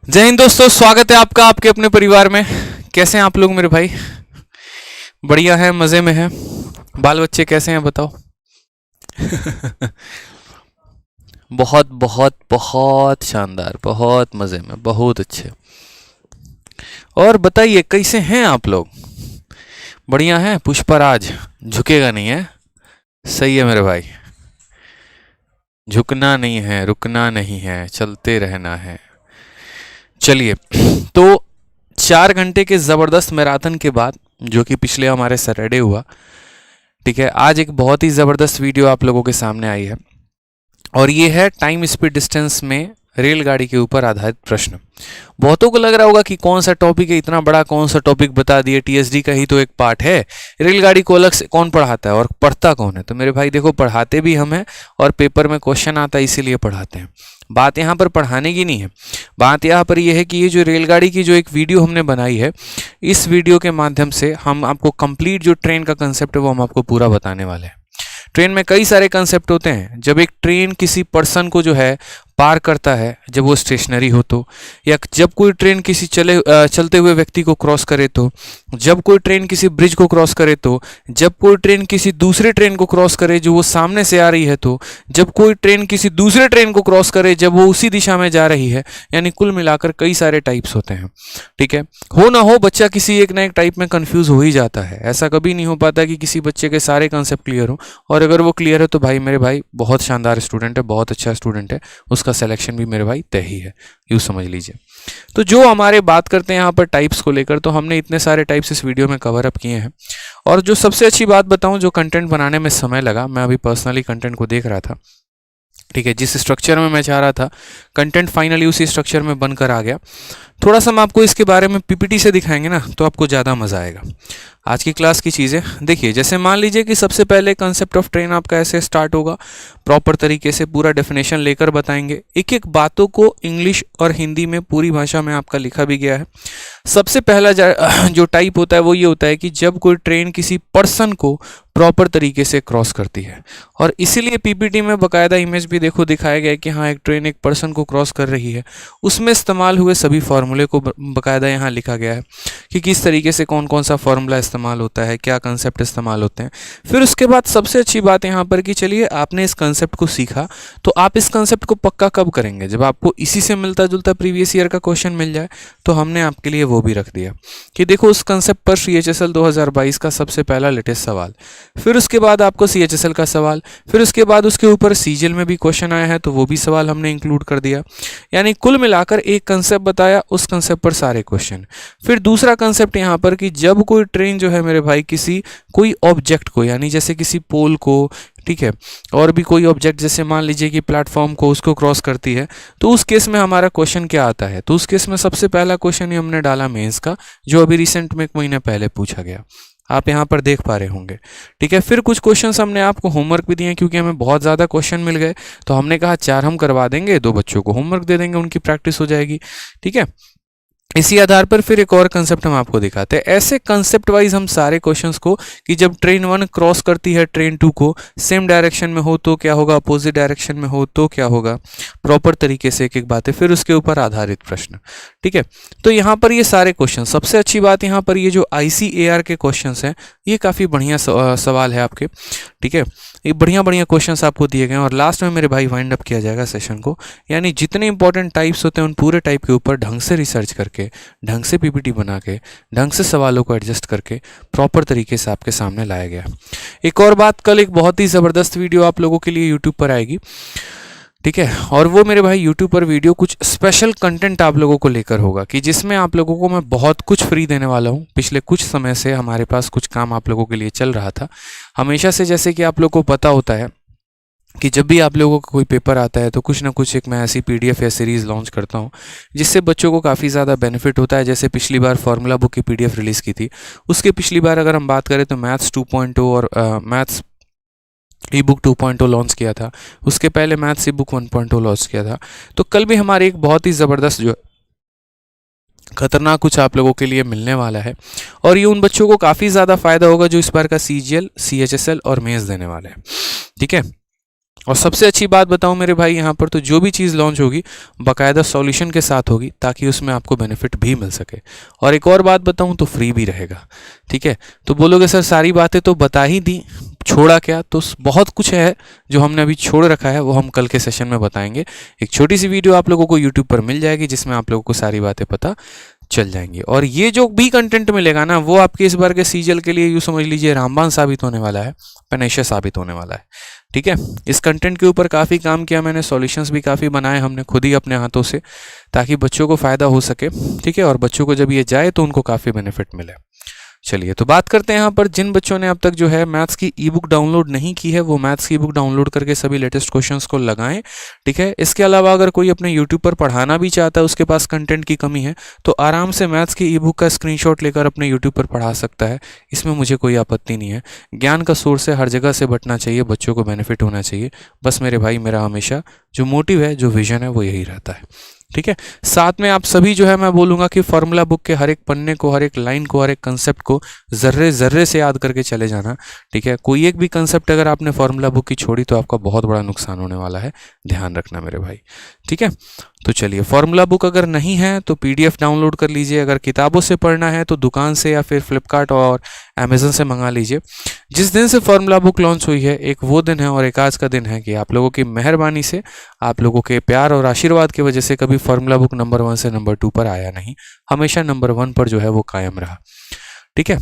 जय हिंद दोस्तों, स्वागत है आपका आपके अपने परिवार में। कैसे हैं आप लोग मेरे भाई? बढ़िया है, मज़े में है। बाल बच्चे कैसे हैं बताओ? बहुत बहुत बहुत शानदार, बहुत मज़े में, बहुत अच्छे। और बताइए कैसे हैं आप लोग? बढ़िया है? पुष्पराज झुकेगा नहीं है? सही है मेरे भाई। झुकना नहीं है, रुकना नहीं है, चलते रहना है। चलिए, तो 4 घंटे के ज़बरदस्त मैराथन के बाद, जो कि पिछले हमारे सैटरडे हुआ, ठीक है, आज एक बहुत ही ज़बरदस्त वीडियो आप लोगों के सामने आई है। और ये है टाइम स्पीड डिस्टेंस में रेलगाड़ी के ऊपर आधारित प्रश्न। बहुतों को लग रहा होगा कि कौन सा टॉपिक है, इतना बड़ा कौन सा टॉपिक बता दिए, टीएसडी का ही तो एक पार्ट है, रेलगाड़ी को अलग से कौन पढ़ाता है और पढ़ता कौन है? तो मेरे भाई देखो, पढ़ाते भी हम हैं और पेपर में क्वेश्चन आता है इसीलिए पढ़ाते हैं। बात यहाँ पर पढ़ाने की नहीं है, बात यहाँ पर यह है कि ये जो रेलगाड़ी की जो एक वीडियो हमने बनाई है, इस वीडियो के माध्यम से हम आपको कंप्लीट जो ट्रेन का कंसेप्ट है वो हम आपको पूरा बताने वाले हैं। ट्रेन में कई सारे कंसेप्ट होते हैं। जब एक ट्रेन किसी पर्सन को जो है पार करता है, जब वो स्टेशनरी हो तो, या जब कोई ट्रेन किसी चलते हुए व्यक्ति को क्रॉस करे तो, जब कोई ट्रेन किसी ब्रिज को क्रॉस करे तो, जब कोई ट्रेन किसी दूसरे ट्रेन को क्रॉस करे जो वो सामने से आ रही है तो, जब कोई ट्रेन किसी दूसरे ट्रेन को क्रॉस करे जब वो उसी दिशा में जा रही है, यानी कुल मिलाकर कई सारे टाइप्स होते हैं। ठीक है, हो ना हो बच्चा किसी एक ना एक टाइप में कंफ्यूज हो ही जाता है। ऐसा कभी नहीं हो पाता कि किसी बच्चे के सारे कंसेप्ट क्लियर हो, और अगर वो क्लियर है तो भाई मेरे भाई बहुत शानदार स्टूडेंट है, बहुत अच्छा स्टूडेंट है, उसका सिलेक्शन भी मेरे भाई तय ही है, यूँ समझ लीजिए। तो जो हमारे बात करते हैं यहाँ पर टाइप्स को लेकर, तो हमने इतने सारे टाइप्स इस वीडियो में कवर अप किए हैं। और जो सबसे अच्छी बात बताऊं, जो कंटेंट बनाने में समय लगा, मैं अभी पर्सनली कंटेंट को देख रहा था, ठीक है, जिस स्ट्रक्चर में मैं चाह रहा था कंटेंट फाइनली उसी स्ट्रक्चर में बनकर आ गया। थोड़ा सा हम आपको इसके बारे में पीपीटी से दिखाएंगे ना, तो आपको ज़्यादा मज़ा आएगा। आज की क्लास की चीज़ें देखिए, जैसे मान लीजिए कि सबसे पहले कंसेप्ट ऑफ ट्रेन आपका ऐसे स्टार्ट होगा, प्रॉपर तरीके से पूरा डेफिनेशन लेकर बताएंगे। एक एक बातों को इंग्लिश और हिंदी में पूरी भाषा में आपका लिखा भी गया है। सबसे पहला जो टाइप होता है वो ये होता है कि जब कोई ट्रेन किसी पर्सन को प्रॉपर तरीके से क्रॉस करती है, और इसीलिए पीपीटी में बकायदा इमेज भी देखो दिखाया गया है कि हाँ, एक ट्रेन एक पर्सन को क्रॉस कर रही है। उसमें इस्तेमाल हुए सभी फॉर्मूले को बकायदा यहाँ लिखा गया है कि किस तरीके से कौन कौन सा फॉर्मूला इस्तेमाल होता है, क्या कंसेप्ट इस्तेमाल होते हैं। फिर उसके बाद सबसे अच्छी बात यहाँ पर कि चलिए आपने इस कंसेप्ट को सीखा, तो आप इस कंसेप्ट को पक्का कब करेंगे? जब आपको इसी से मिलता जुलता प्रीवियस ईयर का क्वेश्चन मिल जाए। तो हमने आपके लिए वो भी रख दिया कि देखो उस कंसेप्ट पर CHSL 2022 का सबसे पहला लेटेस्ट सवाल, फिर उसके बाद आपको CHSL का सवाल, फिर उसके बाद उसके ऊपर CGL में भी क्वेश्चन आया है तो वो भी सवाल हमने इंक्लूड कर दिया। यानी कुल मिलाकर एक कंसेप्ट बताया, उस कंसेप्ट पर सारे क्वेश्चन। फिर दूसरा कंसेप्ट यहाँ पर कि जब कोई ट्रेन जो है मेरे भाई किसी कोई ऑब्जेक्ट को, यानी जैसे किसी पोल को, ठीक है, और भी कोई ऑब्जेक्ट जैसे मान लीजिए कि प्लेटफॉर्म को, उसको क्रॉस करती है, तो उस केस में हमारा क्वेश्चन क्या आता है? तो उस केस में सबसे पहला क्वेश्चन ही हमने डाला मेंस का, जो अभी रिसेंट में 1 महीने पहले पूछा गया, आप यहाँ पर देख पा रहे होंगे। ठीक है, फिर कुछ क्वेश्चंस हमने आपको होमवर्क भी दिए क्योंकि हमें बहुत ज़्यादा क्वेश्चन मिल गए, तो हमने कहा 4 हम करवा देंगे, 2 बच्चों को होमवर्क दे देंगे, उनकी प्रैक्टिस हो जाएगी। ठीक है, इसी आधार पर फिर एक और कंसेप्ट हम आपको दिखाते हैं। ऐसे कंसेप्ट वाइज हम सारे क्वेश्चंस को, कि जब ट्रेन 1 क्रॉस करती है ट्रेन 2 को, सेम डायरेक्शन में हो तो क्या होगा, अपोजिट डायरेक्शन में हो तो क्या होगा, प्रॉपर तरीके से एक एक बातें, फिर उसके ऊपर आधारित प्रश्न। ठीक है, तो यहाँ पर ये सारे क्वेश्चन, सबसे अच्छी बात यहाँ पर ये जो ICAR के क्वेश्चन हैं, ये काफ़ी बढ़िया सवाल है आपके। ठीक है, ये बढ़िया बढ़िया क्वेश्चंस आपको दिए गए हैं, और लास्ट में मेरे भाई वाइंड अप किया जाएगा सेशन को। यानी जितने इंपॉर्टेंट टाइप्स होते हैं उन पूरे टाइप के ऊपर ढंग से रिसर्च करके, ढंग से पीपीटी बना के, ढंग से सवालों को एडजस्ट करके प्रॉपर तरीके से आपके सामने लाया गया। एक और बात, कल एक बहुत ही ज़बरदस्त वीडियो आप लोगों के लिए यूट्यूब पर आएगी। ठीक है, और वो मेरे भाई यूट्यूब पर वीडियो कुछ स्पेशल कंटेंट आप लोगों को लेकर होगा, कि जिसमें आप लोगों को मैं बहुत कुछ फ्री देने वाला हूँ। पिछले कुछ समय से हमारे पास कुछ काम आप लोगों के लिए चल रहा था हमेशा से, जैसे कि आप लोगों को पता होता है कि जब भी आप लोगों का कोई पेपर आता है तो कुछ ना कुछ एक मैं ऐसी PDF या सीरीज़ लॉन्च करता हूँ जिससे बच्चों को काफ़ी ज़्यादा बेनिफिट होता है। जैसे पिछली बार फार्मूला बुक की PDF रिलीज़ की थी, उसके पिछली बार अगर हम बात करें तो मैथ्स 2.0 और मैथ्स ई बुक 2.0 लॉन्च किया था, उसके पहले मैथ्स ई बुक 1.0 लॉन्च किया था। तो कल भी हमारे एक बहुत ही ज़बरदस्त जो खतरनाक कुछ आप लोगों के लिए मिलने वाला है, और ये उन बच्चों को काफ़ी ज़्यादा फायदा होगा जो इस बार का CGL, CHSL और मेंस देने वाले हैं। ठीक है, और सबसे अच्छी बात बताऊं मेरे भाई, यहाँ पर तो जो भी चीज़ लॉन्च होगी बाकायदा सॉल्यूशन के साथ होगी, ताकि उसमें आपको बेनिफिट भी मिल सके। और एक और बात बताऊं तो फ्री भी रहेगा। ठीक है, तो बोलोगे सर सारी बातें तो बता ही दी, छोड़ा क्या? तो बहुत कुछ है जो हमने अभी छोड़ रखा है, वो हम कल के सेशन में बताएंगे। एक छोटी सी वीडियो आप लोगों को यूट्यूब पर मिल जाएगी, जिसमें आप लोगों को सारी बातें पता चल जाएंगी। और ये जो भी कंटेंट मिलेगा ना, वो आपके इस बार के सीजल के लिए यूँ समझ लीजिए रामबाण साबित होने वाला है, पेनेशिया साबित होने वाला है। ठीक है, इस कंटेंट के ऊपर काफ़ी काम किया मैंने, सॉल्यूशंस भी काफ़ी बनाए हमने खुद ही अपने हाथों से, ताकि बच्चों को फ़ायदा हो सके। ठीक है, और बच्चों को जब ये जाए तो उनको काफ़ी बेनिफिट मिले। चलिए, तो बात करते हैं यहाँ पर जिन बच्चों ने अब तक जो है मैथ्स की ई बुक डाउनलोड नहीं की है, वो मैथ्स की ई बुक डाउनलोड करके सभी लेटेस्ट क्वेश्चंस को लगाएं। ठीक है, इसके अलावा अगर कोई अपने यूट्यूब पर पढ़ाना भी चाहता है, उसके पास कंटेंट की कमी है, तो आराम से मैथ्स की ई बुक का स्क्रीनशॉट लेकर अपने यूट्यूब पर पढ़ा सकता है। इसमें मुझे कोई आपत्ति नहीं है। ज्ञान का सोर्स है, हर जगह से बटना चाहिए, बच्चों को बेनिफिट होना चाहिए। बस मेरे भाई, मेरा हमेशा जो मोटिव है, जो विजन है, वो यही रहता है। ठीक है, साथ में आप सभी जो है मैं बोलूँगा कि फॉर्मूला बुक के हर एक पन्ने को, हर एक लाइन को, हर एक कंसेप्ट को ज़र्रे ज़र्रे से याद करके चले जाना। ठीक है, कोई एक भी कंसेप्ट अगर आपने फॉर्मूला बुक की छोड़ी तो आपका बहुत बड़ा नुकसान होने वाला है, ध्यान रखना मेरे भाई। ठीक है, तो चलिए, फॉर्मूला बुक अगर नहीं है तो PDF डाउनलोड कर लीजिए। अगर किताबों से पढ़ना है तो दुकान से या फिर फ्लिपकार्ट और अमेज़न से मंगा लीजिए। जिस दिन से फॉर्मूला बुक लॉन्च हुई है, एक वो दिन है और एक आज का दिन है कि आप लोगों की मेहरबानी से, आप लोगों के प्यार और आशीर्वाद की वजह से कभी फॉर्मूला बुक नंबर 1 से नंबर 2 पर आया नहीं, हमेशा नंबर 1 पर जो है वो कायम रहा। ठीक है,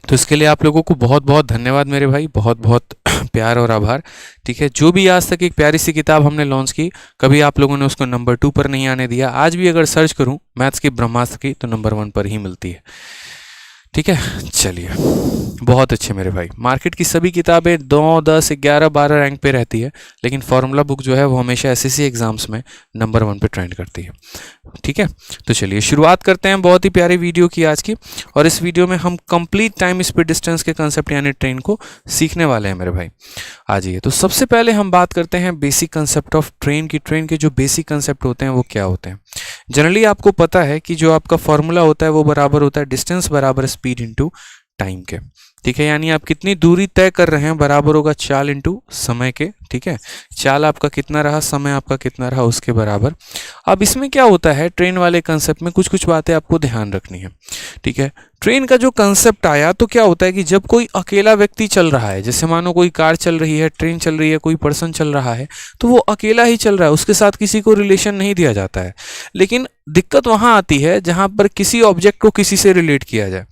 तो इसके लिए आप लोगों को बहुत बहुत धन्यवाद मेरे भाई, बहुत बहुत प्यार और आभार। ठीक है, जो भी आज तक एक प्यारी सी किताब हमने लॉन्च की, कभी आप लोगों ने उसको नंबर 2 पर नहीं आने दिया। आज भी अगर सर्च करूं मैथ्स की ब्रह्मास्त्र की, तो नंबर 1 पर ही मिलती है। ठीक है, चलिए, बहुत अच्छे मेरे भाई। मार्केट की सभी किताबें 2, 10, 11, 12 रैंक पे रहती है, लेकिन फॉर्मूला बुक जो है वो हमेशा SSC एग्जाम्स में नंबर 1 पे ट्रेंड करती है। ठीक है, तो चलिए शुरुआत करते हैं बहुत ही प्यारी वीडियो की आज की। और इस वीडियो में हम कंप्लीट टाइम स्पीड डिस्टेंस के कंसेप्ट यानी ट्रेन को सीखने वाले हैं मेरे भाई। आ जाइए, तो सबसे पहले हम बात करते हैं बेसिक कंसेप्ट ऑफ ट्रेन की। ट्रेन के जो बेसिक कंसेप्ट होते हैं वो क्या होते हैं। जनरली आपको पता है कि जो आपका फॉर्मूला होता है वो बराबर होता है डिस्टेंस बराबर स्पीड इनटू टाइम के। ठीक है, यानी आप कितनी दूरी तय कर रहे हैं बराबर होगा चाल इनटू समय के। ठीक है, चाल आपका कितना रहा, समय आपका कितना रहा, उसके बराबर। अब इसमें क्या होता है, ट्रेन वाले कंसेप्ट में कुछ कुछ बातें आपको ध्यान रखनी है। ठीक है, ट्रेन का जो कंसेप्ट आया तो क्या होता है कि जब कोई अकेला व्यक्ति चल रहा है, जैसे मानो कोई कार चल रही है, ट्रेन चल रही है, कोई पर्सन चल रहा है, तो वो अकेला ही चल रहा है, उसके साथ किसी को रिलेशन नहीं दिया जाता है। लेकिन दिक्कत वहाँ आती है जहाँ पर किसी ऑब्जेक्ट को किसी से रिलेट किया जाए।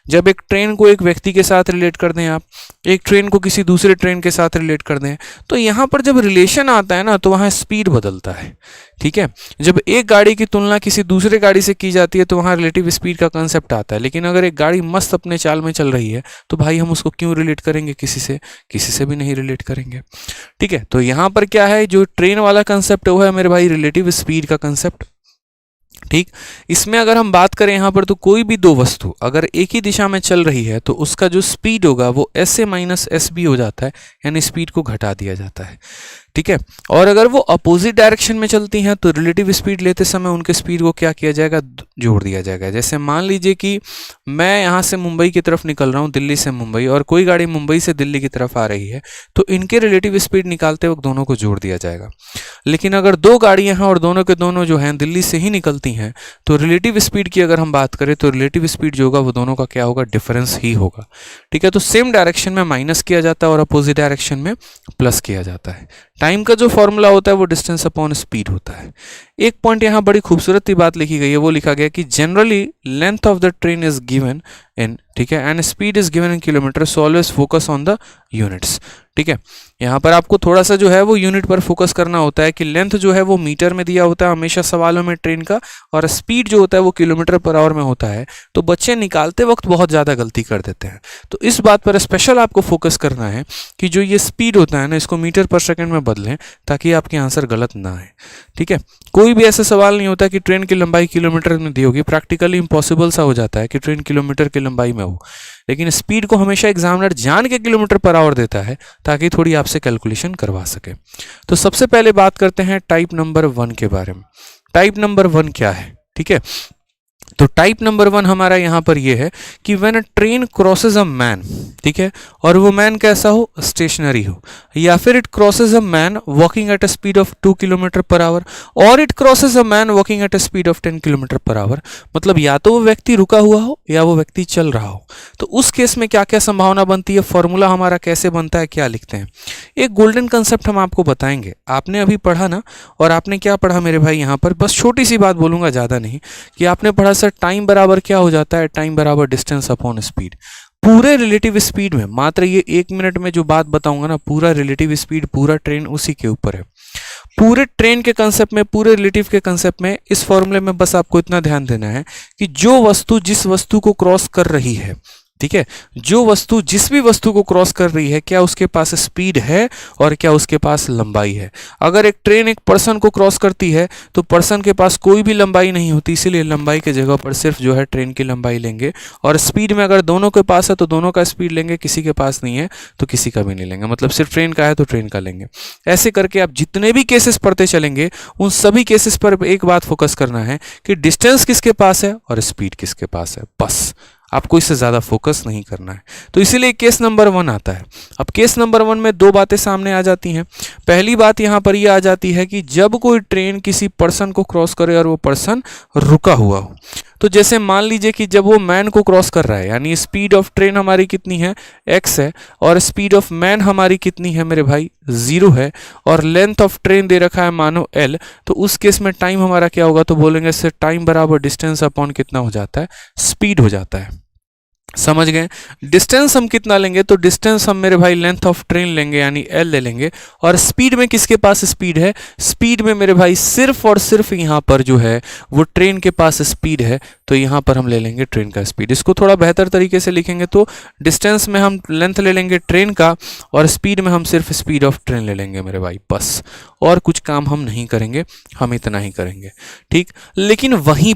जब एक ट्रेन को एक व्यक्ति के साथ रिलेट कर दें, आप एक ट्रेन को किसी दूसरे ट्रेन के साथ रिलेट कर दें, तो यहाँ पर जब रिलेशन आता है ना, तो वहाँ स्पीड बदलता है। ठीक है, जब एक गाड़ी की तुलना किसी दूसरे गाड़ी से की जाती है तो वहाँ रिलेटिव स्पीड का कंसेप्ट आता है। लेकिन अगर एक गाड़ी मस्त अपने चाल में चल रही है तो भाई हम उसको क्यों रिलेट करेंगे किसी से भी नहीं रिलेट करेंगे। ठीक है, तो यहाँ पर क्या है, जो ट्रेन वाला कंसेप्ट है वो है मेरे भाई रिलेटिव स्पीड का कंसेप्ट। ठीक, इसमें अगर हम बात करें यहाँ पर, तो कोई भी दो वस्तु अगर एक ही दिशा में चल रही है तो उसका जो स्पीड होगा वो S से माइनस SB हो जाता है, यानी स्पीड को घटा दिया जाता है। ठीक है, और अगर वो अपोजिट डायरेक्शन में चलती हैं तो रिलेटिव स्पीड लेते समय उनके स्पीड को क्या किया जाएगा, जोड़ दिया जाएगा। जैसे मान लीजिए कि मैं यहाँ से मुंबई की तरफ निकल रहा हूँ, दिल्ली से मुंबई, और कोई गाड़ी मुंबई से दिल्ली की तरफ आ रही है, तो इनके रिलेटिव स्पीड निकालते वक्त दोनों को जोड़ दिया जाएगा। लेकिन अगर दो गाड़ियाँ हैं और दोनों के दोनों जो हैं दिल्ली से ही निकलती हैं, तो रिलेटिव स्पीड की अगर हम बात करें तो रिलेटिव स्पीड जो होगा वो दोनों का क्या होगा, डिफरेंस ही होगा। ठीक है, तो सेम डायरेक्शन में माइनस किया जाता है और अपोजिट डायरेक्शन में प्लस किया जाता है। टाइम का जो फॉर्मूला होता है वो डिस्टेंस अपॉन स्पीड होता है। एक पॉइंट यहाँ बड़ी खूबसूरत बात लिखी गई है, वो लिखा गया कि generally length of the train is given in, ठीक है, and speed is given in kilometre, so always focus on the units. ठीक है, यहाँ पर आपको थोड़ा सा जो है वो यूनिट पर फोकस करना होता है कि लेंथ जो है वो मीटर में दिया होता है हमेशा सवालों में ट्रेन का, और स्पीड जो होता है वो किलोमीटर पर आवर में होता है। तो बच्चे निकालते वक्त बहुत ज़्यादा गलती कर देते हैं, तो इस बात पर स्पेशल आपको फोकस करना है कि जो ये स्पीड होता है ना, इसको मीटर पर सेकेंड में बदलें ताकि आपके आंसर गलत ना आए। ठीक है, कोई भी ऐसा सवाल नहीं होता कि ट्रेन की लंबाई किलोमीटर में दी होगी, प्रैक्टिकली इम्पॉसिबल सा हो जाता है कि ट्रेन किलोमीटर की लंबाई में हो, लेकिन स्पीड को हमेशा एग्जामिनर जान के किलोमीटर पर आवर देता है ताकि थोड़ी आपसे कैलकुलेशन करवा सके। तो सबसे पहले बात करते हैं टाइप नंबर 1 के बारे में। टाइप नंबर 1 क्या है? ठीक है, तो टाइप नंबर 1 हमारा यहाँ पर ये है कि when a train crosses a man, ठीक है, और वो मैन कैसा हो, स्टेशनरी हो, या फिर it crosses a man walking at a speed of 2 kilometre per hour, और it crosses a man walking at a speed of 10 kilometre per hour, मतलब या तो वो व्यक्ति रुका हुआ हो या वो व्यक्ति चल रहा हो। तो उस केस में क्या क्या संभावना बनती है, फॉर्मूला हमारा कैसे बनता है, क्या लिखते हैं, एक गोल्डन कंसेप्ट हम आपको बताएंगे। आपने अभी पढ़ा ना, और आपने क्या पढ़ा मेरे भाई, यहाँ पर बस छोटी सी बात बोलूंगा, ज़्यादा नहीं, कि आपने पढ़ा सर टाइम बराबर क्या हो जाता है, टाइम बराबर डिस्टेंस अपॉन स्पीड। पूरे रिलेटिव स्पीड में, मात्र ये 1 मिनट में जो बात बताऊंगा ना, पूरा रिलेटिव स्पीड, पूरा ट्रेन उसी के ऊपर है। पूरे ट्रेन के कंसेप्ट में, पूरे रिलेटिव के कंसेप्ट में, इस फॉर्मूले में बस आपको इतना ध्यान देना है कि जो वस्तु जिस वस्तु को क्रॉस कर रही है, ठीक है, जो वस्तु जिस भी वस्तु को क्रॉस कर रही है, क्या उसके पास स्पीड है और क्या उसके पास लंबाई है। अगर एक ट्रेन एक पर्सन को क्रॉस करती है तो पर्सन के पास कोई भी लंबाई नहीं होती, इसीलिए लंबाई के जगह पर सिर्फ जो है ट्रेन की लंबाई लेंगे, और स्पीड में अगर दोनों के पास है तो दोनों का स्पीड लेंगे, किसी के पास नहीं है तो किसी का भी नहीं लेंगे, मतलब सिर्फ ट्रेन का है तो ट्रेन का लेंगे। ऐसे करके आप जितने भी केसेस पढ़ते चलेंगे, उन सभी केसेस पर एक बात फोकस करना है कि डिस्टेंस किसके पास है और स्पीड किसके पास है, बस, आपको इससे ज़्यादा फोकस नहीं करना है। तो इसीलिए केस नंबर 1 आता है। अब केस नंबर 1 में 2 बातें सामने आ जाती हैं। पहली बात यहाँ पर ये आ जाती है कि जब कोई ट्रेन किसी पर्सन को क्रॉस करे और वो पर्सन रुका हुआ हो, तो जैसे मान लीजिए कि जब वो मैन को क्रॉस कर रहा है, यानी स्पीड ऑफ ट्रेन हमारी कितनी है, x है, और स्पीड ऑफ मैन हमारी कितनी है मेरे भाई, 0 है, और लेंथ ऑफ ट्रेन दे रखा है मानो l, तो उस केस में टाइम हमारा क्या होगा, तो बोलेंगे इससे टाइम बराबर डिस्टेंस अपॉन कितना हो जाता है, स्पीड हो जाता है। समझ गए। डिस्टेंस हम कितना लेंगे, तो डिस्टेंस हम मेरे भाई लेंथ ऑफ ट्रेन लेंगे, यानी एल ले लेंगे, और स्पीड में किसके पास स्पीड है, स्पीड में मेरे भाई सिर्फ और सिर्फ यहाँ पर जो है वो ट्रेन के पास स्पीड है, तो यहाँ पर हम ले लेंगे ट्रेन का स्पीड। इसको थोड़ा बेहतर तरीके से लिखेंगे तो डिस्टेंस में हम लेंथ ले लेंगे ट्रेन का, और स्पीड में हम सिर्फ स्पीड ऑफ ट्रेन ले लेंगे मेरे भाई, बस, और कुछ काम हम नहीं करेंगे, हम इतना ही करेंगे, ठीक। लेकिन वहीं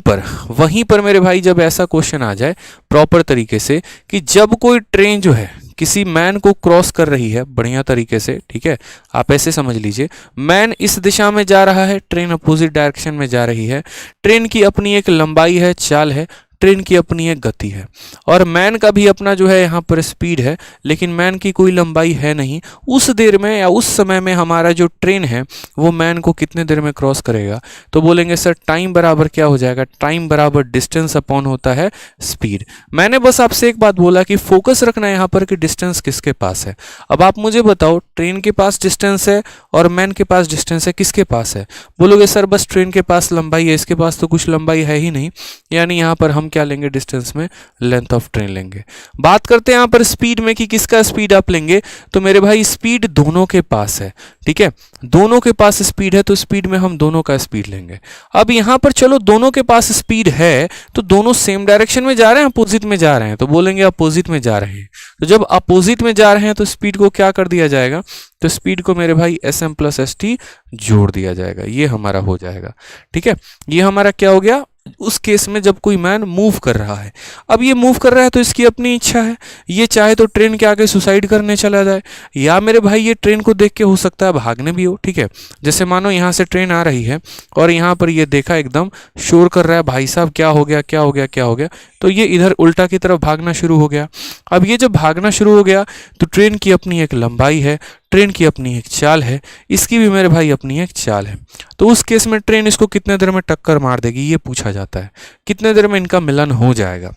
पर मेरे भाई जब ऐसा क्वेश्चन आ जाए प्रॉपर तरीके से कि जब कोई ट्रेन जो है किसी मैन को क्रॉस कर रही है बढ़िया तरीके से, ठीक है, आप ऐसे समझ लीजिए, मैन इस दिशा में जा रहा है, ट्रेन अपोजिट डायरेक्शन में जा रही है, ट्रेन की अपनी एक लंबाई है, चाल है, ट्रेन की अपनी एक गति है, और मैन का भी अपना जो है यहाँ पर स्पीड है, लेकिन मैन की कोई लंबाई है नहीं। उस देर में या उस समय में हमारा जो ट्रेन है वो मैन को कितने देर में क्रॉस करेगा, तो बोलेंगे सर टाइम बराबर क्या हो जाएगा, टाइम बराबर डिस्टेंस अपॉन होता है स्पीड। मैंने बस आपसे एक बात बोला कि फोकस रखना है यहाँ पर कि डिस्टेंस किसके पास है। अब आप मुझे बताओ, ट्रेन के पास डिस्टेंस है और मैन के पास डिस्टेंस है, किसके पास है, बोलोगे सर बस ट्रेन के पास लंबाई है, इसके पास तो कुछ लंबाई है ही नहीं, यानी यहाँ पर हम क्या लेंगे, डिस्टेंस में लेंथ ऑफ ट्रेन लेंगे। बात करते हैं यहाँ पर स्पीड में कि किसका स्पीड आप लेंगे, तो मेरे भाई स्पीड दोनों के पास है, ठीक है, दोनों के पास स्पीड है, तो स्पीड में हम दोनों का स्पीड लेंगे। अब यहाँ पर चलो दोनों के पास स्पीड है तो दोनों सेम डायरेक्शन में जा रहे हैं, अपोजिट में जा रहे हैं, तो बोलेंगे अपोजिट में जा रहे हैं। तो जब अपोजिट में जा रहे हैं तो स्पीड को क्या कर दिया जाएगा, तो स्पीड को मेरे भाई sm + st जोड़ दिया जाएगा, ये हमारा हो जाएगा, ठीक है। ये हमारा क्या हो गया, उस केस में जब कोई मैन मूव कर रहा है। अब ये मूव कर रहा है तो इसकी अपनी इच्छा है, ये चाहे तो ट्रेन के आगे सुसाइड करने चला जाए, या मेरे भाई ये ट्रेन को देख के हो सकता है भागने भी हो, ठीक है। जैसे मानो यहाँ से ट्रेन आ रही है और यहाँ पर ये देखा एकदम शोर कर रहा है, भाई साहब क्या हो गया क्या हो गया क्या हो गया, तो ये इधर उल्टा की तरफ भागना शुरू हो गया। अब ये जब भागना शुरू हो गया तो ट्रेन की अपनी एक लंबाई है, ट्रेन की अपनी एक चाल है, इसकी भी मेरे भाई अपनी एक चाल है, तो उस केस में ट्रेन इसको कितने देर में टक्कर मार देगी, ये पूछा जाता है, कितने देर में इनका मिलन हो जाएगा,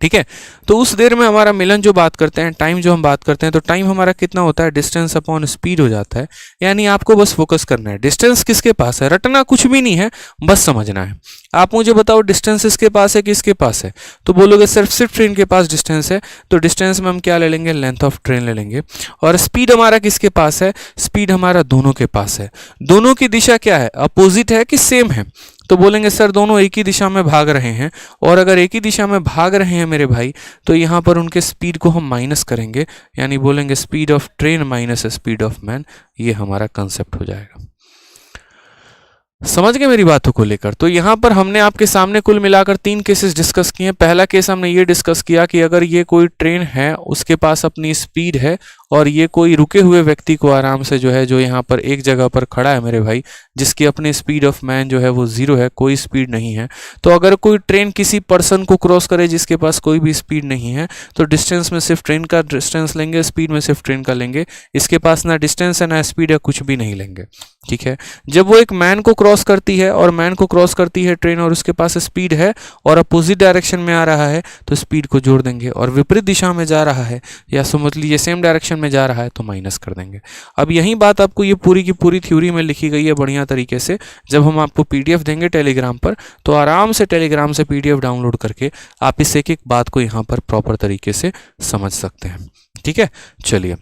ठीक है। तो उस देर में हमारा मिलन जो बात करते हैं, टाइम जो हम बात करते हैं, तो टाइम हमारा कितना होता है, डिस्टेंस अपॉन स्पीड हो जाता है। यानी आपको बस फोकस करना है, डिस्टेंस किसके पास है, रटना कुछ भी नहीं है, बस समझना है। आप मुझे बताओ डिस्टेंस इसके पास है किसके पास है, तो बोलोगे सिर्फ ट्रेन के पास डिस्टेंस है, तो डिस्टेंस में हम क्या ले लेंगे, लेंथ ऑफ ट्रेन ले लेंगे। और स्पीड हमारा किसके पास है, स्पीड हमारा दोनों के पास है। दोनों की दिशा क्या है, अपोजिट है कि सेम है, तो बोलेंगे सर दोनों एक ही दिशा में भाग रहे हैं, और अगर एक ही दिशा में भाग रहे हैं मेरे भाई तो यहाँ पर उनके स्पीड को हम माइनस करेंगे, यानी बोलेंगे speed of train minus speed of man, ये हमारा कंसेप्ट हो जाएगा। समझ गए मेरी बातों को लेकर। तो यहाँ पर हमने आपके सामने कुल मिलाकर 3 केसेस डिस्कस किए हैं। पहला केस हमने ये डिस्कस किया कि अगर ये कोई ट्रेन है, उसके पास अपनी स्पीड है और ये कोई रुके हुए व्यक्ति को आराम से जो है, जो यहाँ पर एक जगह पर खड़ा है मेरे भाई, जिसकी अपनी स्पीड ऑफ मैन जो है वो 0 है, कोई स्पीड नहीं है। तो अगर कोई ट्रेन किसी पर्सन को क्रॉस करे जिसके पास कोई भी स्पीड नहीं है, तो डिस्टेंस में सिर्फ ट्रेन का डिस्टेंस लेंगे, स्पीड में सिर्फ ट्रेन का लेंगे, इसके पास ना डिस्टेंस है ना स्पीड है, कुछ भी नहीं लेंगे। ठीक है, जब वो एक मैन को क्रॉस करती है और मैन को क्रॉस करती है ट्रेन और उसके पास स्पीड है और अपोजिट डायरेक्शन में आ रहा है, तो स्पीड को जोड़ देंगे, और विपरीत दिशा में जा रहा है या समझ लीजिए सेम डायरेक्शन में जा रहा है तो माइनस कर देंगे। अब यही बात आपको ये पूरी की पूरी थ्योरी में लिखी गई है बढ़िया तरीके से। जब हम आपको पीडीएफ देंगे टेलीग्राम पर, तो आराम से टेलीग्राम से पीडीएफ डाउनलोड करके आप इस एक एक बात को यहाँ पर प्रॉपर तरीके से समझ सकते हैं। ठीक है, चलिए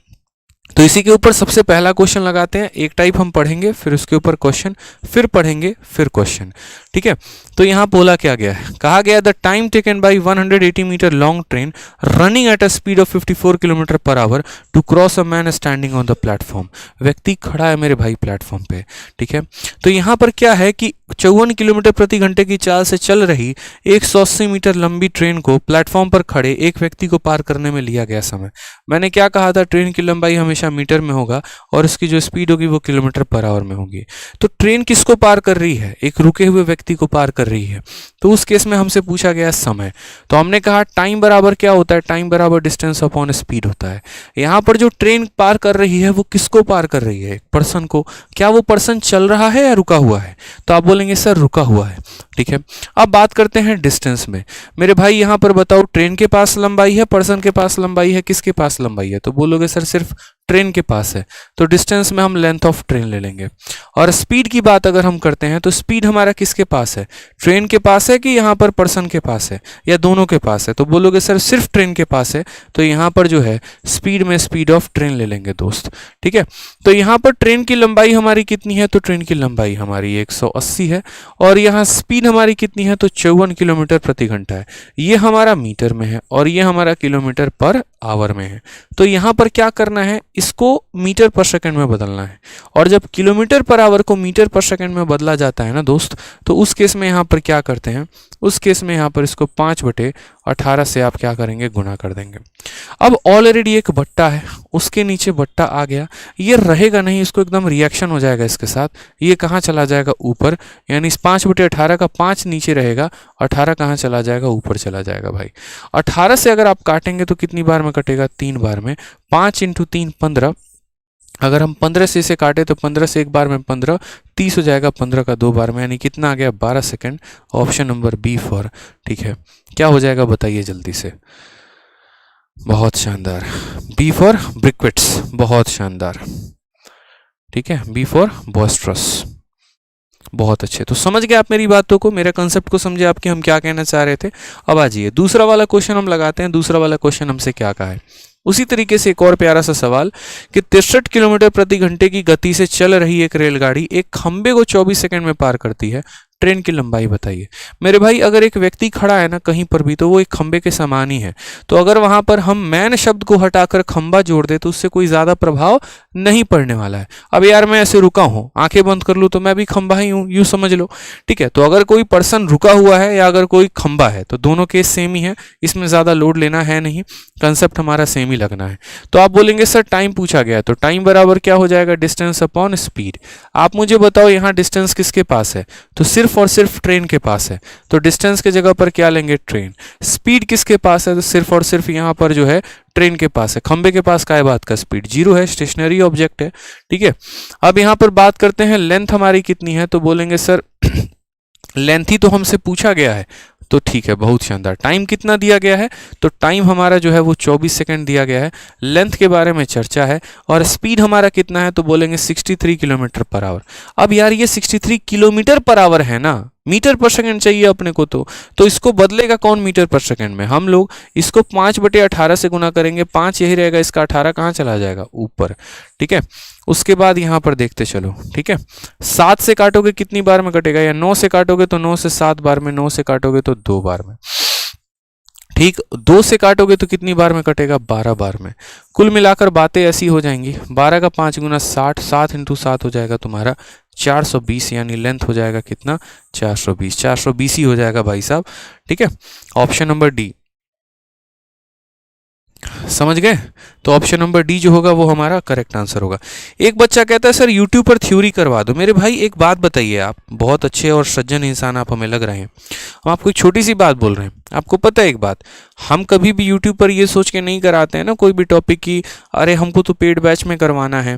तो इसी के ऊपर सबसे पहला क्वेश्चन लगाते हैं। एक टाइप हम पढ़ेंगे, फिर उसके ऊपर क्वेश्चन, फिर पढ़ेंगे, फिर क्वेश्चन। ठीक है, तो यहाँ बोला क्या गया है, कहा गया the time taken by 180 metre long train running at a speed of 54 kilometre per hour to cross a man standing on the platform. व्यक्ति खड़ा है मेरे भाई प्लेटफॉर्म पे। ठीक है, तो यहाँ पर क्या है कि 54 किलोमीटर प्रति घंटे की चाल से चल रही 180 मीटर लंबी ट्रेन को प्लेटफॉर्म पर खड़े एक व्यक्ति को पार करने में लिया गया समय। मैंने क्या कहा था, ट्रेन की लंबाई हमेशा मीटर में होगा और उसकी जो स्पीड होगी वो किलोमीटर पर आवर में होगी। तो ट्रेन किसको पार कर रही है, एक रुके हुए व्यक्ति को पार कर रही है। तो उस केस में हमसे पूछा गया समय, तो हमने कहा टाइम बराबर क्या होता है, टाइम बराबर डिस्टेंस अपॉन स्पीड होता है। यहाँ पर जो ट्रेन पार कर रही है वो किसको पार कर रही है, एक पर्सन को। क्या वो पर्सन चल रहा है या रुका हुआ है, तो आप बोलेंगे सर रुका हुआ है। ठीक है, अब बात करते हैं डिस्टेंस में। मेरे भाई यहाँ पर बताओ, ट्रेन के पास लंबाई है, पर्सन के पास लंबाई है, किसके पास लंबाई है, तो बोलोगे सर सिर्फ ट्रेन के पास है, तो डिस्टेंस में हम लेंथ ऑफ ट्रेन ले लेंगे। और स्पीड की बात अगर हम करते हैं तो स्पीड हमारा किसके पास है, ट्रेन के पास है कि यहाँ पर पर्सन के पास है, या दोनों के पास है, तो बोलोगे सर सिर्फ ट्रेन के पास है, तो यहाँ पर जो है स्पीड में स्पीड ऑफ ट्रेन ले लेंगे दोस्त। ठीक है, तो यहाँ पर ट्रेन की लंबाई हमारी कितनी है, तो ट्रेन की लंबाई हमारी 180 है, और यहाँ स्पीड हमारी कितनी है, तो 54 किलोमीटर प्रति घंटा है। ये हमारा मीटर में है और ये हमारा किलोमीटर पर आवर में है। तो यहाँ पर क्या करना है, इसको मीटर पर सेकंड में बदलना है, और जब किलोमीटर पर आवर को मीटर पर सेकंड में बदला जाता है ना दोस्त, तो उस केस में यहाँ पर क्या करते हैं, उस केस में यहाँ पर इसको 5/18 से आप क्या करेंगे, गुना कर देंगे। अब ऑलरेडी एक बट्टा है, उसके नीचे बट्टा आ गया, ये रहेगा नहीं, इसको एकदम रिएक्शन हो जाएगा इसके साथ, ये कहाँ चला जाएगा, ऊपर, यानी इस 5/18 का 5 नीचे रहेगा, 18 कहाँ चला जाएगा, ऊपर चला जाएगा भाई। 18 से अगर आप काटेंगे तो कितनी बार में कटेगा, 3 बार में। 5 × 3 15, अगर हम 15 से इसे काटे तो 15 से एक बार में 15, 30 हो जाएगा 15 का 2 बार में, यानी कितना आ गया, 12 second. Option number B for. ठीक है, क्या हो जाएगा बताइए जल्दी से। बहुत शानदार, बी फॉर ब्रिक्वेट्स, बहुत शानदार। ठीक है, बी फॉर बॉयस्ट्रस, बहुत अच्छे। तो समझ गए आप मेरी बातों को, मेरे कंसेप्ट को समझे आपके, हम क्या कहना चाह रहे थे। अब आ जाइए दूसरा वाला क्वेश्चन हम लगाते हैं। दूसरा वाला क्वेश्चन हमसे क्या कहा है, उसी तरीके से एक और प्यारा सा सवाल कि 63 किलोमीटर प्रति घंटे की गति से चल रही एक रेलगाड़ी एक खंबे को 24 सेकंड में पार करती है, ट्रेन की लंबाई बताइए। मेरे भाई अगर एक व्यक्ति खड़ा है ना कहीं पर भी, तो वो एक खंबे के समान ही है, तो अगर वहां पर हम मैन शब्द को हटाकर खंबा जोड़ दे तो उससे कोई ज्यादा प्रभाव नहीं पड़ने वाला है। अब यार मैं ऐसे रुका हूं, आंखें बंद कर लूं तो मैं भी खंबा ही हूं, यूं समझ लो। ठीक है, तो अगर कोई पर्सन रुका हुआ है या अगर कोई खंबा है तो दोनों केस सेम ही है, इसमें ज्यादा लोड लेना है नहीं, कंसेप्ट हमारा सेम ही लगना है। तो आप बोलेंगे सर टाइम पूछा गया, तो टाइम बराबर क्या हो जाएगा, डिस्टेंस अपॉन स्पीड। आप मुझे बताओ यहाँ डिस्टेंस किसके पास है, तो सिर्फ और सिर्फ ट्रेन के पास है, तो डिस्टेंस के जगह पर क्या लेंगे, ट्रेन। स्पीड किसके पास है, तो सिर्फ और सिर्फ यहाँ पर जो है ट्रेन के पास है। खंबे के पास काय बात का स्पीड 0 है, स्टेशनरी ऑब्जेक्ट है। ठीक है, अब यहाँ पर बात करते हैं लेंथ हमारी कितनी है, तो बोलेंगे सर लेंथ ही तो हमसे पूछा गया है, तो ठीक है, बहुत शानदार। टाइम कितना दिया गया है, तो टाइम हमारा जो है वो 24 सेकंड दिया गया है। लेंथ के बारे में चर्चा है, और स्पीड हमारा कितना है, तो बोलेंगे 63 किलोमीटर पर आवर। अब यार ये 63 किलोमीटर पर आवर है ना, मीटर पर सेकंड चाहिए अपने को, तो इसको बदलेगा कौन मीटर पर सेकंड में, हम लोग इसको 5/18 से गुना करेंगे, 5 यही रहेगा, इसका 18 कहाँ चला जाएगा, ऊपर। ठीक है, उसके बाद यहाँ पर देखते चलो। ठीक है, 7 से काटोगे कितनी बार में कटेगा, या 9 से काटोगे तो 9 से 7 बार में, 9 से काटोगे तो 2 बार में। ठीक, 2 से काटोगे तो कितनी बार में कटेगा, 12 बार में। कुल मिलाकर बातें ऐसी हो जाएंगी, 12 का 5 गुना 60, 7 × 7 हो जाएगा तुम्हारा 420, यानी लेंथ हो जाएगा कितना, 420, 420 ही हो जाएगा भाई साहब। ठीक है, ऑप्शन नंबर डी समझ गए? तो ऑप्शन नंबर डी जो होगा वो हमारा करेक्ट आंसर होगा। एक बच्चा कहता है सर यूट्यूब पर थ्योरी करवा दो। मेरे भाई एक बात बताइए, आप बहुत अच्छे और सज्जन इंसान आप हमें लग रहे हैं, हम आपको एक छोटी सी बात बोल रहे हैं। आपको पता है एक बात, हम कभी भी यूट्यूब पर ये सोच के नहीं कराते हैं ना कोई भी टॉपिक की अरे हमको तो पेड बैच में करवाना है,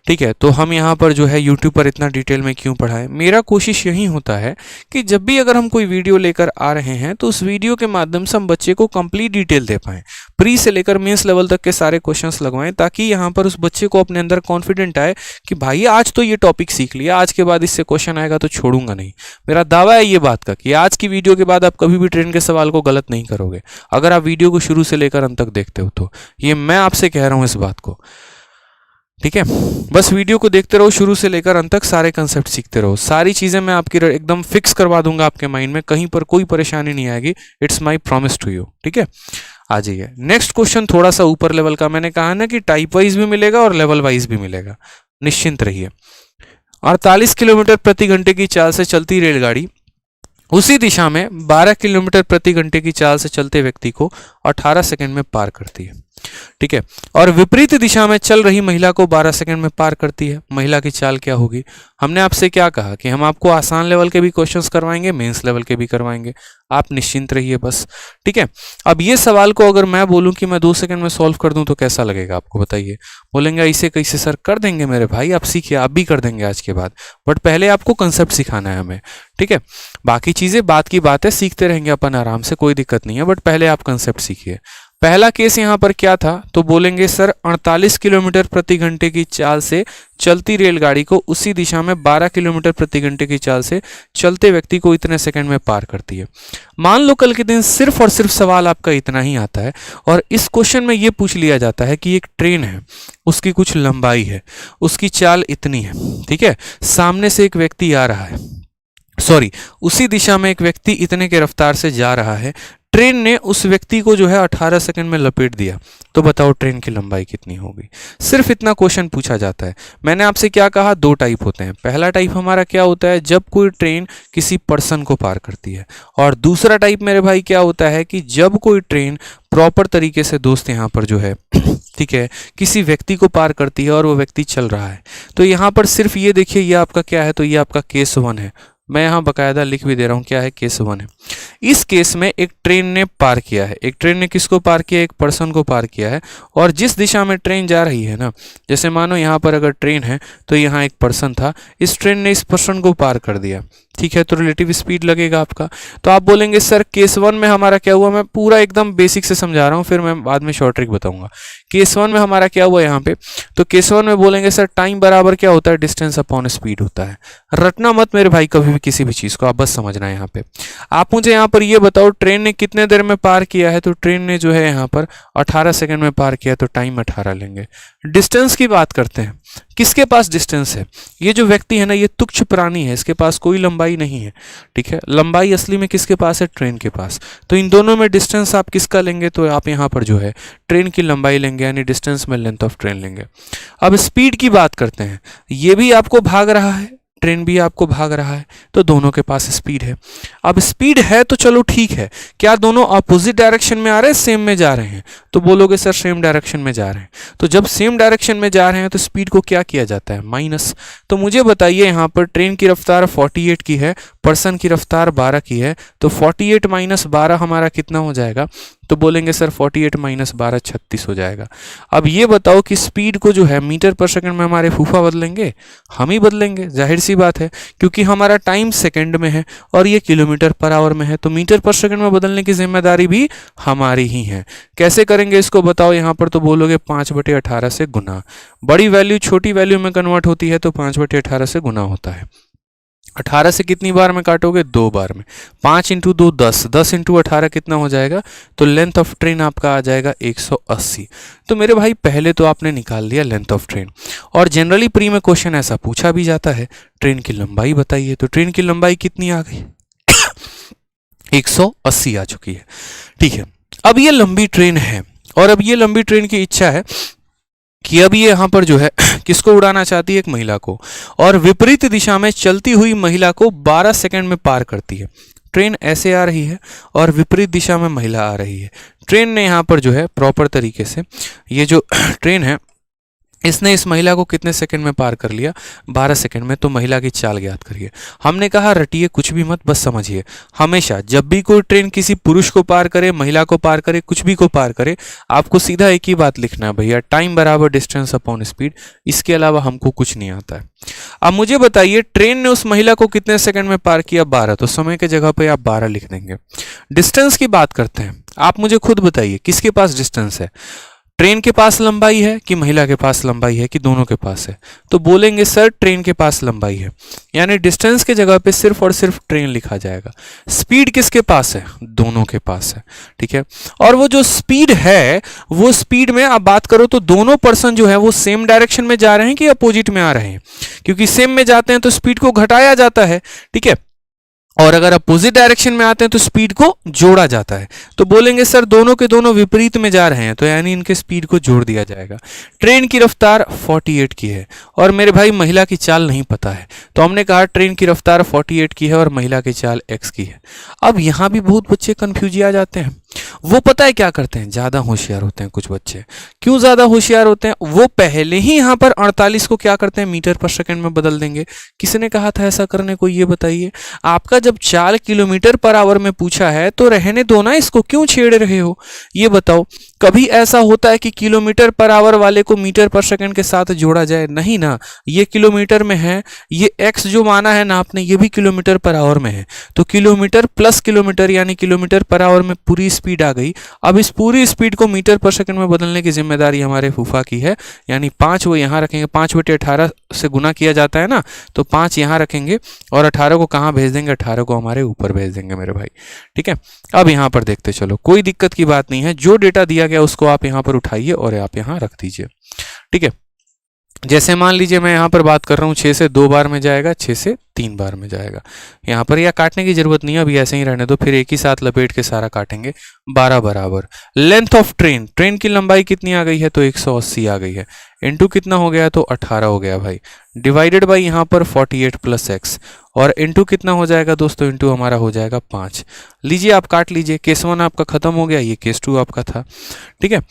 ठीक है, तो हम यहाँ पर जो है यूट्यूब पर इतना डिटेल में क्यों पढ़ाएं। मेरा कोशिश यही होता है कि जब भी अगर हम कोई वीडियो लेकर आ रहे हैं तो उस वीडियो के माध्यम से हम बच्चे को कंप्लीट डिटेल दे पाएं, प्री से लेकर मेंस लेवल तक के सारे क्वेश्चंस लगवाएं, ताकि यहाँ पर उस बच्चे को अपने अंदर कॉन्फिडेंट आए कि भाई आज तो ये टॉपिक सीख लिया, आज के बाद इससे क्वेश्चन आएगा तो छोड़ूंगा नहीं। मेरा दावा है ये बात का कि आज की वीडियो के बाद आप कभी भी ट्रेन के सवाल को गलत नहीं करोगे, अगर आप वीडियो को शुरू से लेकर अंत तक देखते हो तो। ये मैं आपसे कह रहा हूं इस बात को, ठीक है। बस वीडियो को देखते रहो शुरू से लेकर अंत तक, सारे कंसेप्ट सीखते रहो, सारी चीजें मैं आपकी एकदम फिक्स करवा दूंगा आपके माइंड में, कहीं पर कोई परेशानी नहीं आएगी। It's my promise to you, ठीक है। आ जाइए नेक्स्ट क्वेश्चन, थोड़ा सा ऊपर लेवल का। मैंने कहा ना कि टाइप वाइज भी मिलेगा और लेवल वाइज भी मिलेगा, निश्चिंत रहिए। 48 किलोमीटर प्रति घंटे की चाल से चलती रेलगाड़ी उसी दिशा में 12 किलोमीटर प्रति घंटे की चाल से चलते व्यक्ति को 18 सेकंड में पार करती है, ठीक है। और विपरीत दिशा में चल रही महिला को 12 सेकंड में पार करती है। महिला की चाल क्या होगी? हमने आपसे क्या कहा कि हम आपको आसान लेवल के भी क्वेश्चंस करवाएंगे, मेंस लेवल के भी करवाएंगे, आप निश्चिंत रहिए बस, ठीक है। अब ये सवाल को अगर मैं बोलूं कि मैं 2 सेकंड में सॉल्व कर दूं तो कैसा लगेगा आपको, बताइए। बोलेंगे ऐसे कैसे सर? कर देंगे मेरे भाई, आप सीखिए, आप भी कर देंगे आज के बाद, बट पहले आपको कंसेप्ट सिखाना है हमें, ठीक है। बाकी चीजें बात की बात है, सीखते रहेंगे अपन आराम से, कोई दिक्कत नहीं है, बट पहले आप कंसेप्ट सीखिए। पहला केस यहाँ पर क्या था? तो बोलेंगे सर 48 किलोमीटर प्रति घंटे की चाल से चलती रेलगाड़ी को उसी दिशा में 12 किलोमीटर प्रति घंटे की चाल से चलते व्यक्ति को इतने सेकंड में पार करती है। मान लो कल के दिन सिर्फ और सिर्फ सवाल आपका इतना ही आता है और इस क्वेश्चन में ये पूछ लिया जाता है कि एक ट्रेन है, उसकी कुछ लंबाई है, उसकी चाल इतनी है, ठीक है, सामने से एक व्यक्ति आ रहा है, सॉरी उसी दिशा में एक व्यक्ति इतने के रफ्तार से जा रहा है, ट्रेन ने उस व्यक्ति को जो है 18 सेकंड में लपेट दिया, तो बताओ ट्रेन की लंबाई कितनी होगी? सिर्फ इतना क्वेश्चन पूछा जाता है। मैंने आपसे क्या कहा? 2 टाइप होते हैं। पहला टाइप हमारा क्या होता है? जब कोई ट्रेन किसी पर्सन को पार करती है, और दूसरा टाइप मेरे भाई क्या होता है कि जब कोई ट्रेन प्रॉपर तरीके से दोस्त यहाँ पर जो है ठीक है किसी व्यक्ति को पार करती है और वो व्यक्ति चल रहा है। तो यहाँ पर सिर्फ ये देखिए, ये आपका क्या है? तो ये आपका केस 1 है। मैं यहाँ बकायदा लिख भी दे रहा हूँ, क्या है? केस 1 है। इस केस में एक ट्रेन ने पार किया है, एक ट्रेन ने किसको पार किया? एक पर्सन को पार किया है, और जिस दिशा में ट्रेन जा रही है ना, जैसे मानो यहाँ पर अगर ट्रेन है तो यहाँ एक पर्सन था, इस ट्रेन ने इस पर्सन को पार कर दिया, ठीक है, तो रिलेटिव स्पीड लगेगा आपका। तो आप बोलेंगे सर केस 1 में हमारा क्या हुआ? मैं पूरा एकदम बेसिक से समझा रहा हूँ, फिर मैं बाद में शॉर्ट ट्रिक बताऊंगा। केस 1 में हमारा क्या हुआ यहाँ पे? तो केस 1 में बोलेंगे सर टाइम बराबर क्या होता है? डिस्टेंस अपॉन स्पीड होता है। रटना मत मेरे भाई कभी भी किसी भी चीज को, आप बस समझना है यहाँ पे। आप मुझे यहाँ पर ये बताओ ट्रेन ने कितने देर में पार किया है? तो ट्रेन ने जो है यहाँ पर 18 सेकंड में पार किया, तो टाइम 18 लेंगे। डिस्टेंस की बात करते हैं, किसके पास डिस्टेंस है? ये जो व्यक्ति है ना, ये तुच्छ प्राणी है, इसके पास कोई लंबाई नहीं है, ठीक है। लंबाई असली में किसके पास है? ट्रेन के पास। तो इन दोनों में डिस्टेंस आप किसका लेंगे? तो आप यहाँ पर जो है ट्रेन की लंबाई लेंगे, यानी डिस्टेंस में लेंथ ऑफ ट्रेन लेंगे। अब स्पीड की बात करते हैं, ये भी आपको भाग रहा है, ट्रेन भी आपको भाग रहा है, तो दोनों के पास स्पीड है। अब स्पीड है तो चलो ठीक है, क्या दोनों अपोजिट डायरेक्शन में आ रहे हैं, सेम में जा रहे हैं? तो बोलोगे सर सेम डायरेक्शन में जा रहे हैं। तो जब सेम डायरेक्शन में जा रहे हैं तो स्पीड को क्या किया जाता है? माइनस। तो मुझे बताइए यहाँ पर ट्रेन की रफ्तार 48 की है, पर्सन की रफ्तार 12 की है, तो 48 माइनस 12 हमारा कितना हो जाएगा? तो बोलेंगे सर 48 माइनस 12 36 हो जाएगा। अब ये बताओ कि स्पीड को जो है मीटर पर सेकंड में हमारे फूफा बदलेंगे? हम ही बदलेंगे, जाहिर सी बात है, क्योंकि हमारा टाइम सेकंड में है और ये किलोमीटर पर आवर में है, तो मीटर पर सेकंड में बदलने की जिम्मेदारी भी हमारी ही है। कैसे करेंगे इसको बताओ? यहाँ पर तो बोलोगे 5/18 से गुना। बड़ी वैल्यू छोटी वैल्यू में कन्वर्ट होती है तो 5/18 से गुना होता है। 18 से कितनी बार में काटोगे? 2 बार में। 5 × 2 10, 10 × 18 कितना हो जाएगा? तो लेंथ ऑफ ट्रेन आपका आ जाएगा 180। तो मेरे भाई पहले तो आपने निकाल लिया लेंथ ऑफ ट्रेन, और जनरली प्री में क्वेश्चन ऐसा पूछा भी जाता है, ट्रेन की लंबाई बताइए। तो ट्रेन की लंबाई कितनी आ गई? 180 आ चुकी है, ठीक है। अब ये लंबी ट्रेन है, और अब ये लंबी ट्रेन की इच्छा है कि अब ये यहाँ पर जो है किसको उड़ाना चाहती है? एक महिला को, और विपरीत दिशा में चलती हुई महिला को 12 सेकंड में पार करती है। ट्रेन ऐसे आ रही है और विपरीत दिशा में महिला आ रही है। ट्रेन ने यहाँ पर जो है प्रॉपर तरीके से ये जो ट्रेन है इसने इस महिला को कितने सेकंड में पार कर लिया, 12 सेकंड में। तो महिला की चाल ज्ञात करिए। हमने कहा रटिए कुछ भी मत, बस समझिए। हमेशा जब भी कोई ट्रेन किसी पुरुष को पार करे, महिला को पार करे, कुछ भी को पार करे, आपको सीधा एक ही बात लिखना है भैया, टाइम बराबर डिस्टेंस अपॉन स्पीड। इसके अलावा हमको कुछ नहीं आता है। अब मुझे बताइए ट्रेन ने उस महिला को कितने सेकंड में पार किया, 12। तो समय के जगह पे आप 12 लिख देंगे। डिस्टेंस की बात करते हैं। आप मुझे खुद बताइए किसके पास डिस्टेंस है, ट्रेन के पास लंबाई है कि महिला के पास लंबाई है कि दोनों के पास है? तो बोलेंगे सर ट्रेन के पास लंबाई है, यानी डिस्टेंस के जगह पे सिर्फ और सिर्फ ट्रेन लिखा जाएगा। स्पीड किसके पास है? दोनों के पास है, ठीक है। और वो जो स्पीड है, वो स्पीड में आप बात करो तो दोनों पर्सन जो है वो सेम डायरेक्शन में जा रहे हैं कि अपोजिट में आ रहे हैं? क्योंकि सेम में जाते हैं तो स्पीड को घटाया जाता है, ठीक है, और अगर अपोजिट डायरेक्शन में आते हैं तो स्पीड को जोड़ा जाता है। तो बोलेंगे सर दोनों के दोनों विपरीत में जा रहे हैं, तो यानी इनके स्पीड को जोड़ दिया जाएगा। ट्रेन की रफ्तार 48 की है और मेरे भाई महिला की चाल नहीं पता है, तो हमने कहा ट्रेन की रफ्तार 48 की है और महिला की चाल x की है। अब यहां भी बहुत बच्चे कंफ्यूज आ जाते हैं। वो पता है क्या करते हैं, ज्यादा होशियार होते हैं कुछ बच्चे। क्यों ज्यादा होशियार होते हैं? वो पहले ही यहां पर 48 को क्या करते हैं, मीटर पर सेकंड में बदल देंगे। किसने कहा था ऐसा करने को, ये बताइए। आपका जब चाल किलोमीटर पर आवर में पूछा है तो रहने दो ना, इसको क्यों छेड़ रहे हो, ये बताओ। कभी ऐसा होता है कि किलोमीटर पर आवर वाले को मीटर पर सेकंड के साथ जोड़ा जाए? नहीं ना, ये किलोमीटर में है, ये x जो माना है ना आपने, ये भी किलोमीटर पर आवर में है। तो किलोमीटर प्लस किलोमीटर यानी किलोमीटर पर आवर में पूरी स्पीड आ गई। अब इस पूरी स्पीड को मीटर पर सेकंड में बदलने की जिम्मेदारी हमारे फूफा की है, यानी 5 वो यहाँ रखेंगे। 5/18 से गुना किया जाता है ना, तो 5 यहाँ रखेंगे और 18 को कहाँ भेज देंगे, 18 को हमारे ऊपर भेज देंगे मेरे भाई, ठीक है। अब यहाँ पर देखते चलो, कोई दिक्कत की बात नहीं है। जो डेटा दिया गया उसको आप यहाँ पर उठाइए और आप यहाँ रख दीजिए, ठीक है। जैसे मान लीजिए मैं यहाँ पर बात कर रहा हूँ 6 से 2 बार में जाएगा, 6 से 3 बार में जाएगा। यहाँ पर या काटने की जरूरत नहीं है, अभी ऐसे ही रहने दो, फिर एक ही साथ लपेट के सारा काटेंगे। 12 बराबर लेंथ ऑफ ट्रेन, ट्रेन की लंबाई कितनी आ गई है, तो 180 आ गई है। इनटू कितना हो गया, तो 18 हो गया भाई, डिवाइडेड बाई यहाँ पर 48 प्लस x, और इनटू कितना हो जाएगा दोस्तों, इनटू हमारा हो जाएगा 5। लीजिए आप काट लीजिए, केस 1 आपका खत्म हो गया, ये केस 2 आपका था, ठीक है।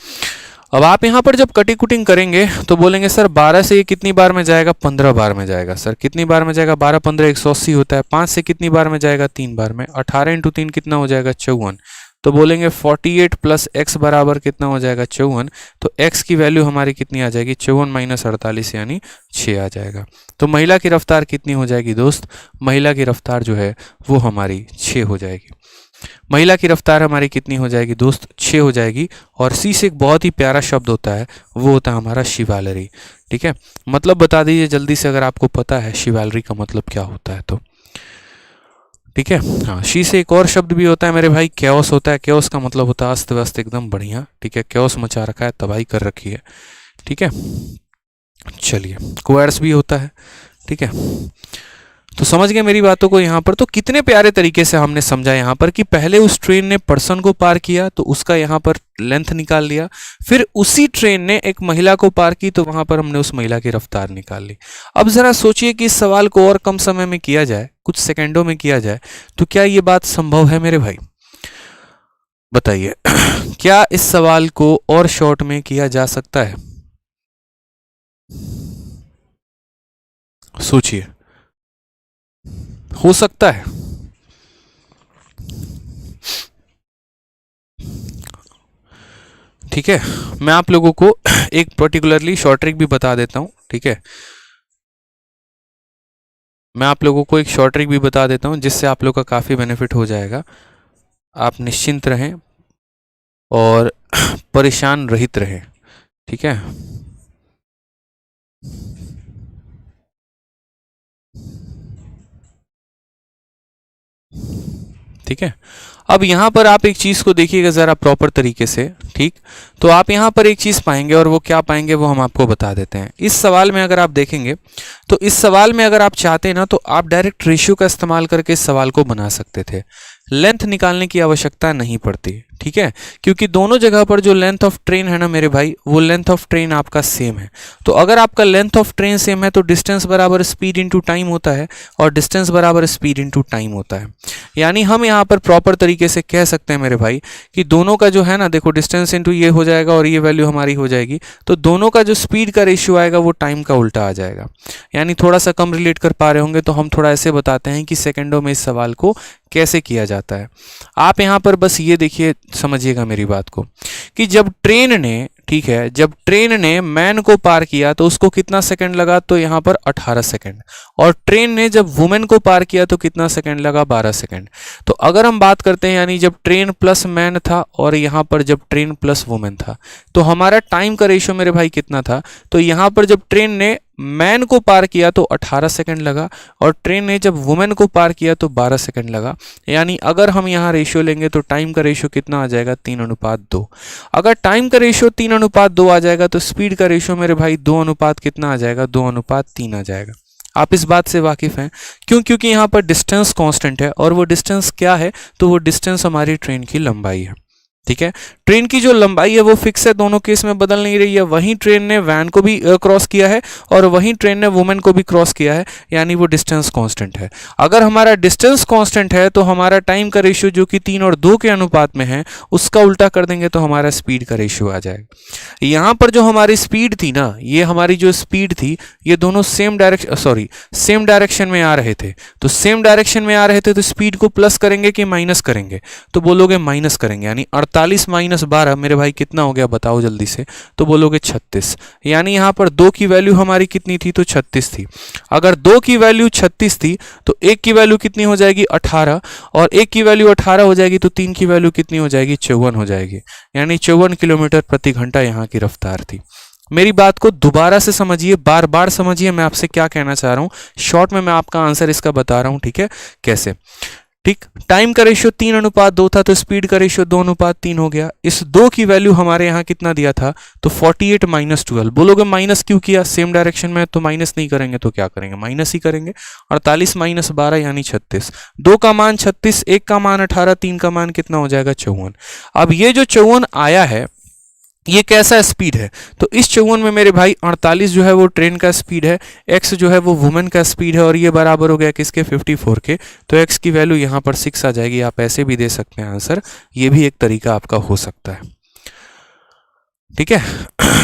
अब आप यहाँ पर जब कटिंग कुटिंग करेंगे तो बोलेंगे सर 12 से ये कितनी बार में जाएगा, 15 बार में जाएगा। सर कितनी बार में जाएगा, 12 15 180 होता है। 5 से कितनी बार में जाएगा, 3 बार में। 18 इंटू 3 कितना हो जाएगा, 54। तो बोलेंगे 48 प्लस x बराबर कितना हो जाएगा, 54। तो x की वैल्यू हमारी कितनी आ जाएगी, 54 माइनस 48 यानी 6 आ जाएगा। तो महिला की रफ्तार कितनी हो जाएगी दोस्त, महिला की रफ्तार जो है वो हमारी 6 हो जाएगी। महिला की रफ्तार हमारी कितनी हो जाएगी दोस्त, 6 हो जाएगी। और सी से एक बहुत ही प्यारा शब्द होता है, वो होता है हमारा शिवालरी, ठीक है। मतलब बता दीजिए जल्दी से अगर आपको पता है शिवालरी का मतलब क्या होता है तो, ठीक है। हाँ, शी से एक और शब्द भी होता है मेरे भाई, कैओस होता है। कैओस का मतलब होता है अस्त व्यस्त, एकदम बढ़िया, ठीक है। कैओस मचा रखा है, तबाही कर रखी है, ठीक है। चलिए, क्वार्स भी होता है, ठीक है। तो समझ गए मेरी बातों को यहाँ पर। तो कितने प्यारे तरीके से हमने समझा यहाँ पर कि पहले उस ट्रेन ने पर्सन को पार किया तो उसका यहाँ पर लेंथ निकाल लिया, फिर उसी ट्रेन ने एक महिला को पार की तो वहां पर हमने उस महिला की रफ्तार निकाल ली। अब जरा सोचिए कि इस सवाल को और कम समय में किया जाए, कुछ सेकेंडों में किया जाए, तो क्या ये बात संभव है मेरे भाई, बताइए। क्या इस सवाल को और शॉर्ट में किया जा सकता है, सोचिए, हो सकता है। ठीक है, मैं आप लोगों को एक पर्टिकुलरली शॉर्ट ट्रिक भी बता देता हूं, ठीक है। मैं आप लोगों को एक शॉर्ट ट्रिक भी बता देता हूं जिससे आप लोग का काफी बेनिफिट हो जाएगा। आप निश्चिंत रहें और परेशान रहित रहें, ठीक है। ठीक है, अब यहाँ पर आप एक चीज़ को देखिएगा ज़रा प्रॉपर तरीके से, ठीक। तो आप यहाँ पर एक चीज़ पाएंगे और वो क्या पाएंगे वो हम आपको बता देते हैं। इस सवाल में अगर आप देखेंगे तो इस सवाल में अगर आप चाहते हैं ना तो आप डायरेक्ट रेशियो का इस्तेमाल करके इस सवाल को बना सकते थे, लेंथ निकालने की आवश्यकता नहीं पड़ती, ठीक है, क्योंकि दोनों जगह पर जो लेंथ ऑफ ट्रेन है ना मेरे भाई, वो लेंथ ऑफ ट्रेन आपका सेम है। तो अगर आपका लेंथ ऑफ ट्रेन सेम है तो डिस्टेंस बराबर स्पीड इनटू टाइम होता है, और डिस्टेंस बराबर स्पीड इनटू टाइम होता है। यानी हम यहाँ पर प्रॉपर तरीके से कह सकते हैं मेरे भाई कि दोनों का जो है ना, देखो डिस्टेंस इनटू ये हो जाएगा और ये वैल्यू हमारी हो जाएगी, तो दोनों का जो स्पीड का रेशियो आएगा वो टाइम का उल्टा आ जाएगा। यानी थोड़ा सा कम रिलेट कर पा रहे होंगे तो हम थोड़ा ऐसे बताते हैं कि सेकंडों में इस सवाल को कैसे किया जाता है। आप यहाँ पर बस ये देखिए, समझिएगा मेरी बात को, कि जब ट्रेन ने, ठीक है, जब ट्रेन ने मैन को पार किया तो उसको कितना सेकंड लगा, तो यहाँ पर 18 सेकंड, और ट्रेन ने जब वुमेन को पार किया तो कितना सेकंड लगा, 12 सेकंड। तो अगर हम बात करते हैं यानी जब ट्रेन प्लस मैन था और यहाँ पर जब ट्रेन प्लस वुमेन था, तो हमारा टाइम का रेशियो मेरे भाई कितना था, तो यहाँ पर जब ट्रेन ने मैन को पार किया तो 18 सेकंड लगा, और ट्रेन ने जब वुमेन को पार किया तो 12 सेकंड लगा। यानी अगर हम यहाँ रेशियो लेंगे तो टाइम का रेशियो कितना आ जाएगा, 3:2। अगर टाइम का रेशियो 3:2 आ जाएगा तो स्पीड का रेशियो मेरे भाई 2 अनुपात कितना आ जाएगा, 2:3 आ जाएगा। आप इस बात से वाकिफ हैं क्यों? क्योंकि यहाँ पर डिस्टेंस कांस्टेंट है, और वो डिस्टेंस क्या है, तो वो डिस्टेंस हमारी ट्रेन की लंबाई है। ठीक है, ट्रेन की जो लंबाई है वो फिक्स है, दोनों केस में बदल नहीं रही है। वहीं ट्रेन ने वैन को भी क्रॉस किया है और वहीं ट्रेन ने वुमेन को भी क्रॉस किया है, यानी वो डिस्टेंस कांस्टेंट है। अगर हमारा डिस्टेंस कांस्टेंट है तो हमारा टाइम का रेशियो जो कि 3 और 2 के अनुपात में है, उसका उल्टा कर देंगे तो हमारा स्पीड का रेशियो आ जाएगा। यहाँ पर जो हमारी स्पीड थी ना, ये हमारी जो स्पीड थी, ये दोनों सेम डायरेक्शन में आ रहे थे। तो सेम डायरेक्शन में आ रहे थे तो स्पीड को प्लस करेंगे कि माइनस करेंगे, तो बोलोगे माइनस करेंगे। यानी 48 माइनस 12 मेरे भाई कितना हो गया, बताओ जल्दी से, तो बोलोगे 36। यानी यहाँ पर 2 की वैल्यू हमारी कितनी थी, तो 36 थी। अगर 2 की वैल्यू 36 थी तो 1 की वैल्यू कितनी हो जाएगी, 18, और 1 की वैल्यू 18 हो जाएगी तो 3 की वैल्यू कितनी हो जाएगी, 54 हो जाएगी। यानी 54 किलोमीटर प्रति घंटा यहाँ की रफ्तार थी। मेरी बात को दोबारा से समझिए, बार बार समझिए मैं आपसे क्या कहना चाह रहा हूँ। शॉर्ट में मैं आपका आंसर इसका बता रहा हूँ, ठीक है, कैसे। ठीक, टाइम का रेशियो 3:2 था तो स्पीड का रेशियो 2:3 हो गया। इस 2 की वैल्यू हमारे यहाँ कितना दिया था, तो 48 माइनस 12। बोलोगे माइनस क्यों किया, सेम डायरेक्शन में तो माइनस नहीं करेंगे तो क्या करेंगे, माइनस ही करेंगे। 48 माइनस 12 यानी 36। 2 का मान 36, 1 का मान 18, 3 का मान कितना हो जाएगा, 54। अब ये जो 54 आया है ये कैसा स्पीड है, तो इस 54 में मेरे भाई 48 जो है वो ट्रेन का स्पीड है, x जो है वो वुमेन का स्पीड है, और ये बराबर हो गया किसके, 54 के। तो x की वैल्यू यहाँ पर 6 आ जाएगी। आप ऐसे भी दे सकते हैं आंसर, ये भी एक तरीका आपका हो सकता है। ठीक है,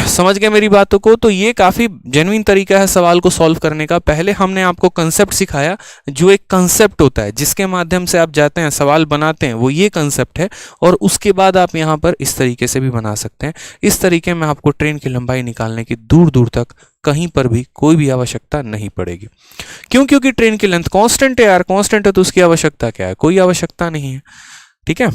समझ गए मेरी बातों को। तो ये काफ़ी जेन्युइन तरीका है सवाल को सॉल्व करने का। पहले हमने आपको कंसेप्ट सिखाया, जो एक कंसेप्ट होता है जिसके माध्यम से आप जाते हैं सवाल बनाते हैं, वो ये कंसेप्ट है, और उसके बाद आप यहाँ पर इस तरीके से भी बना सकते हैं। इस तरीके में आपको ट्रेन की लंबाई निकालने की दूर दूर तक कहीं पर भी कोई भी आवश्यकता नहीं पड़ेगी। क्यों? क्योंकि ट्रेन की लेंथ कांस्टेंट है यार, कांस्टेंट है तो उसकी आवश्यकता क्या है, कोई आवश्यकता नहीं है। ठीक है,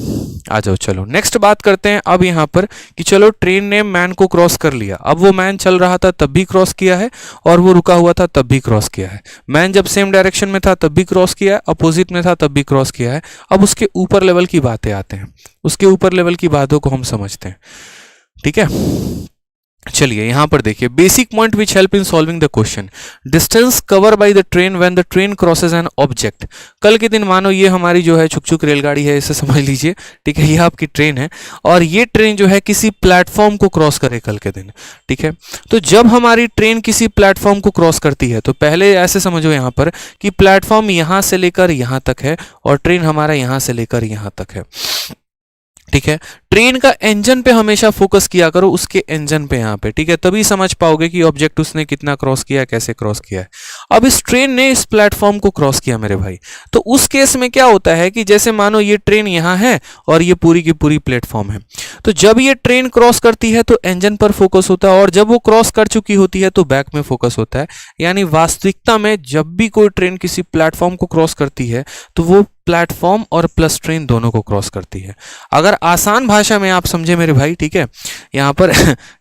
आ जाओ, चलो नेक्स्ट बात करते हैं अब यहाँ पर कि चलो ट्रेन ने मैन को क्रॉस कर लिया। अब वो मैन चल रहा था तब भी क्रॉस किया है, और वो रुका हुआ था तब भी क्रॉस किया है। मैन जब सेम डायरेक्शन में था तब भी क्रॉस किया है, अपोजिट में था तब भी क्रॉस किया है। अब उसके ऊपर लेवल की बातें आते हैं, उसके ऊपर लेवल की बातों को हम समझते हैं। ठीक है, चलिए यहाँ पर देखिए, basic point which help in solving the question, distance cover by the train when the train crosses an object. कल के दिन मानो ये हमारी जो है छुक छुक रेलगाड़ी है, इसे समझ लीजिए। ठीक है, ये आपकी ट्रेन है, और ये ट्रेन जो है किसी प्लेटफॉर्म को क्रॉस करे कल के दिन। ठीक है, तो जब हमारी ट्रेन किसी प्लेटफॉर्म को क्रॉस करती है तो पहले ऐसे समझो यहाँ पर कि प्लेटफॉर्म यहाँ से लेकर यहाँ तक है, और ट्रेन हमारा यहाँ से लेकर यहाँ तक है। ठीक है, ट्रेन का इंजन पे हमेशा फोकस किया करो, उसके इंजन पे यहाँ पे। ठीक है, तभी समझ पाओगे कि ऑब्जेक्ट उसने कितना क्रॉस किया, कैसे क्रॉस किया है। अब इस ट्रेन ने इस प्लेटफॉर्म को क्रॉस किया मेरे भाई, तो उस केस में क्या होता है कि जैसे मानो ये ट्रेन यहाँ है और ये पूरी की पूरी प्लेटफॉर्म है, तो जब ये ट्रेन क्रॉस करती है तो इंजन पर फोकस होता है, और जब वो क्रॉस कर चुकी होती है तो बैक में फोकस होता है। यानी वास्तविकता में जब भी कोई ट्रेन किसी प्लेटफॉर्म को क्रॉस करती है तो वो प्लेटफॉर्म और प्लस ट्रेन दोनों को क्रॉस करती है। अगर आसान भाषा में आप समझे मेरे भाई, ठीक है, यहाँ पर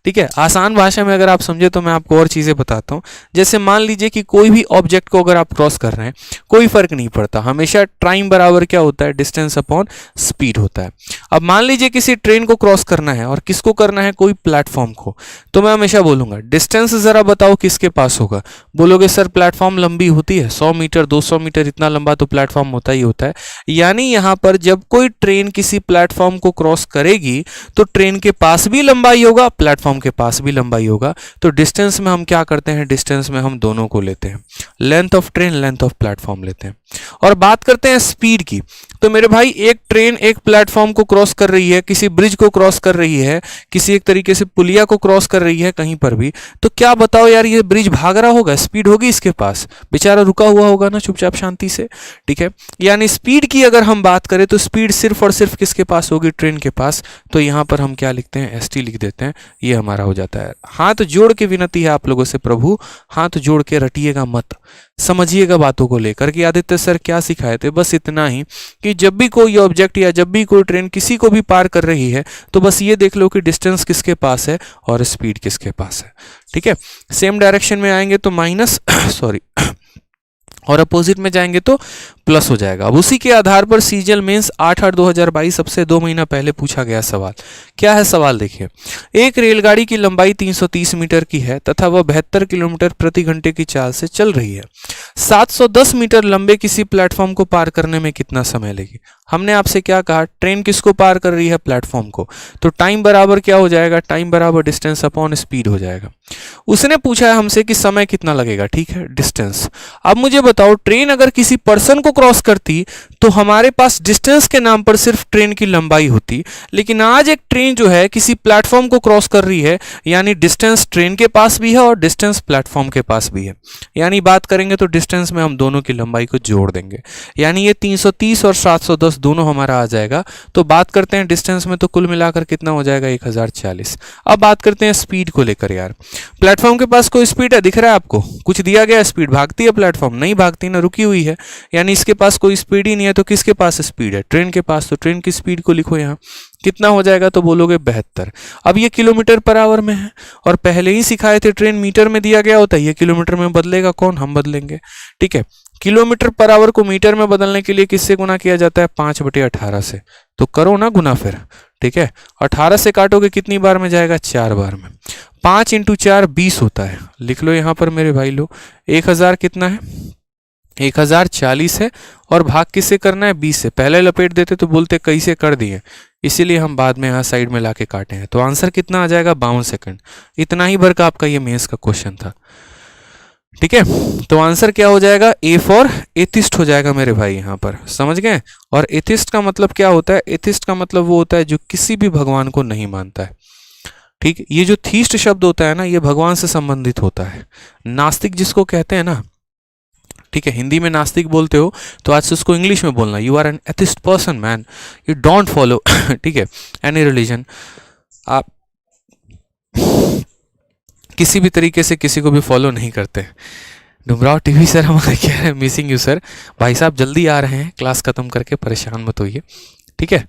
ठीक है, आसान भाषा में अगर आप समझे तो मैं आपको और चीज़ें बताता हूँ। जैसे मान लीजिए कि कोई भी ऑब्जेक्ट को अगर आप क्रॉस कर रहे हैं, कोई फर्क नहीं पड़ता, हमेशा टाइम बराबर क्या होता है, डिस्टेंस अपॉन स्पीड होता है। अब मान लीजिए किसी ट्रेन को क्रॉस करना है, और किसको करना है, कोई प्लेटफॉर्म को, तो मैं हमेशा बोलूंगा डिस्टेंस ज़रा बताओ किसके पास होगा। बोलोगे सर प्लेटफॉर्म लंबी होती है, 100 मीटर 200 मीटर इतना लंबा तो प्लेटफॉर्म होता ही होता है। यानी यहाँ पर जब कोई ट्रेन किसी प्लेटफॉर्म को क्रॉस करेगी तो ट्रेन के पास भी लंबाई होगा, प्लेटफॉर्म के पास भी लंबाई होगा। तो डिस्टेंस में हम क्या करते हैं, डिस्टेंस में हम दोनों को लेते हैं, length of train, length of platform लेते हैं। और बात करते हैं स्पीड की। तो मेरे भाई एक ट्रेन एक प्लेटफॉर्म को क्रॉस कर रही है, किसी ब्रिज को क्रॉस कर रही है, किसी एक तरीके से पुलिया को क्रॉस कर रही है कहीं पर भी, तो क्या बताओ यार, ये ब्रिज भाग रहा होगा, स्पीड होगी इसके पास, बेचारा रुका हुआ होगा ना चुपचाप शांति से, ठीक है। यानी स्पीड की अगर हम बात करें तो स्पीड सिर्फ और सिर्फ किसके पास होगी, ट्रेन के पास। तो यहां पर हम क्या लिखते हैं, एसटी लिख देते हैं, ये हमारा हो जाता है। हाथ जोड़ के विनती है आप लोगों से प्रभु, हाथ जोड़ के रटिएगा मत, समझिएगा बातों को लेकर कि आदित्य सर क्या सिखाए थे। बस इतना ही कि जब भी कोई ऑब्जेक्ट या जब भी कोई ट्रेन किसी को भी पार कर रही है तो बस ये देख लो कि डिस्टेंस किसके पास है और स्पीड किसके पास है, ठीक है। सेम डायरेक्शन में आएंगे तो माइनस सॉरी और अपोजिट में जाएंगे तो प्लस हो जाएगा। अब उसी के आधार पर सीजीएल मेंस 8/8/2022 सबसे 2 महीना पहले पूछा गया सवाल क्या है। सवाल देखिए, एक रेलगाड़ी की लंबाई 330 मीटर की है तथा वह 72 किलोमीटर प्रति घंटे की चाल से चल रही है। 710 मीटर लंबे किसी प्लेटफॉर्म को पार करने में कितना समय लेगी। हमने आपसे क्या कहा, ट्रेन किसको पार कर रही है, प्लेटफॉर्म को। तो टाइम बराबर क्या हो जाएगा, टाइम बराबर डिस्टेंस अपॉन स्पीड हो जाएगा। उसने पूछा है हमसे कि समय कितना लगेगा, ठीक है, डिस्टेंस। अब मुझे बताओ, ट्रेन अगर किसी पर्सन को क्रॉस करती तो हमारे पास डिस्टेंस के नाम पर सिर्फ ट्रेन की लंबाई होती, लेकिन आज एक ट्रेन जो है किसी प्लेटफॉर्म को क्रॉस कर रही है, यानी डिस्टेंस ट्रेन के पास भी है और डिस्टेंस प्लेटफॉर्म के पास भी है। यानी बात करेंगे तो डिस्टेंस में हम दोनों की लंबाई को जोड़ देंगे, यानी ये 330 और 710 दोनों हमारा आ जाएगा। तो बात करते हैं डिस्टेंस में, तो कुल मिलाकर कितना हो जाएगा, 1040। अब बात करते हैं स्पीड को लेकर। यार प्लेटफॉर्म के पास कोई स्पीड है, दिख रहा है आपको, कुछ दिया गया स्पीड, भागती है प्लेटफॉर्म, नहीं भागती ना, रुकी हुई है, यानी इसके पास कोई स्पीड ही नहीं है। तो किसके पास स्पीड है, ट्रेन के पास। तो ट्रेन की स्पीड को लिखो यहाँ, कितना हो जाएगा, तो बोलोगे 72। अब ये किलोमीटर पर आवर में है और पहले ही सिखाए थे ट्रेन मीटर में दिया गया होता है, ये किलोमीटर में बदलेगा कौन, हम बदलेंगे, ठीक है। किलोमीटर पर आवर को मीटर में बदलने के लिए किससे गुना किया जाता है, 5/18 से। तो करो ना गुना फिर, ठीक है। 18 से काटोगे कितनी बार में जाएगा, 4 बार में। 5 × 4 20 होता है, लिख लो यहाँ पर मेरे भाई लोग। 1000 कितना है, 1040 है और भाग किससे करना है, 20 से। पहले लपेट देते तो बोलते कई से कर दिए, इसीलिए हम बाद में यहाँ साइड में लाके काटे हैं। तो आंसर कितना आ जाएगा, 52 सेकंड। इतना ही भर का आपका ये मेंस का क्वेश्चन था, ठीक है। तो आंसर क्या हो जाएगा, ए फॉर एथिस्ट हो जाएगा मेरे भाई, यहाँ पर समझ गए। और एथिस्ट का मतलब क्या होता है, एथिस्ट का मतलब वो होता है जो किसी भी भगवान को नहीं मानता है, ठीक। ये जो थीस्ट शब्द होता है ना, ये भगवान से संबंधित होता है। नास्तिक जिसको कहते हैं ना, ठीक है, हिंदी में नास्तिक बोलते हो तो आज से उसको इंग्लिश में बोलना, you are an atheist person man, you don't follow, ठीक है, एनी रिलीजन। आप किसी भी तरीके से किसी को भी फॉलो नहीं करते। डुमराव टीवी सर हमारे कह रहे हैं मिसिंग यू सर। भाई साहब जल्दी आ रहे हैं, क्लास खत्म करके, परेशान मत होइए, ठीक है।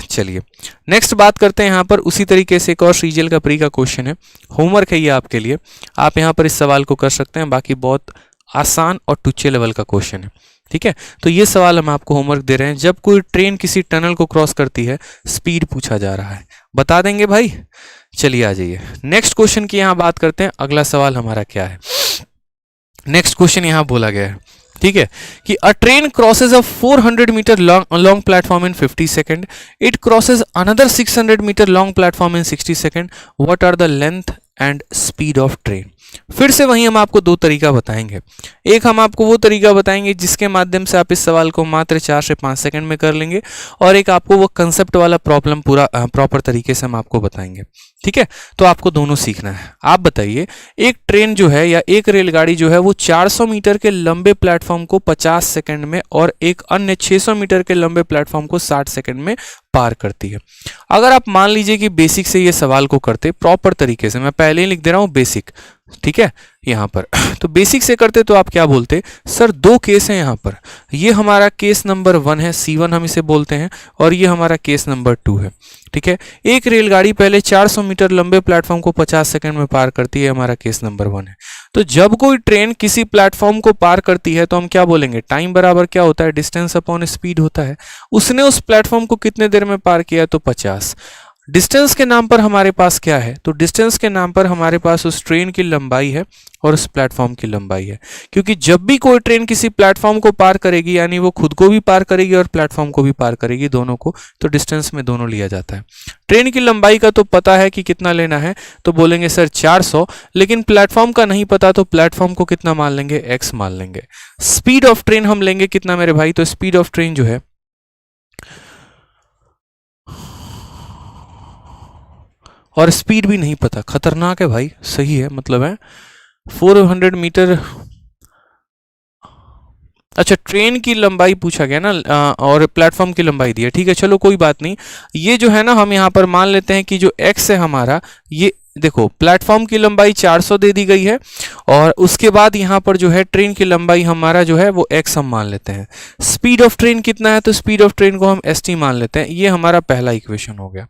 चलिए नेक्स्ट बात करते हैं। यहाँ पर उसी तरीके से एक और सीजीएल का प्री का क्वेश्चन है, होमवर्क है ये आपके लिए, आप यहाँ पर इस सवाल को कर सकते हैं। बाकी बहुत आसान और टुच्चे लेवल का क्वेश्चन है, ठीक है। तो ये सवाल हम आपको होमवर्क दे रहे हैं, जब कोई ट्रेन किसी टनल को क्रॉस करती है, स्पीड पूछा जा रहा है, बता देंगे भाई। चलिए आ जाइए नेक्स्ट क्वेश्चन की यहाँ बात करते हैं। अगला सवाल हमारा क्या है, नेक्स्ट क्वेश्चन यहाँ बोला गया है, ठीक है, कि a train crosses a 400 metre long platform in 50 second, it crosses another 600 metre long platform in 60 second, what are the length and speed of train. फिर से वहीं हम आपको दो तरीका बताएंगे। एक हम आपको वो तरीका बताएंगे जिसके माध्यम से आप इस सवाल को मात्र 4 से 5 सेकंड में कर लेंगे, और एक आपको वो कंसेप्ट वाला प्रॉब्लम पूरा प्रॉपर तरीके से हम आपको बताएंगे, ठीक है। तो आपको दोनों सीखना है। आप बताइए, एक ट्रेन जो है या एक रेलगाड़ी जो है वो 400 मीटर के लंबे प्लेटफॉर्म को 50 सेकंड में और एक अन्य 600 मीटर के लंबे प्लेटफॉर्म को 60 सेकंड में पार करती है। अगर आप मान लीजिए कि बेसिक से ये सवाल को करते प्रॉपर तरीके से, मैं पहले ही लिख दे रहा हूं बेसिक, ठीक है, यहाँ पर तो बेसिक से करते तो आप क्या बोलते, सर दो केस हैं यहाँ पर, ये हमारा केस नंबर 1 है, C1 हम इसे बोलते हैं, और ये हमारा केस नंबर 2 है, ठीक है। एक रेलगाड़ी पहले 400 मीटर लंबे प्लेटफॉर्म को 50 सेकंड में पार करती है, हमारा केस नंबर 1 है। तो जब कोई ट्रेन किसी प्लेटफॉर्म को पार करती है तो हम क्या बोलेंगे, टाइम बराबर क्या होता है, डिस्टेंस अपॉन स्पीड होता है। उसने उस प्लेटफॉर्म को कितने देर में पार किया, तो 50। डिस्टेंस के नाम पर हमारे पास क्या है, तो डिस्टेंस के नाम पर हमारे पास उस ट्रेन की लंबाई है और उस प्लेटफॉर्म की लंबाई है। क्योंकि जब भी कोई ट्रेन किसी प्लेटफॉर्म को पार करेगी, यानी वो खुद को भी पार करेगी और प्लेटफॉर्म को भी पार करेगी, दोनों को, तो डिस्टेंस में दोनों लिया जाता है। ट्रेन की लंबाई का तो पता है कि कितना लेना है, तो बोलेंगे सर 400, लेकिन प्लेटफॉर्म का नहीं पता, तो प्लेटफॉर्म को कितना मान लेंगे, x मान लेंगे। स्पीड ऑफ ट्रेन हम लेंगे कितना मेरे भाई, तो स्पीड ऑफ ट्रेन जो है और स्पीड भी नहीं पता, खतरनाक है भाई, सही है, मतलब है 400 मीटर। अच्छा, ट्रेन की लंबाई पूछा गया ना, और प्लेटफॉर्म की लंबाई दी है, ठीक है, चलो कोई बात नहीं। ये जो है ना, हम यहाँ पर मान लेते हैं कि जो x है हमारा, ये देखो प्लेटफॉर्म की लंबाई 400 दे दी गई है, और उसके बाद यहाँ पर जो है ट्रेन की लंबाई हमारा जो है वो x हम मान लेते हैं। स्पीड ऑफ ट्रेन कितना है, तो स्पीड ऑफ ट्रेन को हम st मान लेते हैं। ये हमारा पहला इक्वेशन हो गया,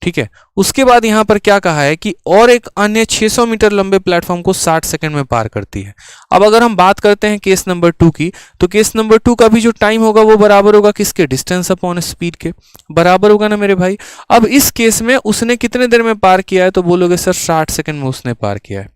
ठीक है। उसके बाद यहां पर क्या कहा है कि और एक अन्य 600 मीटर लंबे प्लेटफॉर्म को 60 सेकंड में पार करती है। अब अगर हम बात करते हैं केस नंबर 2 की, तो केस नंबर 2 का भी जो टाइम होगा वो बराबर होगा किसके, डिस्टेंस अपॉन स्पीड के, बराबर होगा ना मेरे भाई। अब इस केस में उसने कितने देर में पार किया है, तो बोलोगे सर 60 सेकंड में उसने पार किया है,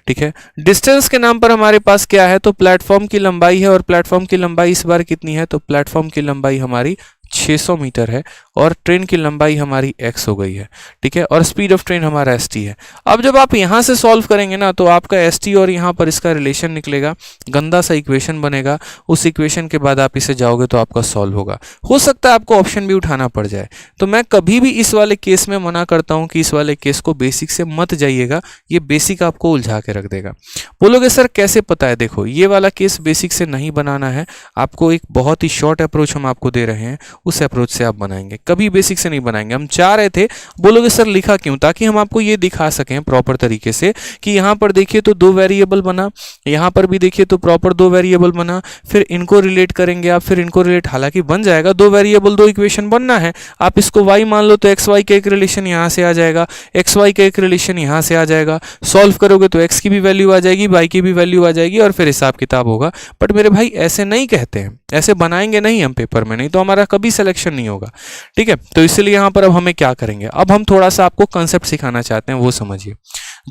ठीक है। डिस्टेंस के नाम पर हमारे पास क्या है, तो प्लेटफॉर्म की लंबाई है, और प्लेटफॉर्म की लंबाई इस बार कितनी है, तो प्लेटफॉर्म की लंबाई हमारी 600 मीटर है, और ट्रेन की लंबाई हमारी x हो गई है, ठीक है, और स्पीड ऑफ ट्रेन हमारा st है। अब जब आप यहां से सॉल्व करेंगे ना, तो आपका st और यहां पर इसका रिलेशन निकलेगा, गंदा सा इक्वेशन बनेगा। उस इक्वेशन के बाद आप इसे जाओगे तो आपका सॉल्व होगा। हो सकता है आपको ऑप्शन भी उठाना पड़ जाए, तो मैं कभी भी इस वाले केस में मना करता हूं कि इस वाले केस को बेसिक से मत जाइएगा, ये बेसिक आपको उलझा के रख देगा। बोलोगे सर कैसे पता है, देखो ये वाला केस बेसिक से नहीं बनाना है, आपको एक बहुत ही शॉर्ट अप्रोच हम आपको दे रहे हैं, उस अप्रोच से आप बनाएंगे, कभी बेसिक से नहीं बनाएंगे। हम चाह रहे थे, बोलोगे सर लिखा क्यों, ताकि हम आपको ये दिखा सकें प्रॉपर तरीके से कि यहां पर देखिए तो 2 वेरिएबल बना, यहां पर भी देखिए तो प्रॉपर 2 वेरिएबल बना, फिर इनको रिलेट करेंगे आप, फिर इनको रिलेट, हालांकि बन जाएगा 2 वेरिएबल 2 इक्वेशन बनना है। आप इसको y मान लो तो एक्स वाई का एक रिलेशन यहां से आ जाएगा, एक्स वाई का एक रिलेशन यहां से आ जाएगा, सॉल्व करोगे तो x की भी वैल्यू आ जाएगी, y की भी वैल्यू आ जाएगी, और फिर हिसाब किताब होगा। बट मेरे भाई ऐसे नहीं कहते हैं, ऐसे बनाएंगे नहीं हम पेपर में, नहीं तो हमारा कभी सिलेक्शन नहीं होगा, ठीक है। तो इसलिए यहां पर अब हमें क्या करेंगे, अब हम थोड़ा सा आपको कंसेप्ट सिखाना चाहते हैं, वो समझिए।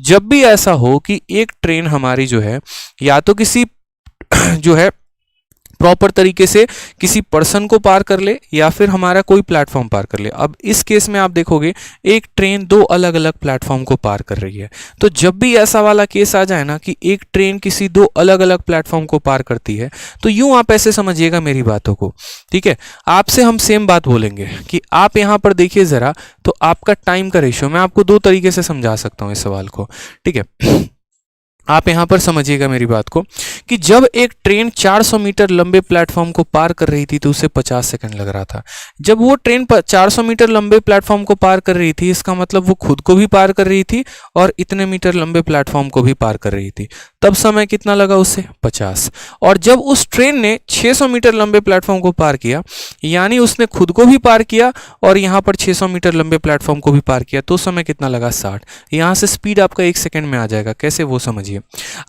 जब भी ऐसा हो कि एक ट्रेन हमारी जो है या तो किसी जो है प्रॉपर तरीके से किसी पर्सन को पार कर ले, या फिर हमारा कोई प्लेटफॉर्म पार कर ले। अब इस केस में आप देखोगे एक ट्रेन 2 अलग अलग प्लेटफॉर्म को पार कर रही है। तो जब भी ऐसा वाला केस आ जाए ना कि एक ट्रेन किसी 2 अलग अलग प्लेटफॉर्म को पार करती है, तो यूं आप ऐसे समझिएगा मेरी बातों को, ठीक है। आपसे हम सेम बात बोलेंगे कि आप यहां पर देखिए जरा, तो आपका टाइम का रेशियो, मैं आपको 2 तरीके से समझा सकता हूं इस सवाल को, ठीक है। आप यहां पर समझिएगा मेरी बात को कि जब एक ट्रेन 400 मीटर लंबे प्लेटफॉर्म को पार कर रही थी तो उसे 50 सेकंड लग रहा था। जब वो ट्रेन 400 मीटर लंबे प्लेटफॉर्म को पार कर रही थी, इसका मतलब वो खुद को भी पार कर रही थी और इतने मीटर लंबे प्लेटफॉर्म को भी पार कर रही थी। तब समय कितना लगा उसे, 50। और जब उस ट्रेन ने 600 मीटर लंबे प्लेटफॉर्म को पार किया, यानी उसने खुद को भी पार किया और यहां पर 600 मीटर लंबे प्लेटफॉर्म को भी पार किया, तो समय कितना लगा, 60। यहां से स्पीड आपका 1 सेकंड में आ जाएगा। कैसे, वो समझिए।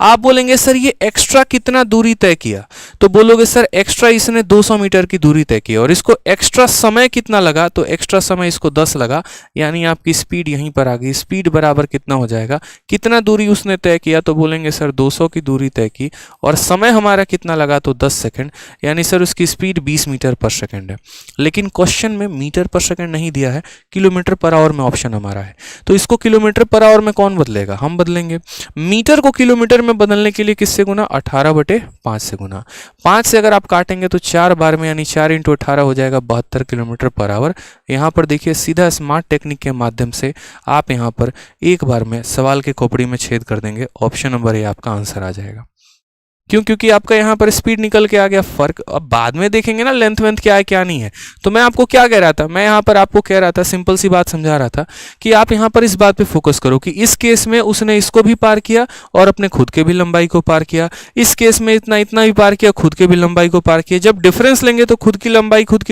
आप बोलेंगे सर ये एक्स्ट्रा कितना दूरी तय किया, तो बोलोगे सर एक्स्ट्रा इसने 200 मीटर की दूरी तय की, और इसको एक्स्ट्रा समय कितना लगा, तो एक्स्ट्रा समय इसको 10 लगा, यानी आपकी स्पीड यहीं पर आ गई। स्पीड बराबर कितना हो जाएगा, कितना दूरी उसने तय किया, तो बोलेंगे सर 200 की दूरी तय की, और समय हमारा कितना लगा, तो 10 सेकंड, यानी सर उसकी स्पीड 20 मीटर पर सेकंड है। लेकिन क्वेश्चन में मीटर पर सेकंड नहीं दिया है, किलोमीटर पर आवर में ऑप्शन हमारा है, तो इसको किलोमीटर पर आवर में कौन बदलेगा, हम बदलेंगे। मीटर को किलोमीटर में बदलने के लिए किससे गुना, 18/5 से गुना। 5 से अगर आप काटेंगे तो 4 बार में, यानी 4 × 18 हो जाएगा 72 किलोमीटर पर आवर। यहाँ पर देखिए सीधा स्मार्ट टेक्निक के माध्यम से आप यहाँ पर एक बार में सवाल के खोपड़ी में छेद कर देंगे, ऑप्शन नंबर ए आपका आंसर आ जाएगा। क्यों, क्योंकि आपका यहाँ पर स्पीड निकल के आ गया। फर्क अब बाद में देखेंगे ना, लेंथ वेंथ क्या है क्या नहीं है। तो मैं आपको क्या कह रहा था, मैं यहाँ पर आपको कह रहा था, सिंपल सी बात समझा रहा था कि आप यहाँ पर इस बात पे फोकस करो कि इस केस में उसने इसको भी पार किया और अपने खुद के भी लंबाई को पार किया, इस केस में इतना इतना भी पार किया, खुद के भी लंबाई को पार किया। जब डिफरेंस लेंगे तो खुद की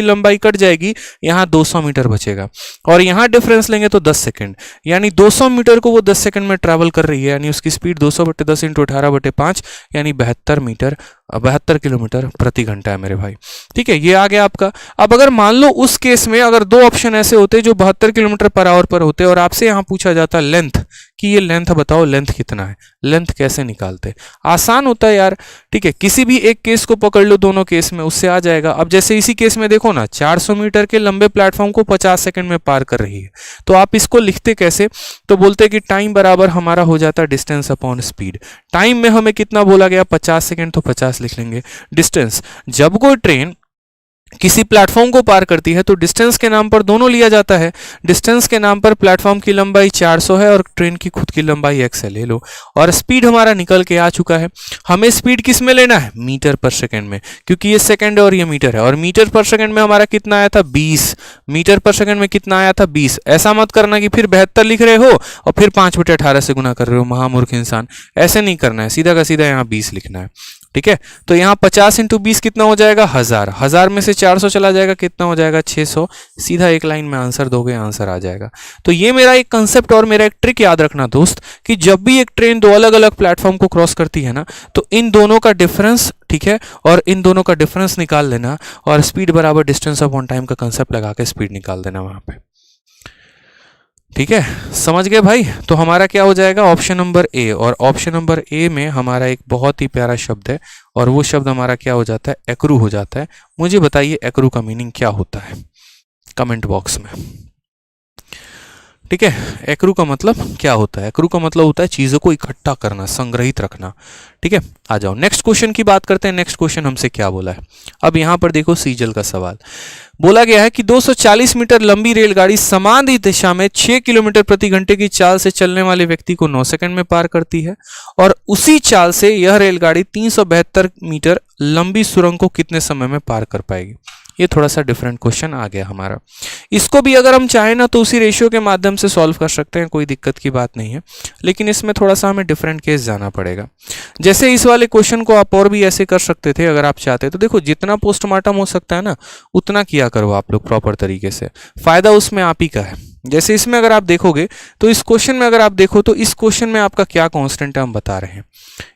लंबाई कट जाएगी, यहाँ 200 मीटर बचेगा, और यहाँ डिफरेंस लेंगे तो 10 सेकंड, यानी 200 मीटर को वो 10 सेकंड में ट्रैवल कर रही है, यानी उसकी स्पीड 200/10 × 18/5 यानी 72 मीटर 72 किलोमीटर प्रति घंटा है मेरे भाई। ठीक है, ये आ गया आपका। अब अगर मान लो उस केस में अगर दो ऑप्शन ऐसे होते जो 72 किलोमीटर पर आवर पर होते और आपसे यहाँ पूछा जाता लेंथ कि ये लेंथ बताओ, लेंथ कितना है, लेंथ कैसे निकालते? आसान होता है यार। ठीक है, किसी भी एक केस को पकड़ लो, दोनों केस में उससे आ जाएगा। अब जैसे इसी केस में देखो ना, 400 मीटर के लंबे प्लेटफॉर्म को 50 सेकंड में पार कर रही है, तो आप इसको लिखते कैसे? तो बोलते कि टाइम बराबर हमारा हो जाता है डिस्टेंस अपॉन स्पीड। टाइम में हमें कितना बोला गया, 50 सेकंड, तो 50 लिख लेंगे। डिस्टेंस, जब कोई ट्रेन किसी प्लेटफॉर्म को पार करती है तो डिस्टेंस के नाम पर दोनों लिया जाता है। डिस्टेंस के नाम पर प्लेटफॉर्म की लंबाई 400 है और ट्रेन की खुद की लंबाई x है, ले लो। और स्पीड हमारा निकल के आ चुका है। हमें स्पीड किस में लेना है? मीटर पर सेकंड में, क्योंकि ये सेकंड है और ये मीटर है। और मीटर पर सेकंड में हमारा कितना आया था? 20। मीटर पर सेकंड में कितना आया था? 20। ऐसा मत करना कि फिर 72 लिख रहे हो और फिर 5/18 से गुना कर रहे हो, महामूर्ख इंसान। ऐसे नहीं करना है, सीधा का सीधा यहाँ 20 लिखना है। ठीक है, तो यहाँ 50 × 20 कितना हो जाएगा? 1000। 1000 में से 400 चला जाएगा, कितना हो जाएगा? 600। सीधा एक लाइन में आंसर दोगे, आंसर आ जाएगा। तो ये मेरा एक कंसेप्ट और मेरा एक ट्रिक याद रखना दोस्त, कि जब भी एक ट्रेन दो अलग अलग प्लेटफॉर्म को क्रॉस करती है ना, तो इन दोनों का डिफरेंस, ठीक है, और इन दोनों का डिफरेंस निकाल लेना और स्पीड बराबर डिस्टेंस अपॉन टाइम का कंसेप्ट लगा के स्पीड निकाल देना वहां पे। ठीक है, समझ गए भाई? तो हमारा क्या हो जाएगा? Option number A. और ऑप्शन नंबर ए में हमारा एक बहुत ही प्यारा शब्द है और वो शब्द हमारा क्या हो जाता है? एक्रू हो जाता है। मुझे बताइए एक्रू का मीनिंग क्या होता है कमेंट बॉक्स में। ठीक है, एक्रू का मतलब क्या होता है? एक्रू का मतलब होता है चीजों को इकट्ठा करना, संग्रहित रखना। ठीक है, आ जाओ नेक्स्ट क्वेश्चन की बात करते हैं। नेक्स्ट क्वेश्चन हमसे क्या बोला है? अब यहां पर देखो सीजल का सवाल बोला गया है कि 240 मीटर लंबी रेलगाड़ी समान ही दिशा में 6 किलोमीटर प्रति घंटे की चाल से चलने वाले व्यक्ति को 9 सेकंड में पार करती है, और उसी चाल से यह रेलगाड़ी 372 मीटर लंबी सुरंग को कितने समय में पार कर पाएगी? ये थोड़ा सा डिफरेंट क्वेश्चन आ गया हमारा। इसको भी अगर हम चाहें ना तो उसी रेशियो के माध्यम से सॉल्व कर सकते हैं, कोई दिक्कत की बात नहीं है, लेकिन इसमें थोड़ा सा हमें डिफरेंट केस जाना पड़ेगा। जैसे इस वाले क्वेश्चन को आप और भी ऐसे कर सकते थे अगर आप चाहते तो। देखो, जितना पोस्टमार्टम हो सकता है ना उतना किया करो आप लोग प्रॉपर तरीके से, फायदा उसमें आप ही का है। जैसे इसमें अगर आप देखोगे तो इस क्वेश्चन में अगर आप देखो तो इस क्वेश्चन में आपका क्या कांस्टेंट है हम बता रहे हैं।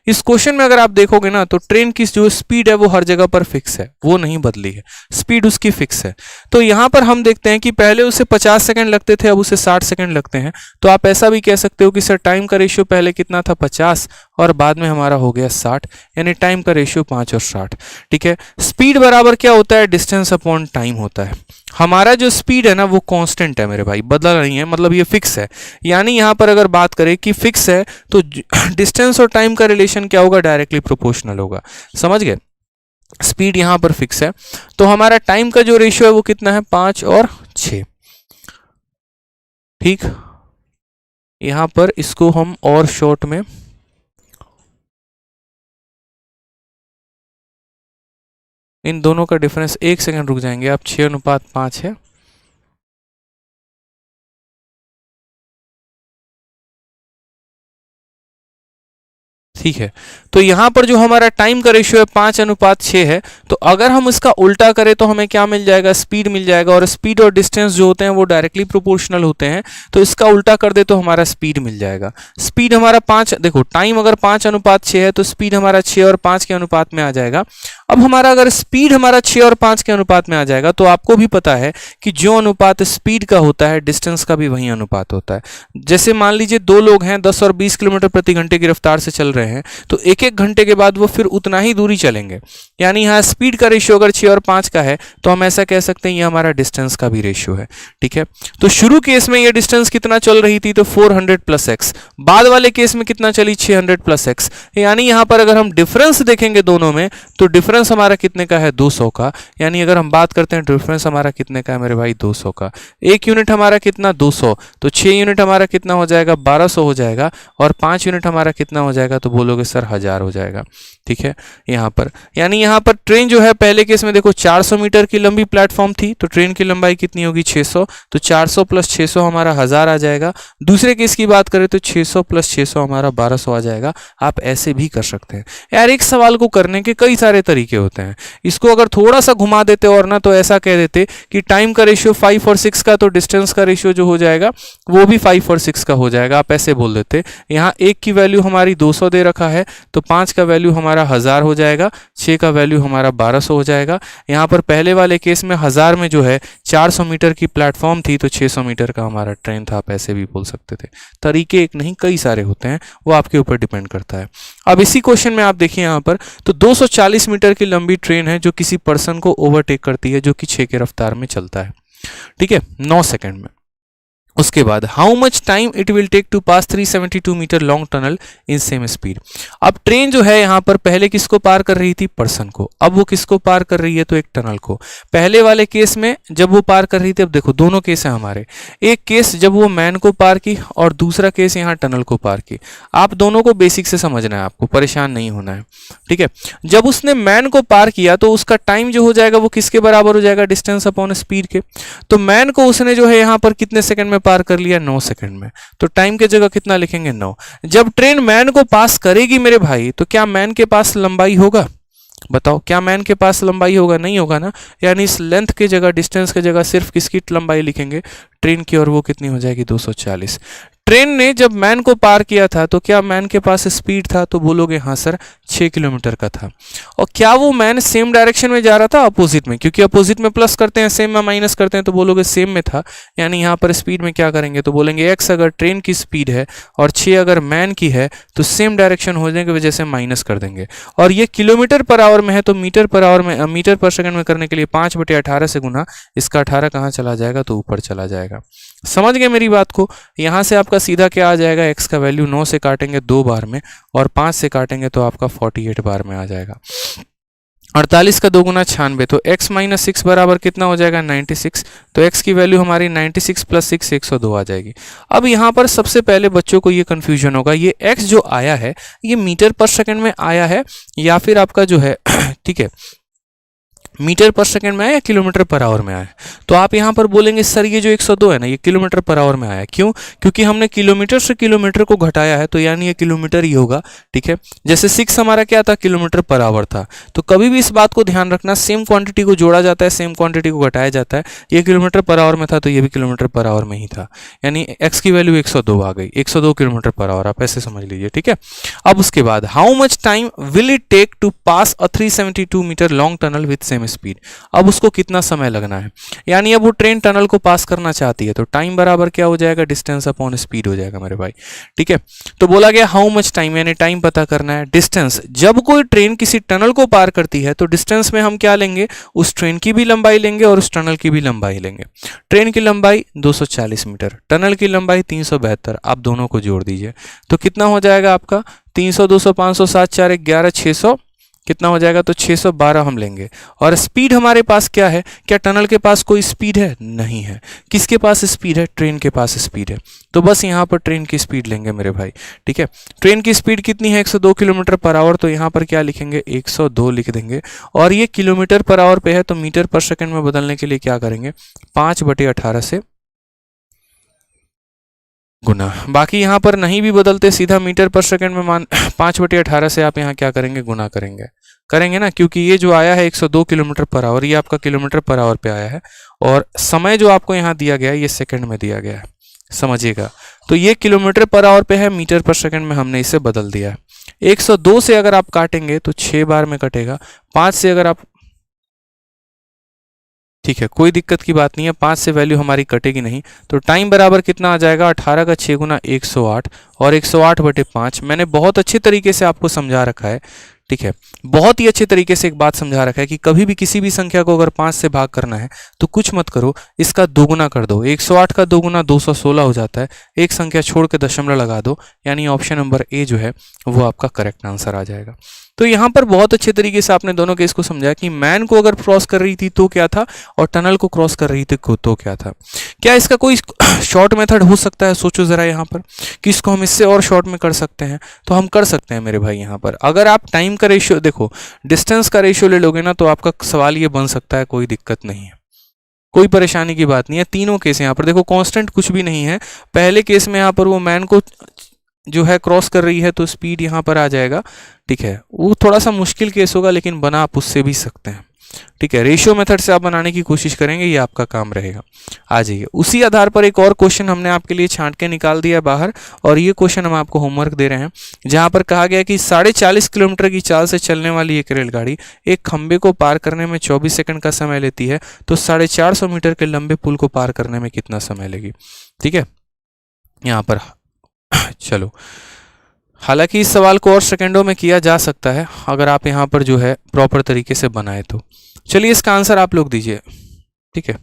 इस क्वेश्चन में अगर आप देखोगे ना तो ट्रेन की जो स्पीड है वो हर जगह पर फिक्स है, वो नहीं बदली है, स्पीड उसकी फिक्स है। तो यहां पर हम देखते हैं कि पहले उसे 50 सेकंड लगते थे, अब उसे 60 सेकंड लगते हैं। तो आप ऐसा भी कह सकते हो कि सर टाइम का रेशियो पहले कितना था? 50 और बाद में हमारा हो गया 60, यानी टाइम का रेशियो 5 और 60। ठीक है, स्पीड बराबर क्या होता है? डिस्टेंस अपॉन टाइम होता है। हमारा जो स्पीड है ना वो कांस्टेंट है मेरे भाई, बदला नहीं है, मतलब ये फिक्स है। यानी यहां पर अगर बात करें कि फिक्स है तो डिस्टेंस और टाइम का रिलेशन क्या होगा? डायरेक्टली प्रोपोर्शनल होगा। समझ गए? स्पीड यहां पर फिक्स है तो हमारा टाइम का जो रेशियो है वो कितना है? 5 और 6। ठीक, यहां पर इसको हम और शॉर्ट में इन दोनों का डिफरेंस, 1 सेकंड रुक जाएंगे आप, 6:5 है। ठीक है, तो यहां पर जो हमारा टाइम का रेशियो है 5:6 है, तो अगर हम इसका उल्टा करें तो हमें क्या मिल जाएगा? स्पीड मिल जाएगा। और स्पीड और डिस्टेंस जो होते हैं वो डायरेक्टली प्रोपोर्शनल होते हैं, तो इसका उल्टा कर दे तो हमारा स्पीड मिल जाएगा। स्पीड हमारा 5, देखो टाइम अगर 5:6 है तो स्पीड हमारा 6 और 5 के अनुपात में आ जाएगा। अब हमारा अगर स्पीड हमारा 6 और 5 के अनुपात में आ जाएगा तो आपको भी पता है कि जो अनुपात स्पीड का होता है डिस्टेंस का भी वही अनुपात होता है। जैसे मान लीजिए दो लोग हैं, 10 और 20 किलोमीटर प्रति घंटे की रफ्तार से चल रहे हैं, तो एक एक घंटे के बाद वो फिर उतना ही दूरी चलेंगे। यानी यहाँ स्पीड का रेशियो अगर 6 और 5 का है तो हम ऐसा कह सकते हैं ये हमारा डिस्टेंस का भी रेशियो है। ठीक है, तो शुरू केस में ये डिस्टेंस कितना चल रही थी? तो 400 + x। बाद वाले केस में कितना चली? 600 + x। यानी यहाँ पर अगर हम डिफरेंस देखेंगे दोनों में तो डिफरेंस हमारा कितने का है? 200 का। यानी अगर हम बात करते हैं डिफरेंस हमारा कितने का है मेरे भाई? 200 का। एक यूनिट हमारा कितना? 200, तो 6 यूनिट हमारा कितना हो जाएगा? 1200 हो जाएगा। और 5 यूनिट हमारा कितना हो जाएगा? तो बोलोगे सर 1000 हो जाएगा। ठीक है, यहाँ पर यानी यहाँ पर ट्रेन जो है पहले केस में देखो 400 मीटर की लंबी प्लेटफॉर्म थी, तो ट्रेन की लंबाई कितनी होगी? 600, तो 400 + 600 हमारा 1000 आ जाएगा। दूसरे केस की बात करें तो 600 + 600 हमारा 1200 आ जाएगा। आप ऐसे भी कर सकते हैं यार। एक सवाल को करने के कई सारे तरीके तरीके होते हैं। इसको अगर थोड़ा सा घुमा देते और ना तो ऐसा कह देते कि टाइम का रेशियो 5 और 6 का, तो डिस्टेंस का रेशियो जो हो जाएगा वो भी 5 और 6 का हो जाएगा। आप ऐसे बोल देते, यहाँ 1 की वैल्यू हमारी 200 दे रखा है, तो 5 का वैल्यू हमारा 1000 हो जाएगा, 6 का वैल्यू हमारा 1200 हो जाएगा। यहाँ पर पहले वाले केस में 1000 में जो है 400 मीटर की प्लेटफॉर्म थी, तो 600 मीटर का हमारा ट्रेन था। आप ऐसे भी बोल सकते थे। तरीके एक नहीं कई सारे होते हैं, वो आपके ऊपर डिपेंड करता है। अब इसी क्वेश्चन में आप देखिए यहाँ पर, तो 240 मीटर की लंबी ट्रेन है जो किसी पर्सन को ओवरटेक करती है, जो कि 6 के रफ्तार में चलता है, ठीक है, 9 सेकंड में। उसके बाद how much time it will take to pass 372 metre long tunnel in same speed. अब ट्रेन जो है यहाँ पर पहले किसको पार कर रही थी? पर्सन को। अब वो किसको पार कर रही है? तो एक टनल को। पहले वाले केस में जब वो पार कर रही थी, अब देखो दोनों केस हैं हमारे, एक केस जब वो मैन को पार की और दूसरा केस यहाँ टनल को पार की। आप दोनों को बेसिक से समझना है, आपको परेशान नहीं होना है, ठीक है। जब उसने मैन को पार किया तो उसका टाइम जो हो जाएगा वो किसके बराबर हो जाएगा? डिस्टेंस अपॉन स्पीड के। तो मैन को उसने जो है यहाँ पर कितने सेकंड में पार कर लिया? 9 सेकंड में। तो टाइम के जगह कितना लिखेंगे? 9। जब ट्रेन मैन को पास करेगी मेरे भाई, तो क्या मैन के पास लंबाई होगा? बताओ, क्या मैन के पास लंबाई होगा? नहीं होगा ना। यानी इस लेंथ के जगह, डिस्टेंस के जगह सिर्फ किसकी लंबाई लिखेंगे? ट्रेन की, और वो कितनी हो जाएगी? 240। ट्रेन ने जब मैन को पार किया था तो क्या मैन के पास स्पीड था? तो बोलोगे हाँ सर, 6 किलोमीटर का था। और क्या वो मैन सेम डायरेक्शन में जा रहा था? अपोजिट में, क्योंकि अपोजिट में प्लस करते हैं, सेम में माइनस करते हैं, तो बोलोगे सेम में था। यानी यहाँ पर स्पीड में क्या करेंगे? तो बोलेंगे x अगर ट्रेन की स्पीड है और 6 अगर मैन की है, तो सेम डायरेक्शन होने की वजह से माइनस कर देंगे। और ये किलोमीटर पर आवर में है, तो मीटर पर आवर में, मीटर पर सेकंड में करने के लिए 5/18 से गुना, इसका 18 कहाँ चला जाएगा? तो ऊपर चला जाएगा। समझ गए मेरी बात को? यहाँ से आपका सीधा क्या आ जाएगा? x का वैल्यू 9 से काटेंगे 2 बार में, और 5 से काटेंगे तो आपका 48 बार में आ जाएगा। 48 का 2 गुना 96, तो x माइनस 6 बराबर कितना हो जाएगा? 96। तो x की वैल्यू हमारी 96 प्लस 6 102 आ जाएगी। अब यहाँ पर सबसे पहले बच्चों को ये कंफ्यूजन होगा, ये x जो आया है ये मीटर पर सेकंड में आया है या फिर आपका जो है ठीक है, मीटर पर सेकंड में आया या किलोमीटर पर आवर में आया? तो आप यहाँ पर बोलेंगे सर ये जो 102 है ना, ये किलोमीटर पर आवर में आया। क्यों? क्योंकि हमने किलोमीटर से किलोमीटर को घटाया है, तो यानी ये किलोमीटर ही होगा, ठीक है। जैसे 6 हमारा क्या था? किलोमीटर पर आवर था। तो कभी भी इस बात को ध्यान रखना, सेम क्वांटिटी को जोड़ा जाता है, सेम क्वांटिटी को घटाया जाता है। ये किलोमीटर पर आवर में था, तो ये भी किलोमीटर पर आवर में ही था, यानी एक्स की वैल्यू 102 आ गई, 102 किलोमीटर पर आवर। आप ऐसे समझ लीजिए, ठीक है। अब उसके बाद how much time will it take to pass a 372 metre long tunnel with same speed. अब उसको कितना समय लगना है? यानी अब वो ट्रेन टनल को पास करना चाहती है, तो टाइम बराबर क्या हो जाएगा? डिस्टेंस अपॉन स्पीड हो जाएगा मेरे भाई, ठीक है। तो बोला गया हाउ मच टाइम, यानी टाइम पता करना है। डिस्टेंस, जब कोई ट्रेन किसी टनल को पार करती है तो डिस्टेंस में हम क्या लेंगे? उस ट्रेन की भी लंबाई लेंगे और उस टनल की भी लंबाई लेंगे। ट्रेन की लंबाई 240 मीटर, टनल की लंबाई 372। आप दोनों को जोड़ दीजिए तो कितना हो जाएगा आपका? 300 200 500 7 4 11 600 कितना हो जाएगा? तो 612 हम लेंगे। और स्पीड हमारे पास क्या है? क्या टनल के पास कोई स्पीड है? नहीं है। किसके पास स्पीड है? ट्रेन के पास स्पीड है। तो बस यहाँ पर ट्रेन की स्पीड लेंगे मेरे भाई, ठीक है। ट्रेन की स्पीड कितनी है? 102 किलोमीटर पर आवर, तो यहाँ पर क्या लिखेंगे? 102 लिख देंगे। और ये किलोमीटर पर आवर पे है, तो मीटर पर सेकंड में बदलने के लिए क्या करेंगे? 5/18 से गुना। बाकी यहाँ पर नहीं भी बदलते, सीधा मीटर पर सेकंड में मान 5/18 से आप यहाँ क्या करेंगे? गुना करेंगे ना, क्योंकि ये जो आया है 102 किलोमीटर पर आवर, ये आपका किलोमीटर पर आवर पे आया है, और समय जो आपको यहाँ दिया गया है ये सेकंड में दिया गया है, समझिएगा। तो ये किलोमीटर पर आवर पे है, मीटर पर सेकंड में हमने इसे बदल दिया है। 102 से अगर आप काटेंगे तो 6 बार में कटेगा। 5 से अगर आप, ठीक है, कोई दिक्कत की बात नहीं है, 5 से वैल्यू हमारी कटेगी नहीं। तो टाइम बराबर कितना आ जाएगा? 18 का 6 गुना 108, और 108/5। मैंने बहुत अच्छे तरीके से आपको समझा रखा है, ठीक है, बहुत ही अच्छे तरीके से एक बात समझा रखा है कि कभी भी किसी भी संख्या को अगर 5 से भाग करना है तो कुछ मत करो, इसका दोगुना कर दो। 108 का दोगुना 216 हो जाता है, एक संख्या छोड़ के दशमलव लगा दो, यानी ऑप्शन नंबर ए जो है वो आपका करेक्ट आंसर आ जाएगा। तो यहाँ पर बहुत अच्छे तरीके से आपने दोनों केस को समझा कि मैन को अगर क्रॉस कर रही थी तो क्या था, और टनल को क्रॉस कर रही थी तो क्या था। क्या इसका कोई शॉर्ट मेथड हो सकता है? सोचो जरा यहाँ पर कि इसको हम इससे और शॉर्ट में कर सकते हैं, तो हम कर सकते हैं मेरे भाई। यहाँ पर अगर आप टाइम का रेशियो देखो, डिस्टेंस का रेशियो ले लोगे ना, तो आपका सवाल ये बन सकता है, कोई दिक्कत नहीं है, कोई परेशानी की बात नहीं है। तीनों केस यहाँ पर देखो, कांस्टेंट कुछ भी नहीं है। पहले केस में यहाँ पर वो मैन को जो है क्रॉस कर रही है तो स्पीड यहाँ पर आ जाएगा। ठीक है, वो थोड़ा सा मुश्किल केस होगा लेकिन बना आप उससे भी सकते हैं। ठीक है, रेशियो मेथड से आप बनाने की कोशिश करेंगे, ये आपका काम रहेगा। आ जाइए, उसी आधार पर एक और क्वेश्चन हमने आपके लिए छांट के निकाल दिया बाहर, और ये क्वेश्चन हम आपको होमवर्क दे रहे हैं, जहां पर कहा गया कि 40.5 किलोमीटर की चाल से चलने वाली एक रेलगाड़ी एक खंबे को पार करने में 24 सेकंड का समय लेती है, तो 450 मीटर के लंबे पुल को पार करने में कितना समय लेगी। ठीक है, यहाँ पर चलो, हालांकि इस सवाल को और सेकंडों में किया जा सकता है अगर आप यहाँ पर जो है प्रॉपर तरीके से बनाए तो। चलिए इसका आंसर आप लोग दीजिए। ठीक है,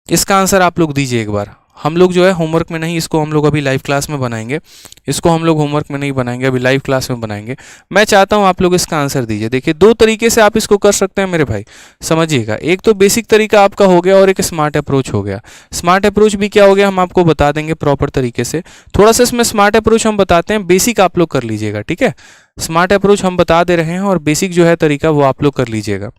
इसका आंसर आप लोग दीजिए एक बार। हम लोग जो है होमवर्क में नहीं, इसको हम लोग अभी लाइव क्लास में बनाएंगे। इसको हम लोग होमवर्क में नहीं बनाएंगे, अभी लाइव क्लास में बनाएंगे। मैं चाहता हूं आप लोग इसका आंसर दीजिए। देखिए, दो तरीके से आप इसको कर सकते हैं मेरे भाई, समझिएगा। एक तो बेसिक तरीका आपका हो गया और एक स्मार्ट अप्रोच हो गया। स्मार्ट अप्रोच भी क्या हो गया हम आपको बता देंगे प्रॉपर तरीके से। थोड़ा सा इसमें स्मार्ट अप्रोच हम बताते हैं, बेसिक आप लोग कर लीजिएगा। ठीक है, स्मार्ट अप्रोच हम बता दे रहे हैं और बेसिक जो है तरीका वो आप लोग कर लीजिएगा।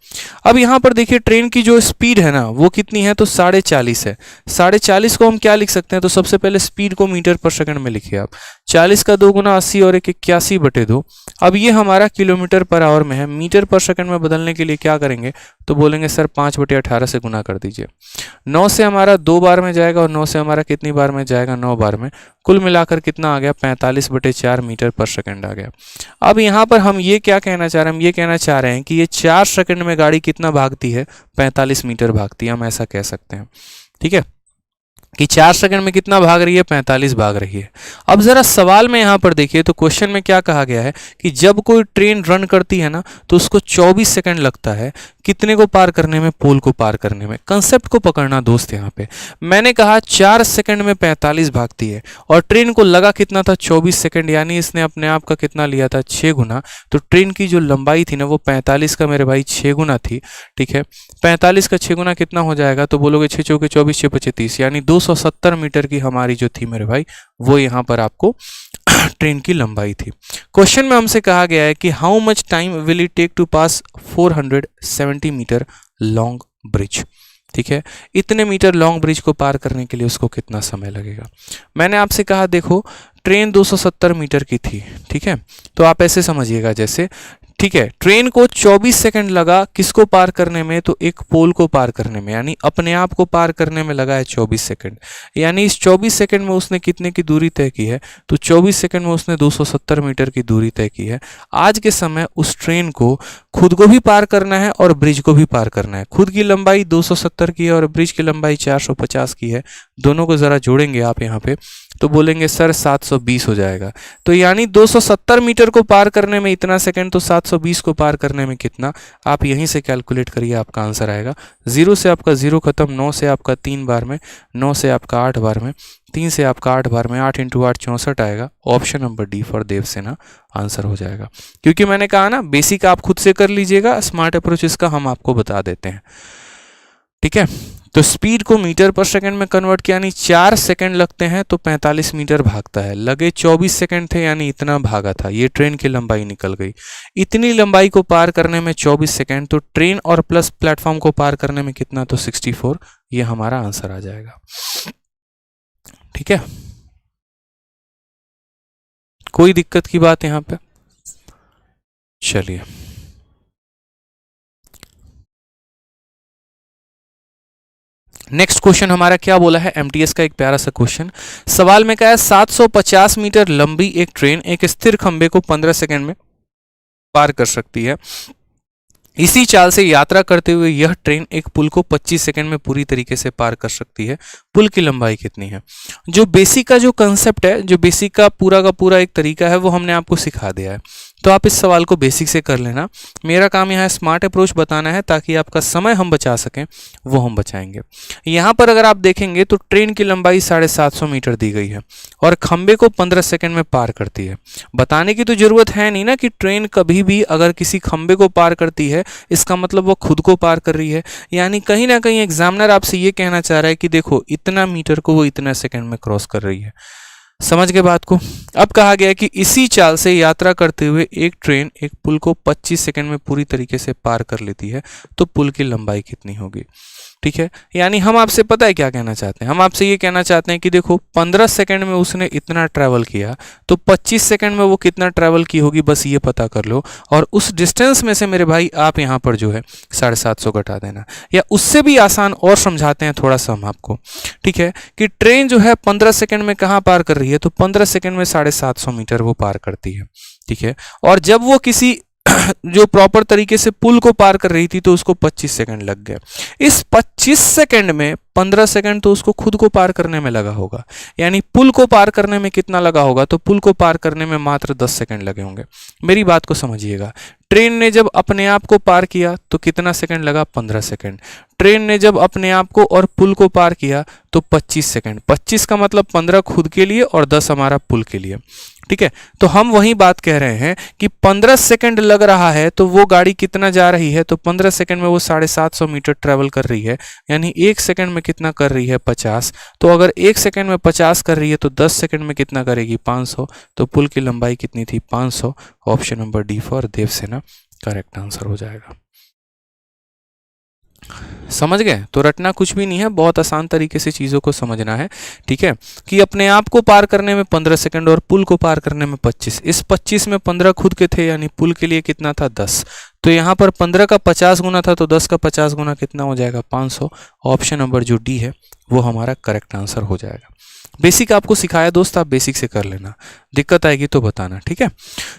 अब यहाँ पर देखिए, ट्रेन की जो स्पीड है ना वो कितनी है, तो 40.5 है। 40.5 को हम क्या लिख सकते हैं, तो सबसे पहले स्पीड को मीटर पर सेकंड में लिखिए आप। 40 का 2 गुना 80 और 1 81/2। अब ये हमारा किलोमीटर पर आवर में है, मीटर पर सेकंड में बदलने के लिए क्या करेंगे, तो बोलेंगे सर 5/18 से गुना कर दीजिए। 9 से हमारा 2 बार में जाएगा और 9 से हमारा कितनी बार में जाएगा, 9 बार में। कुल मिलाकर कितना आ गया, 45/4 मीटर पर सेकंड आ गया। अब यहाँ पर हम ये क्या कहना चाह रहे हैं, हम ये कहना चाह रहे हैं कि ये 4 सेकंड में गाड़ी कितना भागती है, 45 मीटर भागती है, हम ऐसा कह सकते हैं। ठीक है, कि 4 सेकंड में कितना भाग रही है, 45 भाग रही है। अब जरा सवाल में यहाँ पर देखिए, तो क्वेश्चन में क्या कहा गया है कि जब कोई ट्रेन रन करती है ना तो उसको 24 सेकंड लगता है कितने को पार करने में, पोल को पार करने में। कंसेप्ट को पकड़ना दोस्त। यहाँ पे मैंने कहा 4 सेकंड में 45 भागती है और ट्रेन को लगा कितना था, 24 सेकंड, यानी इसने अपने आप का कितना लिया था, 6 गुना। तो ट्रेन की जो लंबाई थी ना वो 45 का मेरे भाई 6 गुना थी। ठीक है, 45 का 6 गुना कितना हो जाएगा, तो बोलोगे 6 चौके 24, 6 पचे 30, यानी 270 मीटर की हमारी जो थी मेरे भाई वो यहाँ पर आपको ट्रेन की लंबाई थी। क्वेश्चन में हमसे कहा गया है कि how much time will it take to pass 470 metre long bridge. ठीक है, इतने मीटर लॉन्ग ब्रिज को पार करने के लिए उसको कितना समय लगेगा। मैंने आपसे कहा देखो ट्रेन 270 मीटर की थी। ठीक है, तो आप ऐसे समझिएगा जैसे, ठीक है, ट्रेन को 24 सेकंड लगा किसको पार करने में, तो एक पोल को पार करने में, यानी अपने आप को पार करने में लगा है 24 सेकंड। यानी इस 24 सेकंड में उसने कितने की दूरी तय की है, तो 24 सेकंड में उसने 270 मीटर की दूरी तय की है। आज के समय उस ट्रेन को खुद को भी पार करना है और ब्रिज को भी पार करना है। खुद की लंबाई 270 की है और ब्रिज की लंबाई 450 की है। दोनों को जरा जोड़ेंगे आप यहाँ पे तो बोलेंगे सर 720 हो जाएगा। तो यानी 270 मीटर को पार करने में इतना सेकंड, तो 720 को पार करने में कितना, आप यहीं से कैलकुलेट करिए, आपका आंसर आएगा। 0 से आपका 0 खत्म, 9 से आपका 3 बार में, 9 से आपका 8 बार में, 3 से आपका 8 बार में, 8 × 8 64 आएगा। ऑप्शन नंबर डी फॉर देवसेना आंसर हो जाएगा। क्योंकि मैंने कहा ना बेसिक आप खुद से कर लीजिएगा, स्मार्ट अप्रोच इसका हम आपको बता देते हैं। ठीक है, तो स्पीड को मीटर पर सेकंड में कन्वर्ट किया, यानी 4 सेकंड लगते हैं तो 45 मीटर भागता है। लगे 24 सेकंड थे यानी इतना भागा था, ये ट्रेन की लंबाई निकल गई। इतनी लंबाई को पार करने में 24 सेकंड, तो ट्रेन और प्लस प्लेटफॉर्म को पार करने में कितना, तो 64। ये हमारा आंसर आ जाएगा। ठीक है, कोई दिक्कत की बात यहां पे। चलिए नेक्स्ट क्वेश्चन हमारा क्या बोला है, एमटीएस का एक प्यारा सा क्वेश्चन। सवाल में क्या है, 750 मीटर लंबी एक ट्रेन एक स्थिर खंबे को 15 सेकंड में पार कर सकती है। इसी चाल से यात्रा करते हुए यह ट्रेन एक पुल को 25 सेकंड में पूरी तरीके से पार कर सकती है। पुल की लंबाई कितनी है। जो बेसिक का जो कंसेप्ट है, जो बेसिक का पूरा एक तरीका है वो हमने आपको सिखा दिया है। तो आप इस सवाल को बेसिक से कर लेना। मेरा काम यहाँ स्मार्ट अप्रोच बताना है ताकि आपका समय हम बचा सकें, वो हम बचाएंगे। यहाँ पर अगर आप देखेंगे तो ट्रेन की लंबाई 750 मीटर दी गई है और खंबे को 15 सेकंड में पार करती है। बताने की तो जरूरत है नहीं ना कि ट्रेन कभी भी अगर किसी खंबे को पार करती है इसका मतलब वो खुद को पार कर रही है। यानी कहीं ना कहीं एग्जामिनर आपसे ये कहना चाह रहा है कि देखो इतना मीटर को वो इतना सेकंड में क्रॉस कर रही है। समझ गए बात को। अब कहा गया है कि इसी चाल से यात्रा करते हुए एक ट्रेन एक पुल को 25 सेकंड में पूरी तरीके से पार कर लेती है, तो पुल की लंबाई कितनी होगी। ठीक है, यानी हम आपसे पता है क्या कहना चाहते हैं, हम आपसे ये कहना चाहते हैं कि देखो 15 सेकंड में उसने इतना ट्रैवल किया, तो 25 सेकंड में वो कितना ट्रैवल की होगी, बस ये पता कर लो। और उस डिस्टेंस में से मेरे भाई आप यहाँ पर जो है 750 घटा देना। या उससे भी आसान और समझाते हैं थोड़ा सा हम आपको। ठीक है, कि ट्रेन जो है 15 सेकंड में कहाँ पार कर रही है, तो 15 सेकंड में 750 मीटर वो पार करती है। ठीक है, और जब वो किसी जो प्रॉपर तरीके से पुल को पार कर रही थी तो उसको 25 सेकंड लग गए। इस 25 सेकंड में 15 सेकंड तो उसको खुद को पार करने में लगा होगा, यानी पुल को पार करने में कितना लगा होगा, तो पुल को पार करने में मात्र 10 सेकंड लगे होंगे। मेरी बात को समझिएगा, ट्रेन ने जब अपने आप को पार किया तो कितना सेकंड लगा, 15 सेकंड। ट्रेन ने जब अपने आप को और पुल को पार किया तो 25 सेकंड। 25 का मतलब 15 खुद के लिए और 10 हमारा पुल के लिए। ठीक है, तो हम वही बात कह रहे हैं कि 15 सेकंड लग रहा है तो वो गाड़ी कितना जा रही है, तो 15 सेकंड में वो 750 मीटर ट्रेवल कर रही है, यानी 1 सेकंड में कितना कर रही है, 50। तो अगर 1 सेकंड में 50 कर रही है तो 10 सेकंड में कितना करेगी, 500। तो पुल की लंबाई कितनी थी, 500। ऑप्शन नंबर डी फॉर देवसेना करेक्ट आंसर हो जाएगा। समझ गए, तो रटना कुछ भी नहीं है, बहुत आसान तरीके से चीज़ों को समझना है। ठीक है, कि अपने आप को पार करने में 15 सेकंड और पुल को पार करने में 25। इस 25 में 15 खुद के थे, यानी पुल के लिए कितना था, 10। तो यहाँ पर 15 का 50 गुना था, तो 10 का 50 गुना कितना हो जाएगा, 500। ऑप्शन नंबर जो डी है वो हमारा करेक्ट आंसर हो जाएगा। बेसिक आपको सिखाया दोस्त, आप बेसिक से कर लेना, दिक्कत आएगी तो बताना। ठीक है,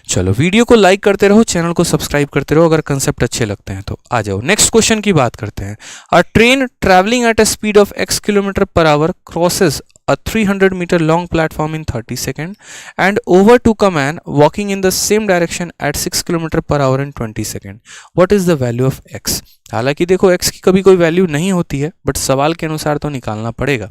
चलो वीडियो को लाइक करते रहो, चैनल को सब्सक्राइब करते रहो अगर कंसेप्ट अच्छे लगते हैं तो। आ जाओ नेक्स्ट क्वेश्चन की बात करते हैं। अ train travelling eight a speed of x kilometre per our crosses a 300 meter long platform in 30 seconds and overtook a man walking in the same direction at 6 km per hour in 20 seconds. What is the value of x? हालांकि देखो x की कभी कोई value नहीं होती है, but सवाल के अनुसार तो निकालना पड़ेगा।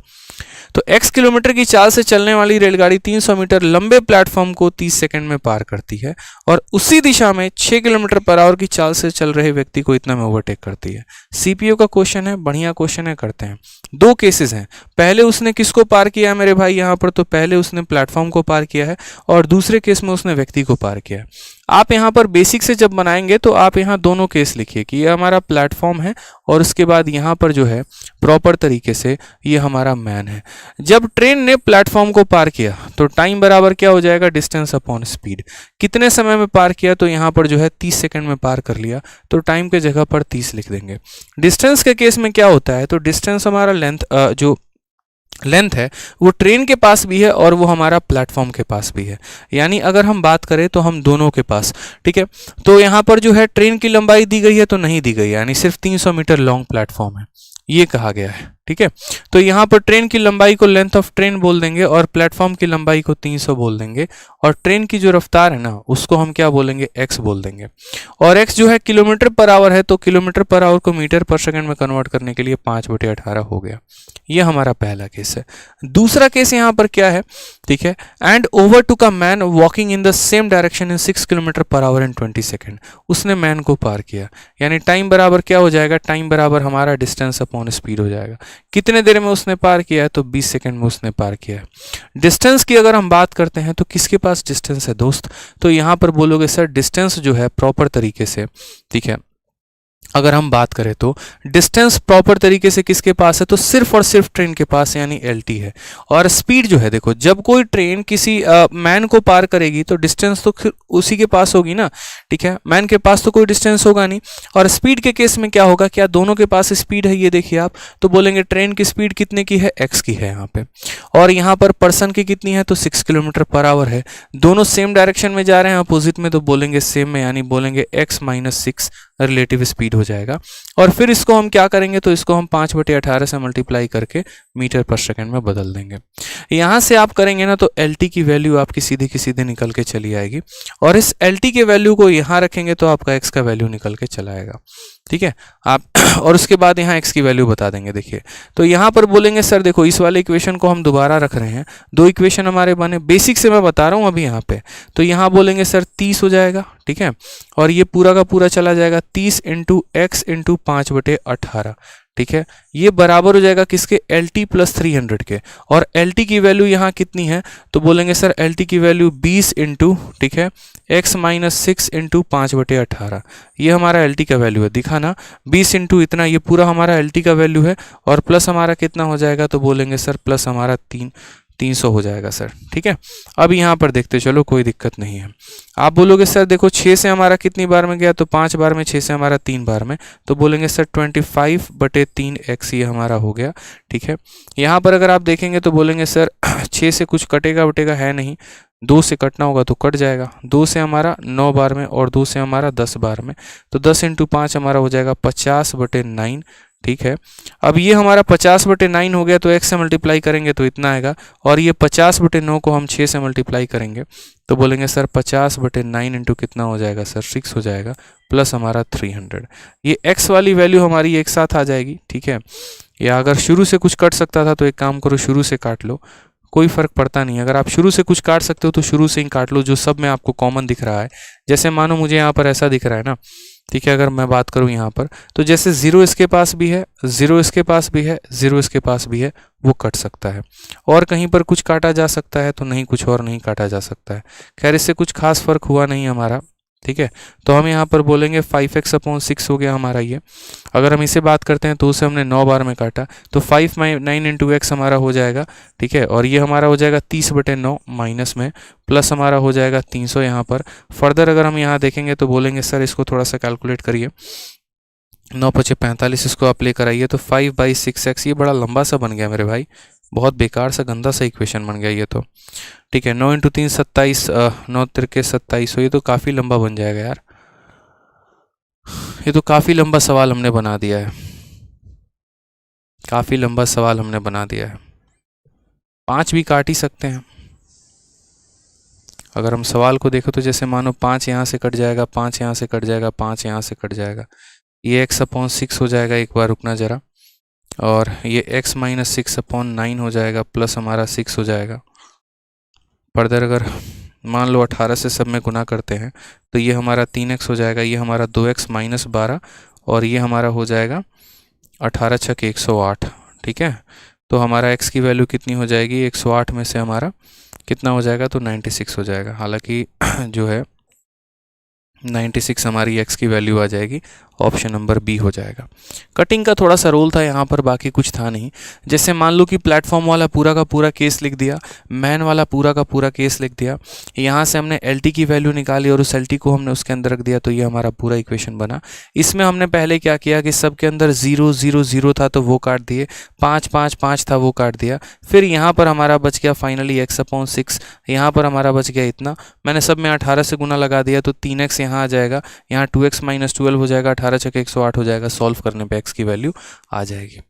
तो x किलोमीटर की चाल से चलने वाली रेलगाड़ी 300 मीटर लंबे प्लेटफॉर्म को 30 सेकंड में पार करती है और उसी दिशा में 6 किलोमीटर पर आवर की चाल से चल रहे व्यक्ति को इतना में ओवरटेक करती है। सीपीओ का क्वेश्चन है, बढ़िया क्वेश्चन है, करते हैं। दो केसेस हैं, पहले उसने किसको पार किया है मेरे भाई यहाँ पर, तो पहले उसने प्लेटफॉर्म को पार किया है और दूसरे केस में उसने व्यक्ति को पार किया है। आप यहाँ पर बेसिक से जब बनाएंगे तो आप यहाँ दोनों केस लिखिए कि ये हमारा प्लेटफॉर्म है और उसके बाद यहाँ पर जो है प्रॉपर तरीके से ये हमारा मैन है। जब ट्रेन ने प्लेटफॉर्म को पार किया तो टाइम बराबर क्या हो जाएगा, डिस्टेंस अपॉन स्पीड। कितने समय में पार किया, तो यहाँ पर जो है 30 सेकंड में पार कर लिया, तो टाइम के जगह पर 30 लिख देंगे। डिस्टेंस के केस में क्या होता है, तो डिस्टेंस हमारा लेंथ है वो ट्रेन के पास भी है और वो हमारा प्लेटफॉर्म के पास भी है, यानी अगर हम बात करें तो हम दोनों के पास। ठीक है, तो यहाँ पर जो है ट्रेन की लंबाई दी गई है तो नहीं दी गई है, यानी सिर्फ 300 मीटर लॉन्ग प्लेटफॉर्म है, ये कहा गया है। ठीक है, तो यहाँ पर ट्रेन की लंबाई को लेंथ ऑफ ट्रेन बोल देंगे और प्लेटफॉर्म की लंबाई को 300 बोल देंगे और ट्रेन की जो रफ्तार है ना उसको हम क्या बोलेंगे, x बोल देंगे। और x जो है किलोमीटर पर आवर है, तो किलोमीटर पर आवर को मीटर पर सेकंड में कन्वर्ट करने के लिए 5/18 हो गया। ये हमारा पहला केस है। दूसरा केस यहाँ पर क्या है, ठीक है, and overtook a man walking in the same direction in 6 kilometre per our in 20 second. उसने मैन को पार किया, यानी टाइम बराबर क्या हो जाएगा, टाइम बराबर हमारा डिस्टेंस अपॉन स्पीड हो जाएगा। कितने देर में उसने पार किया है, तो 20 सेकंड में उसने पार किया है। डिस्टेंस की अगर हम बात करते हैं तो किसके पास डिस्टेंस है दोस्त, तो यहाँ पर बोलोगे सर डिस्टेंस जो है प्रॉपर तरीके से, ठीक है, अगर हम बात करें तो डिस्टेंस प्रॉपर तरीके से किसके पास है, तो सिर्फ और सिर्फ ट्रेन के पास, यानी एलटी है। और स्पीड जो है, देखो जब कोई ट्रेन किसी मैन को पार करेगी तो डिस्टेंस तो उसी के पास होगी ना, ठीक है, मैन के पास तो कोई डिस्टेंस होगा नहीं। और स्पीड के केस में क्या होगा, क्या दोनों के पास स्पीड है, ये देखिए आप, तो बोलेंगे ट्रेन की स्पीड कितने की है, एक्स की है यहाँ पे, और यहाँ पर पर्सन की कितनी है, तो 6 किलोमीटर पर आवर है। दोनों सेम डायरेक्शन में जा रहे हैं अपोजिट में, तो बोलेंगे सेम में, यानी बोलेंगे x - 6 रिलेटिव स्पीड हो जाएगा। और फिर इसको हम क्या करेंगे, तो इसको हम 5/18 से मल्टीप्लाई करके मीटर पर सेकंड में बदल देंगे। यहाँ से आप करेंगे ना तो LT की वैल्यू आपकी सीधी की सीधे निकल के चली आएगी और इस LT के वैल्यू को यहाँ रखेंगे तो आपका x का वैल्यू निकल के चला आएगा। ठीक है, आप और उसके बाद यहाँ x की वैल्यू बता देंगे। देखिए, तो यहाँ पर बोलेंगे सर देखो इस वाले इक्वेशन को हम दोबारा रख रहे हैं, दो इक्वेशन हमारे बने, बेसिक से मैं बता रहा हूँ अभी यहाँ पे। तो यहाँ बोलेंगे सर 30 हो जाएगा, ठीक है, और ये पूरा का पूरा चला जाएगा 30 × x × 5/18। ठीक है, ये बराबर हो जाएगा किसके, एल टी प्लस 300 के। और एल टी की वैल्यू यहाँ कितनी है, तो बोलेंगे सर एल टी की वैल्यू 20 इंटू, ठीक है, x माइनस 6 इंटू 5/18, ये हमारा एल टी का वैल्यू है। दिखा ना, 20 इंटू इतना, ये पूरा हमारा एल टी का वैल्यू है। और प्लस हमारा कितना हो जाएगा, तो बोलेंगे सर प्लस हमारा 300 हो जाएगा सर। ठीक है, अब यहाँ पर देखते चलो, कोई दिक्कत नहीं है। आप बोलोगे सर देखो 6 से हमारा कितनी बार में गया, तो 5 बार में, 6 से हमारा 3 बार में, तो बोलेंगे सर 25/3x ये हमारा हो गया। ठीक है, यहाँ पर अगर आप देखेंगे तो बोलेंगे सर 6 से कुछ कटेगा वटेगा है नहीं, 2 से कटना होगा तो कट जाएगा। 2 से हमारा 9 बार में और 2 से हमारा 10 बार में, तो 10 इंटू 5 हमारा हो जाएगा 50/9। ठीक है, अब ये हमारा 50/9 हो गया, तो x से मल्टीप्लाई करेंगे तो इतना आएगा। और ये 50/9 को हम 6 से मल्टीप्लाई करेंगे तो बोलेंगे सर 50/9 इंटू कितना हो जाएगा सर 6 हो जाएगा, प्लस हमारा 300। ये x वाली वैल्यू हमारी एक साथ आ जाएगी। ठीक है, या अगर शुरू से कुछ कट सकता था तो एक काम करो, शुरू से काट लो, कोई फर्क पड़ता नहीं। अगर आप शुरू से कुछ काट सकते हो तो शुरू से ही काट लो, जो सब में आपको कॉमन दिख रहा है। जैसे मानो मुझे यहाँ पर ऐसा दिख रहा है ना, ठीक है, अगर मैं बात करूँ यहाँ पर, तो जैसे 0 इसके पास भी है, 0 इसके पास भी है, 0 इसके पास भी है, वो कट सकता है। और कहीं पर कुछ काटा जा सकता है तो नहीं, कुछ और नहीं काटा जा सकता है। खैर इससे कुछ खास फर्क हुआ नहीं हमारा। ठीक है, तो हम यहाँ पर बोलेंगे 5x/6 हो गया हमारा ये। अगर हम इसे बात करते हैं तो उसे हमने 9 बार में काटा, तो 5/9 इंटू x हमारा हो जाएगा। ठीक है, और ये हमारा हो जाएगा 30/9 माइनस में, प्लस हमारा हो जाएगा 300 यहाँ पर। फर्दर अगर हम यहाँ देखेंगे तो बोलेंगे सर इसको थोड़ा सा कैलकुलेट करिए, 9×5 = 45, इसको आप लेकर आइए तो 5/6x, ये बड़ा लंबा सा बन गया मेरे भाई, बहुत बेकार सा गंदा सा इक्वेशन बन गया ये तो। ठीक है, 9 इंटू 3 27, 9 तिरके 27, ये तो काफ़ी लंबा बन जाएगा यार, ये तो काफ़ी लंबा सवाल हमने बना दिया है, काफ़ी लंबा सवाल हमने बना दिया है। 5 भी काट ही सकते हैं। अगर हम सवाल को देखें तो जैसे मानो 5 यहाँ से कट जाएगा, 5 यहाँ से कट जाएगा, 5 यहाँ से कट जाएगा, ये x/6 हो जाएगा। एक बार रुकना ज़रा, और ये x माइनस 6/9 हो जाएगा, प्लस हमारा 6 हो जाएगा। फर्दर अगर मान लो 18 से सब में गुना करते हैं तो ये हमारा 3x हो जाएगा, ये हमारा 2x माइनस 12, और ये हमारा हो जाएगा 18 × 6 = 108। ठीक है, तो हमारा x की वैल्यू कितनी हो जाएगी, 108 में से हमारा कितना हो जाएगा, तो 96 हो जाएगा। हालांकि जो है 96 हमारी x की वैल्यू आ जाएगी, ऑप्शन नंबर बी हो जाएगा। कटिंग का थोड़ा सा रोल था यहाँ पर, बाकी कुछ था नहीं। जैसे मान लो कि प्लेटफॉर्म वाला पूरा का पूरा केस लिख दिया, मैन वाला पूरा का पूरा केस लिख दिया, यहाँ से हमने LT की वैल्यू निकाली और उस LT को हमने उसके अंदर रख दिया, तो ये हमारा पूरा इक्वेशन बना। इसमें हमने पहले क्या किया कि सबके अंदर 0 0 0 था तो वो काट दिए, 5 5 5 था वो काट दिया। फिर यहाँ पर हमारा बच गया फाइनली x/6, यहाँ पर हमारा बच गया इतना। मैंने सब में 18 से गुना लगा दिया तो 3x यहाँ आ जाएगा, यहाँ 2x माइनस 12 हो जाएगा, 18 × 108 हो जाएगा। सॉल्व करने पे x की वैल्यू आ जाएगी।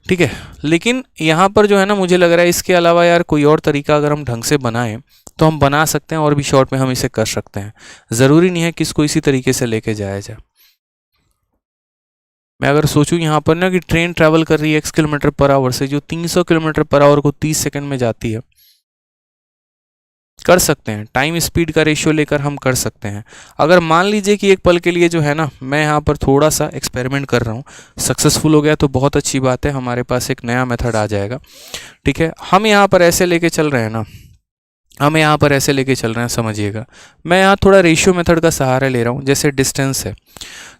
ठीक है, लेकिन यहाँ पर जो है ना, मुझे लग रहा है इसके अलावा यार कोई और तरीका अगर हम ढंग से बनाएं तो हम बना सकते हैं, और भी शॉर्ट में हम इसे कर सकते हैं। ज़रूरी नहीं है कि इसको इसी तरीके से लेके जाया जाए। मैं अगर सोचूं यहाँ पर ना कि ट्रेन ट्रैवल कर रही है x km/h से, जो 300 km/h को 30 सेकंड में जाती है, कर सकते हैं। टाइम स्पीड का रेशियो लेकर हम कर सकते हैं। अगर मान लीजिए कि एक पल के लिए जो है ना, मैं यहाँ पर थोड़ा सा एक्सपेरिमेंट कर रहा हूँ, सक्सेसफुल हो गया तो बहुत अच्छी बात है, हमारे पास एक नया मेथड आ जाएगा। ठीक है, हम यहाँ पर ऐसे लेके चल रहे हैं ना, हम यहाँ पर ऐसे लेके चल रहे हैं, समझिएगा। मैं यहाँ थोड़ा रेशियो मेथड का सहारा ले रहा हूँ। जैसे डिस्टेंस है,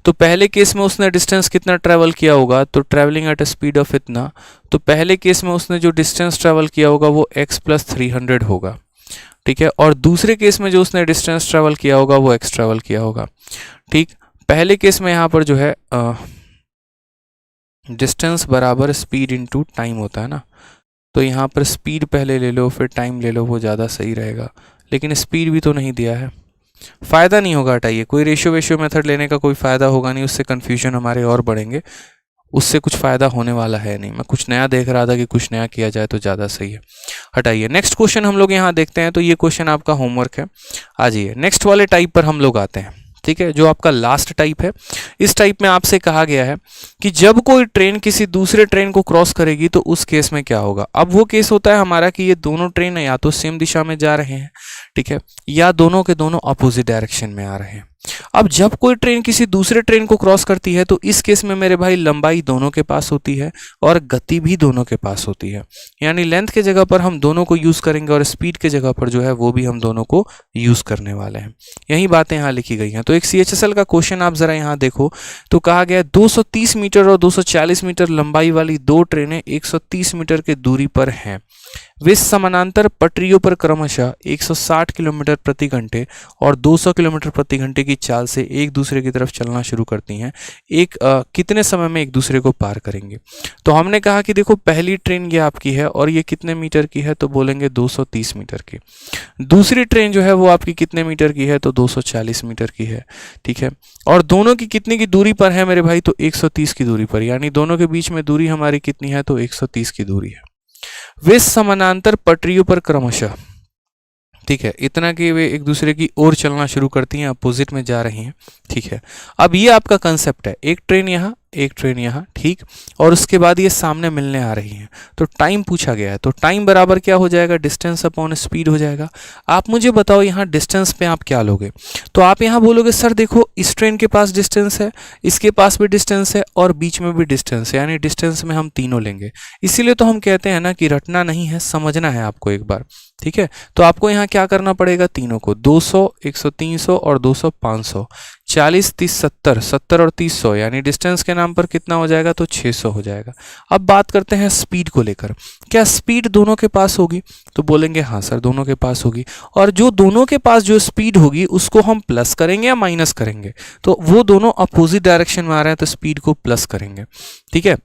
तो पहले केस में उसने डिस्टेंस कितना ट्रैवल किया होगा, तो travelling eight a speed of इतना, तो पहले केस में उसने जो डिस्टेंस ट्रैवल किया होगा वो x + 300 होगा। ठीक है, और दूसरे केस में जो उसने डिस्टेंस ट्रैवल किया होगा वो x ट्रैवल किया होगा। ठीक, पहले केस में यहाँ पर जो है डिस्टेंस बराबर स्पीड इनटू टाइम होता है ना, तो यहाँ पर स्पीड पहले ले लो फिर टाइम ले लो, वो ज़्यादा सही रहेगा। लेकिन स्पीड भी तो नहीं दिया है, फ़ायदा नहीं होगा, हटाइए। कोई रेशियो मेथड लेने का कोई फ़ायदा होगा नहीं, उससे कन्फ्यूजन हमारे और बढ़ेंगे, उससे कुछ फ़ायदा होने वाला है नहीं। मैं कुछ नया देख रहा था कि कुछ नया किया जाए तो ज़्यादा सही है, हटाइए। नेक्स्ट क्वेश्चन हम लोग यहाँ देखते हैं, तो ये क्वेश्चन आपका होमवर्क है। आ जाइए नेक्स्ट वाले टाइप पर हम लोग आते हैं। ठीक है, जो आपका लास्ट टाइप है, इस टाइप में आपसे कहा गया है कि जब कोई ट्रेन किसी दूसरे ट्रेन को क्रॉस करेगी तो उस केस में क्या होगा। अब वो केस होता है हमारा कि ये दोनों ट्रेन या तो सेम दिशा में जा रहे हैं, ठीक है, या दोनों के दोनों अपोजिट डायरेक्शन में आ रहे हैं। अब जब कोई ट्रेन किसी दूसरे ट्रेन को क्रॉस करती है तो इस केस में मेरे भाई लंबाई दोनों के पास होती है और गति भी दोनों के पास होती है। यानी लेंथ के जगह पर हम दोनों को यूज करेंगे और स्पीड के जगह पर जो है वो भी हम दोनों को यूज करने वाले हैं। यही बातें यहाँ लिखी गई हैं। तो एक CHSL का क्वेश्चन आप जरा यहाँ देखो, तो कहा गया 230 मीटर और 240 मीटर लंबाई वाली दो ट्रेनें 130 मीटर की दूरी पर हैं। वे समानांतर पटरियों पर क्रमशः 160 किलोमीटर प्रति घंटे और 200 किलोमीटर प्रति घंटे की चाल से एक दूसरे की तरफ चलना शुरू करती हैं। कितने समय में एक दूसरे को पार करेंगे? तो हमने कहा कि देखो पहली ट्रेन ये आपकी है और ये कितने मीटर की है, तो बोलेंगे 230 मीटर की। दूसरी ट्रेन जो है वो आपकी कितने मीटर की है, तो 240 मीटर की है। ठीक है, और दोनों की कितने की दूरी पर है मेरे भाई, तो 130 की दूरी पर, यानी दोनों के बीच में दूरी हमारी कितनी है, तो 130 की दूरी है। वे समानांतर पटरियों पर क्रमशः, ठीक है, इतना कि वे एक दूसरे की ओर चलना शुरू करती हैं, अपोजिट में जा रही हैं। ठीक है, अब ये आपका कंसेप्ट है, एक ट्रेन यहाँ एक ट्रेन यहाँ, ठीक, और उसके बाद ये सामने मिलने आ रही हैं। तो टाइम पूछा गया है, तो टाइम बराबर क्या हो जाएगा, डिस्टेंस अपॉन स्पीड हो जाएगा। आप मुझे बताओ यहाँ डिस्टेंस पे आप क्या लोगे? तो आप यहाँ बोलोगे सर देखो इस ट्रेन के पास डिस्टेंस है, इसके पास भी डिस्टेंस है और बीच में भी डिस्टेंस है, यानी डिस्टेंस में हम तीनों लेंगे। इसीलिए तो हम कहते हैं ना कि रटना नहीं है, समझना है आपको एक बार। ठीक है, तो आपको यहाँ क्या करना पड़ेगा, तीनों को 200, 100, 300 और 200, 500, 40, 30, 70, 70 और 30, 100, यानी डिस्टेंस के नाम पर कितना हो जाएगा, तो 600 हो जाएगा। अब बात करते हैं स्पीड को लेकर, क्या स्पीड दोनों के पास होगी? तो बोलेंगे हाँ सर दोनों के पास होगी। और जो दोनों के पास जो स्पीड होगी उसको हम प्लस करेंगे या माइनस करेंगे? तो वो दोनों अपोजिट डायरेक्शन में आ रहे हैं तो स्पीड को प्लस करेंगे। ठीक है,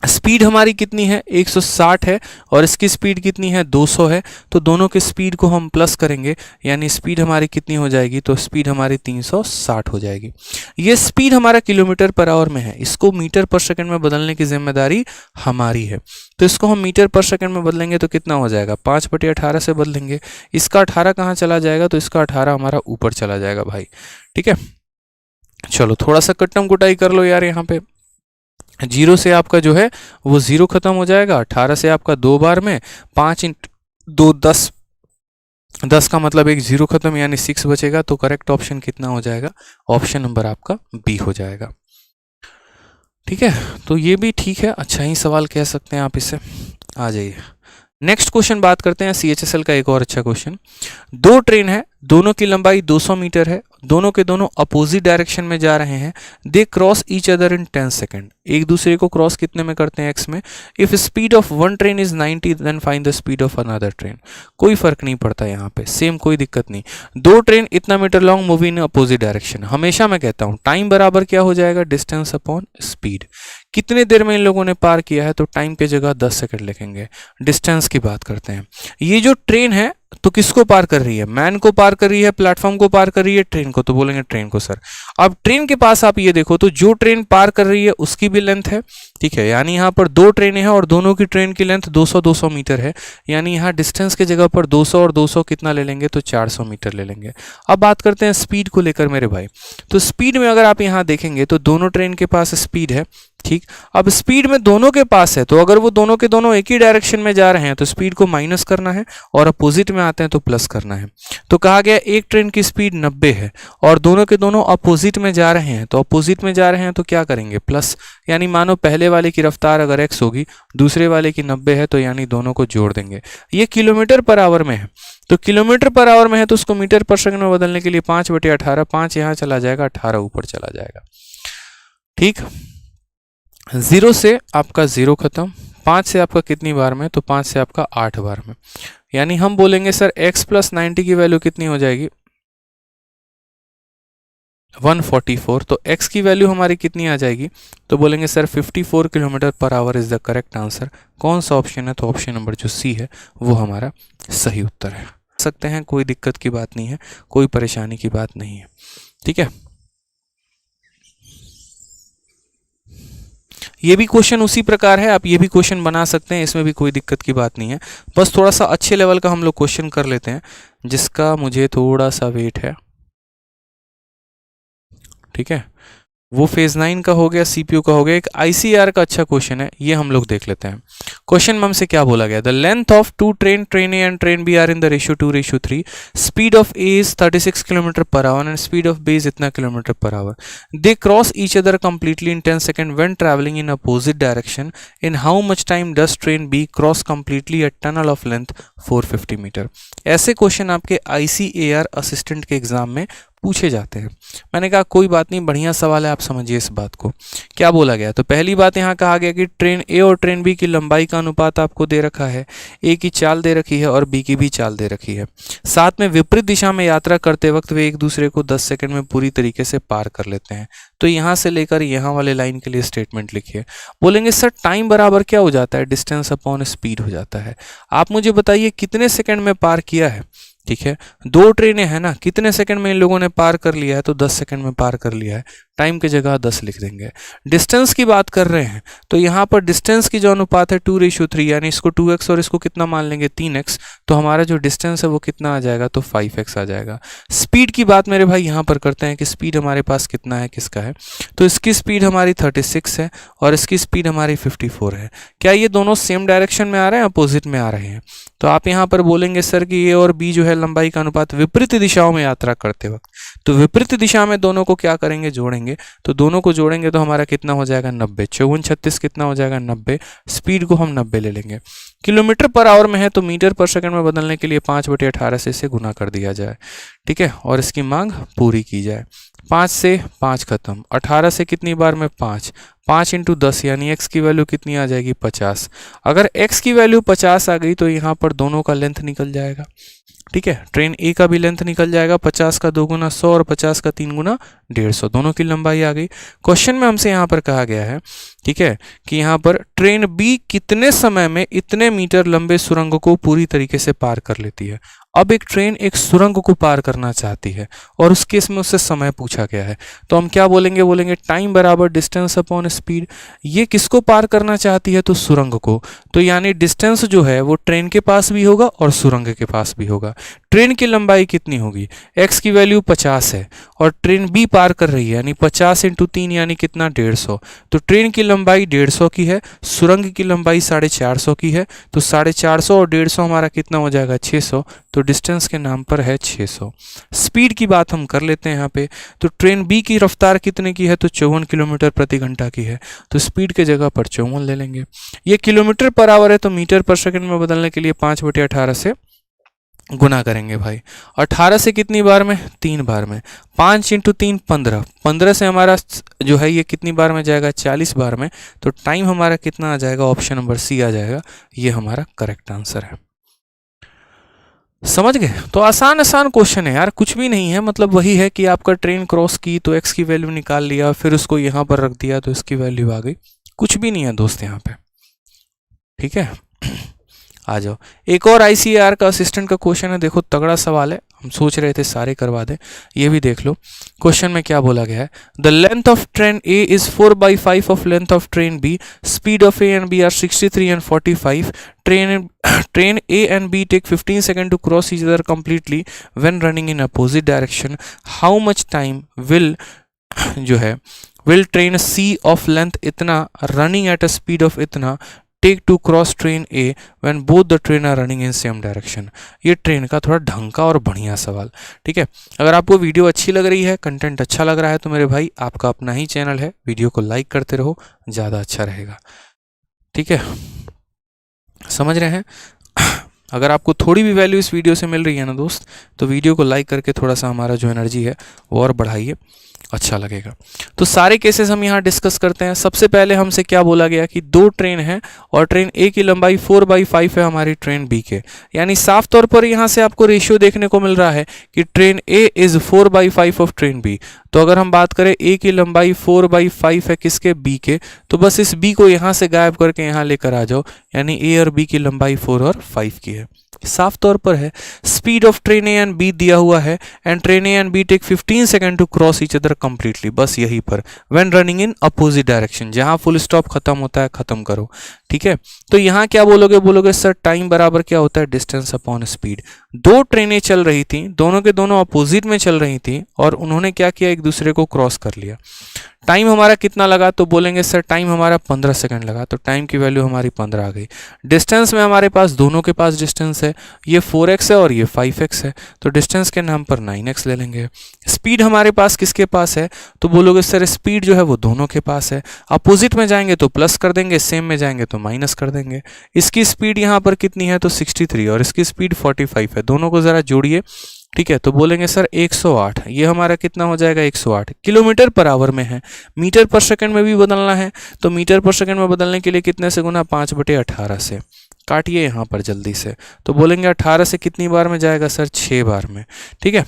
स्पीड हमारी कितनी है, 160 है और इसकी स्पीड कितनी है, 200 है, तो दोनों के स्पीड को हम प्लस करेंगे, यानी स्पीड हमारी कितनी हो जाएगी, तो स्पीड हमारी 360 हो जाएगी। ये स्पीड हमारा किलोमीटर पर आवर में है, इसको मीटर पर सेकंड में बदलने की जिम्मेदारी हमारी है। तो इसको हम मीटर पर सेकंड में बदलेंगे तो कितना हो जाएगा, 5/18 से बदलेंगे। इसका 18 कहाँ चला जाएगा, तो इसका 18 हमारा ऊपर चला जाएगा भाई। ठीक है, चलो थोड़ा सा कट्टम कुटाई कर लो यार। यहाँ पे 0 से आपका जो है वो 0 खत्म हो जाएगा, 18 से आपका 2 बार में 5 × 2 10, 10 का मतलब एक 0 खत्म, यानी 6 बचेगा। तो करेक्ट ऑप्शन कितना हो जाएगा, ऑप्शन नंबर आपका बी हो जाएगा। ठीक है, तो ये भी ठीक है, अच्छा ही सवाल कह सकते हैं आप इसे। आ जाइए नेक्स्ट क्वेश्चन बात करते हैं CHSL का एक और अच्छा क्वेश्चन। दो ट्रेन है, दोनों की लंबाई 200 मीटर है, दोनों के दोनों अपोजिट डायरेक्शन में जा रहे हैं। दे क्रॉस ईच अदर इन 10 सेकेंड, एक दूसरे को क्रॉस कितने में करते हैं, x में। If speed of one train is 90 then find the speed of another train. कोई फर्क नहीं पड़ता यहाँ पे, सेम कोई दिक्कत नहीं। दो ट्रेन इतना metre long move in opposite direction. हमेशा मैं कहता हूँ टाइम बराबर क्या हो जाएगा, डिस्टेंस अपॉन स्पीड। कितने देर में इन लोगों ने पार किया है, तो टाइम के जगह 10 सेकंड लिखेंगे। डिस्टेंस की बात करते हैं, ये जो ट्रेन है तो किसको पार कर रही है, मैन को पार कर रही है, प्लेटफॉर्म को पार कर रही है, ट्रेन को, तो बोलेंगे ट्रेन को सर। अब ट्रेन के पास आप ये देखो, तो जो ट्रेन पार कर रही है उसकी भी लेंथ है। ठीक है, यानी यहाँ पर दो ट्रेनें हैं और दोनों की ट्रेन की लेंथ 200 मीटर है, यानी यहाँ डिस्टेंस के जगह पर 200 और 200 कितना ले लेंगे, तो 400 मीटर ले लेंगे। अब बात करते हैं स्पीड को लेकर मेरे भाई। तो स्पीड में अगर आप यहाँ देखेंगे तो दोनों ट्रेन के पास स्पीड है। ठीक, अब स्पीड में दोनों के पास है, तो अगर वो दोनों के दोनों एक ही डायरेक्शन में जा रहे हैं तो स्पीड को माइनस करना है और अपोजिट में आते हैं तो प्लस करना है। तो कहा गया एक ट्रेन की स्पीड 90 है और दोनों के दोनों अपोजिट में जा रहे हैं, तो अपोजिट में जा रहे हैं तो क्या करेंगे, प्लस। यानी मानो पहले वाले की रफ्तार अगर x होगी, दूसरे वाले की 90 है, तो यानी दोनों को जोड़ देंगे। ये किलोमीटर पर आवर में है, तो किलोमीटर पर आवर में है तो उसको मीटर पर सेकंड में बदलने के लिए 5/18, 5 यहाँ चला जाएगा, 18 ऊपर चला जाएगा। ठीक, 0 से आपका 0 खत्म, 5 से आपका कितनी बार में, तो 5 से आपका 8 बार में। यानी हम बोलेंगे सर x + 90 की वैल्यू कितनी हो जाएगी, 144। तो x की वैल्यू हमारी कितनी आ जाएगी, तो बोलेंगे sir 54 kilometre per our is the correct answer. कौन सा ऑप्शन है, तो ऑप्शन नंबर जो सी है वो हमारा सही उत्तर है। सकते हैं, कोई दिक्कत की बात नहीं है, कोई परेशानी की बात नहीं है। ठीक है, ये भी क्वेश्चन उसी प्रकार है, आप ये भी क्वेश्चन बना सकते हैं, इसमें भी कोई दिक्कत की बात नहीं है। बस थोड़ा सा अच्छे लेवल का हम लोग क्वेश्चन कर लेते हैं, जिसका मुझे थोड़ा सा वेट है। ठीक है, वो फेज 9 का हो गया, सीपीयू का हो गया। एक आईसीआर का अच्छा क्वेश्चन है, ये हम लोग देख लेते हैं। क्वेश्चन में हमसे क्या बोला गया, the length of two train A and train B are in the ratio 2:3, speed of A is 36 kilometre per hour and speed of B is इतना kilometre per hour, they cross each other completely in 10 second when travelling in opposite direction, in how much time does train B cross completely a tunnel of length 450 metre. ऐसे question आपके ICAR assistant के exam में पूछे जाते हैं। मैंने कहा कोई बात नहीं, बढ़िया सवाल है, आप समझिए इस बात को। क्या बोला गया, तो पहली बात यहाँ कहा गया कि ट्रेन ए और ट्रेन बी की लंबाई का अनुपात आपको दे रखा है, ए की चाल दे रखी है और बी की भी चाल दे रखी है। साथ में विपरीत दिशा में यात्रा करते वक्त वे एक दूसरे को 10 सेकंड में पूरी तरीके से पार कर लेते हैं। तो यहाँ से लेकर यहाँ वाले लाइन के लिए स्टेटमेंट लिखिए। बोलेंगे सर टाइम बराबर क्या हो जाता है, डिस्टेंस अपॉन स्पीड हो जाता है। आप मुझे बताइए कितने सेकंड में पार किया है। ठीक है, दो ट्रेनें हैं ना, कितने सेकंड में इन लोगों ने पार कर लिया है, तो 10 सेकंड में पार कर लिया है। टाइम की जगह 10 लिख देंगे। डिस्टेंस की बात कर रहे हैं तो यहाँ पर डिस्टेंस की जो अनुपात है 2:3, यानी इसको 2x और इसको कितना मान लेंगे 3x, तो हमारा जो डिस्टेंस है वो कितना आ जाएगा, तो 5x आ जाएगा। स्पीड की बात मेरे भाई यहाँ पर करते हैं कि स्पीड हमारे पास कितना है, किसका है, तो इसकी स्पीड हमारी 36 है और इसकी स्पीड हमारी 54 है। क्या ये दोनों सेम डायरेक्शन में आ रहे हैं, अपोजिट में आ रहे हैं? तो आप यहाँ पर बोलेंगे सर कि ए और बी जो है लंबाई का अनुपात विपरीत दिशाओं में यात्रा करते वक्त, तो विपरीत दिशा में दोनों को क्या करेंगे, जोड़ेंगे। तो दोनों को जोड़ेंगे तो हमारा कितना हो जाएगा 90, 54 36 कितना हो जाएगा 90। स्पीड को हम 90 ले लेंगे। किलोमीटर पर आवर में है तो मीटर पर सेकंड में बदलने के लिए 5/18 से इसे गुना कर दिया जाए। ठीक है, और इसकी मांग पूरी की जाए। 5 से 5 खत्म, 18 से कितनी बार में 5, 5 × 10 यानी x की वैल्यू कितनी आ जाएगी 50। अगर x की वैल्यू 50 आ गई तो यहाँ पर दोनों का लेंथ निकल जाएगा। ठीक है, ट्रेन ए का भी लेंथ निकल जाएगा, 50 का 2 गुना 100 और 50 का 3 गुना 150, दोनों की लंबाई आ गई। क्वेश्चन में हमसे यहाँ पर कहा गया है, ठीक है, कि यहाँ पर ट्रेन बी कितने समय में इतने मीटर लंबे सुरंग को पूरी तरीके से पार कर लेती है। अब एक ट्रेन एक सुरंग को पार करना चाहती है और उस केस में उससे समय पूछा गया है, तो हम क्या बोलेंगे, बोलेंगे टाइम बराबर डिस्टेंस अपॉन स्पीड। ये किसको पार करना चाहती है, तो सुरंग को। तो यानी डिस्टेंस जो है वो ट्रेन के पास भी होगा और सुरंग के पास भी होगा। ट्रेन की लंबाई कितनी होगी, x की वैल्यू 50 है और ट्रेन बी पार कर रही है, यानी 50 × 3 यानी कितना 150। तो ट्रेन की लंबाई 150 की है, सुरंग की लंबाई 450 की है, तो 450 और 150 हमारा कितना हो जाएगा 600। तो डिस्टेंस के नाम पर है 600। स्पीड की बात हम कर लेते हैं यहाँ पे, तो ट्रेन बी की रफ्तार कितने की है, तो 54 किलोमीटर प्रति घंटा की है, तो स्पीड के जगह पर 54 ले लेंगे। ये किलोमीटर पर आवर है तो मीटर पर सेकंड में बदलने के लिए 5/18 से गुना करेंगे भाई। 18 से कितनी बार में, 3 बार में, 5 × 3 15, 15 से हमारा जो है ये कितनी बार में जाएगा 40 बार में। तो टाइम हमारा कितना आ जाएगा, ऑप्शन नंबर सी आ जाएगा, ये हमारा करेक्ट आंसर है। समझ गए? तो आसान आसान क्वेश्चन है यार, कुछ भी नहीं है, मतलब वही है कि आपका ट्रेन क्रॉस की तो x की वैल्यू निकाल लिया, फिर उसको यहाँ पर रख दिया तो इसकी वैल्यू आ गई। कुछ भी नहीं है दोस्त यहाँ पे। ठीक है, आ जाओ। एक और आईसीआर का असिस्टेंट का क्वेश्चन है, देखो तगड़ा सवाल है, हम सोच रहे थे सारे करवा दें, ये भी देख लो। क्वेश्चन में क्या बोला गया है, the length of train A is 4/5 of length of train B, speed of A and B are 63 and 45, train A and B take 15 seconds to cross each other completely when running in opposite direction. How much time will जो है will train C of length इतना running at a speed of इतना take to cross train A when both the train are running in same direction? ये train का थोड़ा ढंग का और बढ़िया सवाल। ठीक है, अगर आपको वीडियो अच्छी लग रही है, कंटेंट अच्छा लग रहा है, तो मेरे भाई आपका अपना ही चैनल है, वीडियो को लाइक करते रहो, ज़्यादा अच्छा रहेगा। ठीक है, समझ रहे हैं? अगर आपको थोड़ी भी वैल्यू इस वीडियो से मिल रही है ना दोस्त, तो वीडियो को लाइक करके थोड़ा सा हमारा जो एनर्जी है वो और बढ़ाइए, अच्छा लगेगा। तो सारे केसेस हम यहाँ डिस्कस करते हैं। सबसे पहले हमसे क्या बोला गया कि दो ट्रेन है और ट्रेन ए की लंबाई 4/5 है हमारी ट्रेन बी के, यानी साफ तौर पर यहाँ से आपको रेशियो देखने को मिल रहा है कि train A is 4/5 of train B. तो अगर हम बात करें ए की लंबाई 4/5 है किसके, बी के, तो बस इस बी को यहाँ से गायब करके यहाँ लेकर आ जाओ, यानी ए और बी की लंबाई 4 और 5 की है, साफ तौर पर है। Speed of train A and B दिया हुआ है, and train A and B take 15 second to cross each other completely, बस यहीं पर when running in opposite direction, जहां फुल स्टॉप खत्म होता है खत्म करो। ठीक है, तो यहाँ क्या बोलोगे, बोलोगे सर टाइम बराबर क्या होता है, डिस्टेंस अपॉन स्पीड। दो ट्रेनें चल रही थी, दोनों के दोनों अपोजिट में चल रही थी और उन्होंने क्या किया, एक दूसरे को क्रॉस कर लिया। टाइम हमारा कितना लगा, तो बोलेंगे सर टाइम हमारा 15 सेकंड लगा, तो टाइम की वैल्यू हमारी 15 आ गई। डिस्टेंस में हमारे पास दोनों के पास डिस्टेंस है, ये 4x है और ये 5x है, तो डिस्टेंस के नाम पर 9x ले लेंगे। स्पीड हमारे पास किसके पास है, तो बोलोगे सर स्पीड जो है वो दोनों के पास है। अपोजिट में जाएंगे तो प्लस कर देंगे, सेम में जाएंगे तो माइनस कर देंगे। इसकी स्पीड यहाँ पर कितनी है, तो 63 और इसकी स्पीड 45 है, दोनों को ज़रा जोड़िए। ठीक है, तो बोलेंगे सर 108, ये हमारा कितना हो जाएगा 108 किलोमीटर पर आवर में है। मीटर पर सेकंड में भी बदलना है, तो मीटर पर सेकंड में बदलने के लिए कितने से गुना, 5/18 से। काटिए यहाँ पर जल्दी से, तो बोलेंगे 18 से कितनी बार में जाएगा सर, 6 बार में। ठीक है,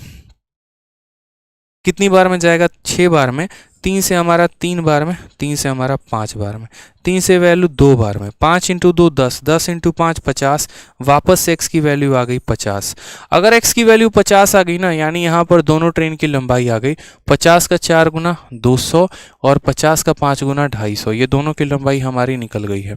कितनी बार में जाएगा, 6 बार में। 3 से हमारा 3 बार में, 3 से हमारा 5 बार में, 3 से वैल्यू 2 बार में, 5 × 2 10, 10 × 5 50, वापस से x की वैल्यू आ गई 50। अगर x की वैल्यू 50 आ गई ना, यानी यहाँ पर दोनों ट्रेन की लंबाई आ गई। 50 का 4 गुना 200 और 50 का 5 गुना 250, ये दोनों की लंबाई हमारी निकल गई है।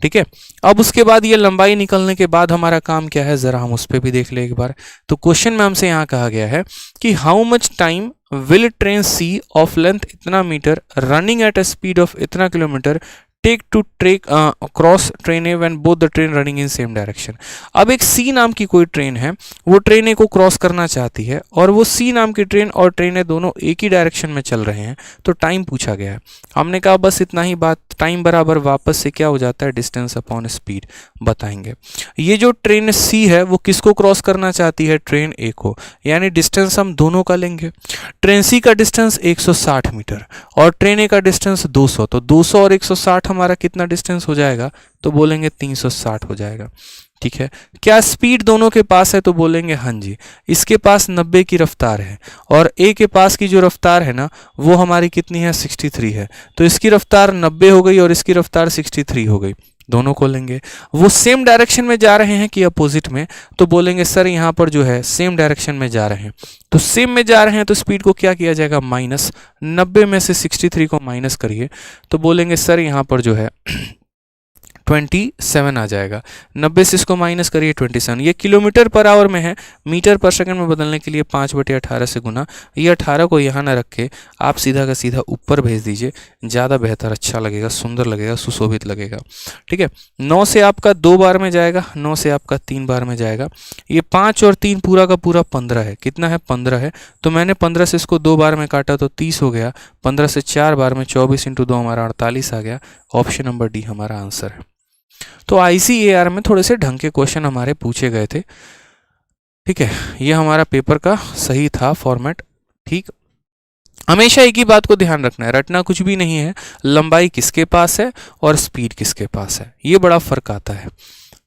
ठीक है, अब उसके बाद ये लंबाई निकलने के बाद हमारा काम क्या है, ज़रा हम उस पर भी देख ले एक बार। तो क्वेश्चन में हमसे यहाँ कहा गया है कि how much time will train C of length इतना metre running at a speed of इतना kilometre take to track cross train A when both the train running in same direction. अब एक सी नाम की कोई ट्रेन है, वो ट्रेन ए को क्रॉस करना चाहती है और वो सी नाम की ट्रेन और ट्रेन ए दोनों एक ही डायरेक्शन में चल रहे हैं, तो टाइम पूछा गया है। हमने कहा बस इतना ही बात, टाइम बराबर वापस से क्या हो जाता है, डिस्टेंस अपॉन स्पीड बताएंगे। ये जो ट्रेन सी है वो किसको क्रॉस करना चाहती है, ट्रेन ए को, यानी डिस्टेंस हम दोनों का लेंगे। ट्रेन सी का डिस्टेंस 160 मीटर और ट्रेन ए का डिस्टेंस 200, तो 200 और 160 हमारा कितना डिस्टेंस हो जाएगा, तो बोलेंगे 360 हो जाएगा। ठीक है, क्या स्पीड दोनों के पास है, तो बोलेंगे हाँ जी। इसके पास 90 की रफ्तार है और ए के पास की जो रफ्तार है ना, वो हमारी कितनी है, 63 है, तो इसकी रफ्तार 90 हो गई और इसकी रफ्तार 63 हो गई, दोनों को लेंगे। वो सेम डायरेक्शन में जा रहे हैं कि अपोजिट में, तो बोलेंगे सर यहाँ पर जो है सेम डायरेक्शन में जा रहे हैं, तो सेम में जा रहे हैं तो स्पीड को क्या किया जाएगा, माइनस। 90 में से 63 को माइनस करिए, तो बोलेंगे सर यहाँ पर जो है 27 आ जाएगा। 90 से इसको माइनस करिए 27, ये किलोमीटर पर आवर में है, मीटर पर सेकंड में बदलने के लिए 5/18 से गुना। ये 18 को यहाँ ना रखे, आप सीधा का सीधा ऊपर भेज दीजिए, ज़्यादा बेहतर, अच्छा लगेगा, सुंदर लगेगा, सुशोभित लगेगा। ठीक है, 9 से आपका 2 बार में जाएगा, 9 से आपका 3 बार में जाएगा। ये 5 और 3 पूरा का पूरा 15 है, कितना है, 15 है, तो मैंने 15 से इसको 2 बार में काटा तो 30 हो गया। 15 से 4 बार में 24 × 2 हमारा 48 आ गया। ऑप्शन नंबर डी हमारा आंसर है। तो ICAR में थोड़े से ढंग के क्वेश्चन हमारे पूछे गए थे। ठीक है, ये हमारा पेपर का सही था फॉर्मेट। ठीक, हमेशा एक ही बात को ध्यान रखना है, रटना कुछ भी नहीं है, लंबाई किसके पास है और स्पीड किसके पास है, ये बड़ा फर्क आता है।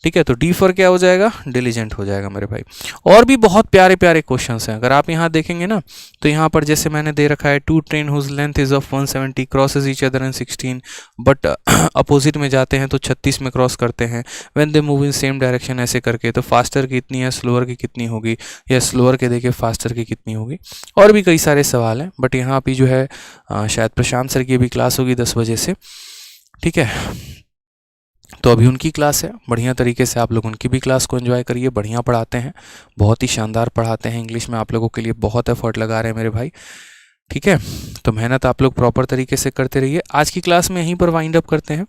ठीक है, तो डी फॉर क्या हो जाएगा, डिलीजेंट हो जाएगा मेरे भाई। और भी बहुत प्यारे प्यारे क्वेश्चंस हैं, अगर आप यहाँ देखेंगे ना, तो यहाँ पर जैसे मैंने दे रखा है, 2 train whose length is of 170 crosses each other in 16 but opposite में जाते हैं तो 36 में क्रॉस करते हैं, when they move in same direction, ऐसे करके, तो फास्टर की कितनी है, स्लोअर की कितनी होगी, या स्लोअर के देखिए फास्टर की कितनी होगी। और भी कई सारे सवाल हैं, बट यहाँ पे जो है शायद प्रशांत सर की भी क्लास होगी 10 बजे से। ठीक है, तो अभी उनकी क्लास है, बढ़िया तरीके से आप लोग उनकी भी क्लास को एंजॉय करिए, बढ़िया पढ़ाते हैं, बहुत ही शानदार पढ़ाते हैं, इंग्लिश में आप लोगों के लिए बहुत एफर्ट लगा रहे हैं मेरे भाई। ठीक है, तो मेहनत आप लोग प्रॉपर तरीके से करते रहिए। आज की क्लास में यहीं पर वाइंड अप करते हैं।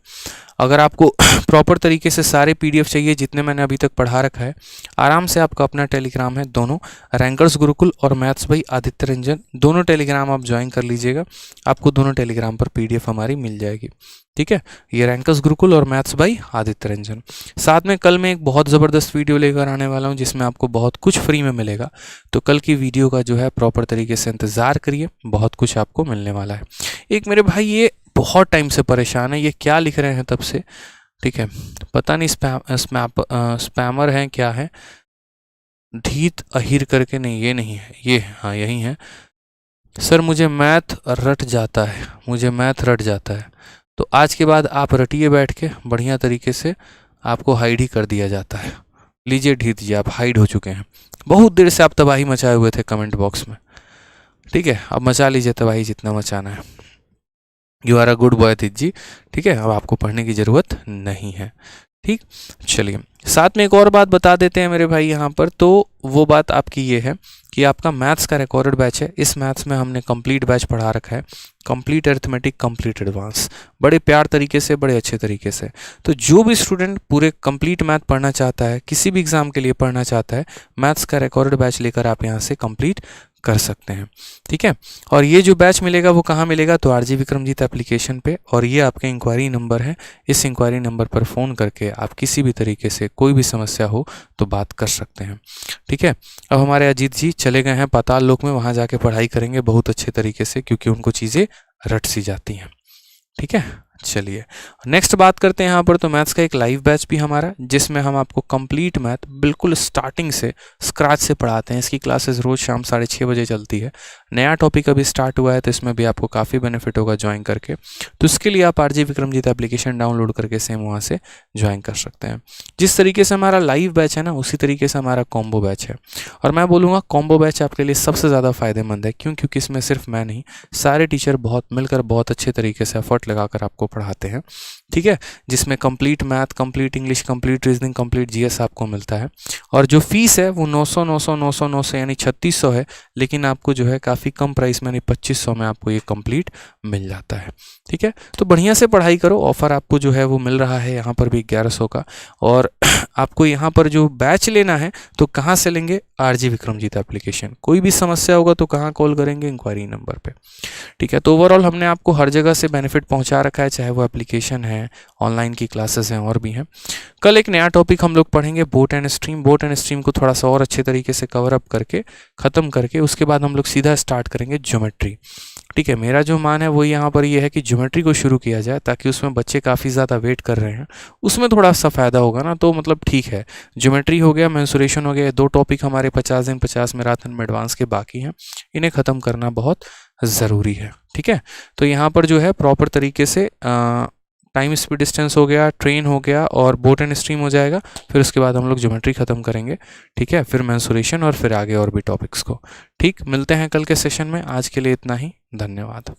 अगर आपको प्रॉपर तरीके से सारे PDF चाहिए जितने मैंने अभी तक पढ़ा रखा है, आराम से आपका अपना टेलीग्राम है, दोनों रैंकर्स गुरुकुल और मैथ्स भाई आदित्य रंजन, दोनों टेलीग्राम आप ज्वाइन कर लीजिएगा, आपको दोनों टेलीग्राम पर PDF हमारी मिल जाएगी। ठीक है, ये रैंकर्स गुरुकुल और मैथ्स भाई आदित्य रंजन। साथ में कल मैं एक बहुत ज़बरदस्त वीडियो लेकर आने वाला हूँ जिसमें आपको बहुत कुछ फ्री में मिलेगा, तो कल की वीडियो का जो है प्रॉपर तरीके से इंतज़ार करिए, बहुत कुछ आपको मिलने वाला है। एक मेरे भाई ये बहुत टाइम से परेशान है, ये क्या लिख रहे हैं तब से, ठीक है, पता नहीं स्पैमर हैं क्या है, धीत अहिर करके, नहीं ये नहीं है, ये हाँ यही है। सर मुझे मैथ रट जाता है, मुझे मैथ रट जाता है, तो आज के बाद आप रटिए बैठ के, बढ़िया तरीके से आपको हाइड ही कर दिया जाता है। लीजिए ढीत जी, आप हाइड हो चुके हैं, बहुत देर से आप तबाही मचाए हुए थे कमेंट बॉक्स में। ठीक है, अब मचा लीजिए तबाही जितना मचाना है। You are a good boy धीत जी। ठीक है, अब आपको पढ़ने की ज़रूरत नहीं है। ठीक, चलिए साथ में एक और बात बता देते हैं मेरे भाई यहाँ पर। तो वो बात आपकी ये है कि आपका मैथ्स का रिकॉर्डेड बैच है। इस मैथ्स में हमने कंप्लीट बैच पढ़ा रखा है, कंप्लीट अरिथमेटिक, कंप्लीट एडवांस, बड़े प्यार तरीके से, बड़े अच्छे तरीके से। तो जो भी स्टूडेंट पूरे कंप्लीट मैथ पढ़ना चाहता है, किसी भी एग्जाम के लिए पढ़ना चाहता है, मैथ्स का रिकॉर्डेड बैच लेकर आप यहाँ से कंप्लीट कर सकते हैं। ठीक है, और ये जो बैच मिलेगा वो कहाँ मिलेगा? तो आरजी विक्रमजीत एप्लीकेशन पे, और ये आपका इंक्वायरी नंबर है। इस इंक्वायरी नंबर पर फ़ोन करके आप किसी भी तरीके से कोई भी समस्या हो तो बात कर सकते हैं। ठीक है, अब हमारे अजीत जी चले गए हैं पाताल लोक में, वहाँ जाके पढ़ाई करेंगे बहुत अच्छे तरीके से, क्योंकि उनको चीज़ें रट सी जाती हैं। ठीक है, चलिए नेक्स्ट बात करते हैं यहाँ पर। तो मैथ्स का एक लाइव बैच भी हमारा, जिसमें हम आपको कंप्लीट मैथ बिल्कुल स्टार्टिंग से स्क्रैच से पढ़ाते हैं। इसकी क्लासेस रोज शाम 6:30 बजे चलती है। नया टॉपिक अभी स्टार्ट हुआ है, तो इसमें भी आपको काफ़ी बेनिफिट होगा ज्वाइन करके। तो इसके लिए आप आरजी विक्रमजीत एप्लीकेशन डाउनलोड करके सेम वहाँ से ज्वाइन कर सकते हैं। जिस तरीके से हमारा लाइव बैच है ना, उसी तरीके से हमारा कॉम्बो बैच है। और मैं बोलूँगा कॉम्बो बैच आपके लिए सबसे ज़्यादा फायदेमंद है। क्यों? क्योंकि इसमें सिर्फ मैं नहीं, सारे टीचर बहुत मिलकर बहुत अच्छे तरीके से एफर्ट लगाकर आपको पढ़ाते हैं। ठीक है, जिसमें complete math, complete English, complete reasoning, complete GS आपको मिलता है। और जो फीस है वो 900 यानी 3600 है, लेकिन आपको जो है काफ़ी कम प्राइस में यानी 2500 में आपको ये कंप्लीट मिल जाता है। ठीक है, तो बढ़िया से पढ़ाई करो। ऑफर आपको जो है वो मिल रहा है यहाँ पर भी 1100 का। और आपको यहाँ पर जो बैच लेना है तो कहाँ से लेंगे? RG Vikramjit application. कोई भी समस्या होगा तो कहाँ कॉल करेंगे? इंक्वायरी नंबर पे। ठीक है, तो ओवरऑल हमने आपको हर जगह से बेनिफिट पहुंचा रखा है, चाहे वो एप्लीकेशन है, ऑनलाइन की क्लासेस हैं, और भी हैं। कल एक नया टॉपिक हम लोग पढ़ेंगे, boat and stream. Boat and stream को थोड़ा सा और अच्छे तरीके से कवर अप करके ख़त्म करके उसके बाद हम लोग सीधा स्टार्ट करेंगे ज्योमेट्री। ठीक है, मेरा जो मान है वो यहाँ पर ये है कि ज्योमेट्री को शुरू किया जाए, ताकि उसमें बच्चे काफ़ी ज़्यादा वेट कर रहे हैं, उसमें थोड़ा सा फ़ायदा होगा ना। तो मतलब ठीक है, ज्योमेट्री हो गया, मेंसुरेशन हो गया, 2 टॉपिक हमारे 50 दिन 50 मैराथन में एडवांस के बाकी हैं। इन्हें ख़त्म करना बहुत ज़रूरी है। ठीक है, तो यहाँ पर जो है प्रॉपर तरीके से टाइम स्पीड डिस्टेंस हो गया, ट्रेन हो गया, और बोट एंड स्ट्रीम हो जाएगा। फिर उसके बाद हम लोग ज्योमेट्री ख़त्म करेंगे। ठीक है, फिर मेंसुरेशन, और फिर आगे और भी टॉपिक्स को। ठीक, मिलते हैं कल के सेशन में। आज के लिए इतना ही, धन्यवाद।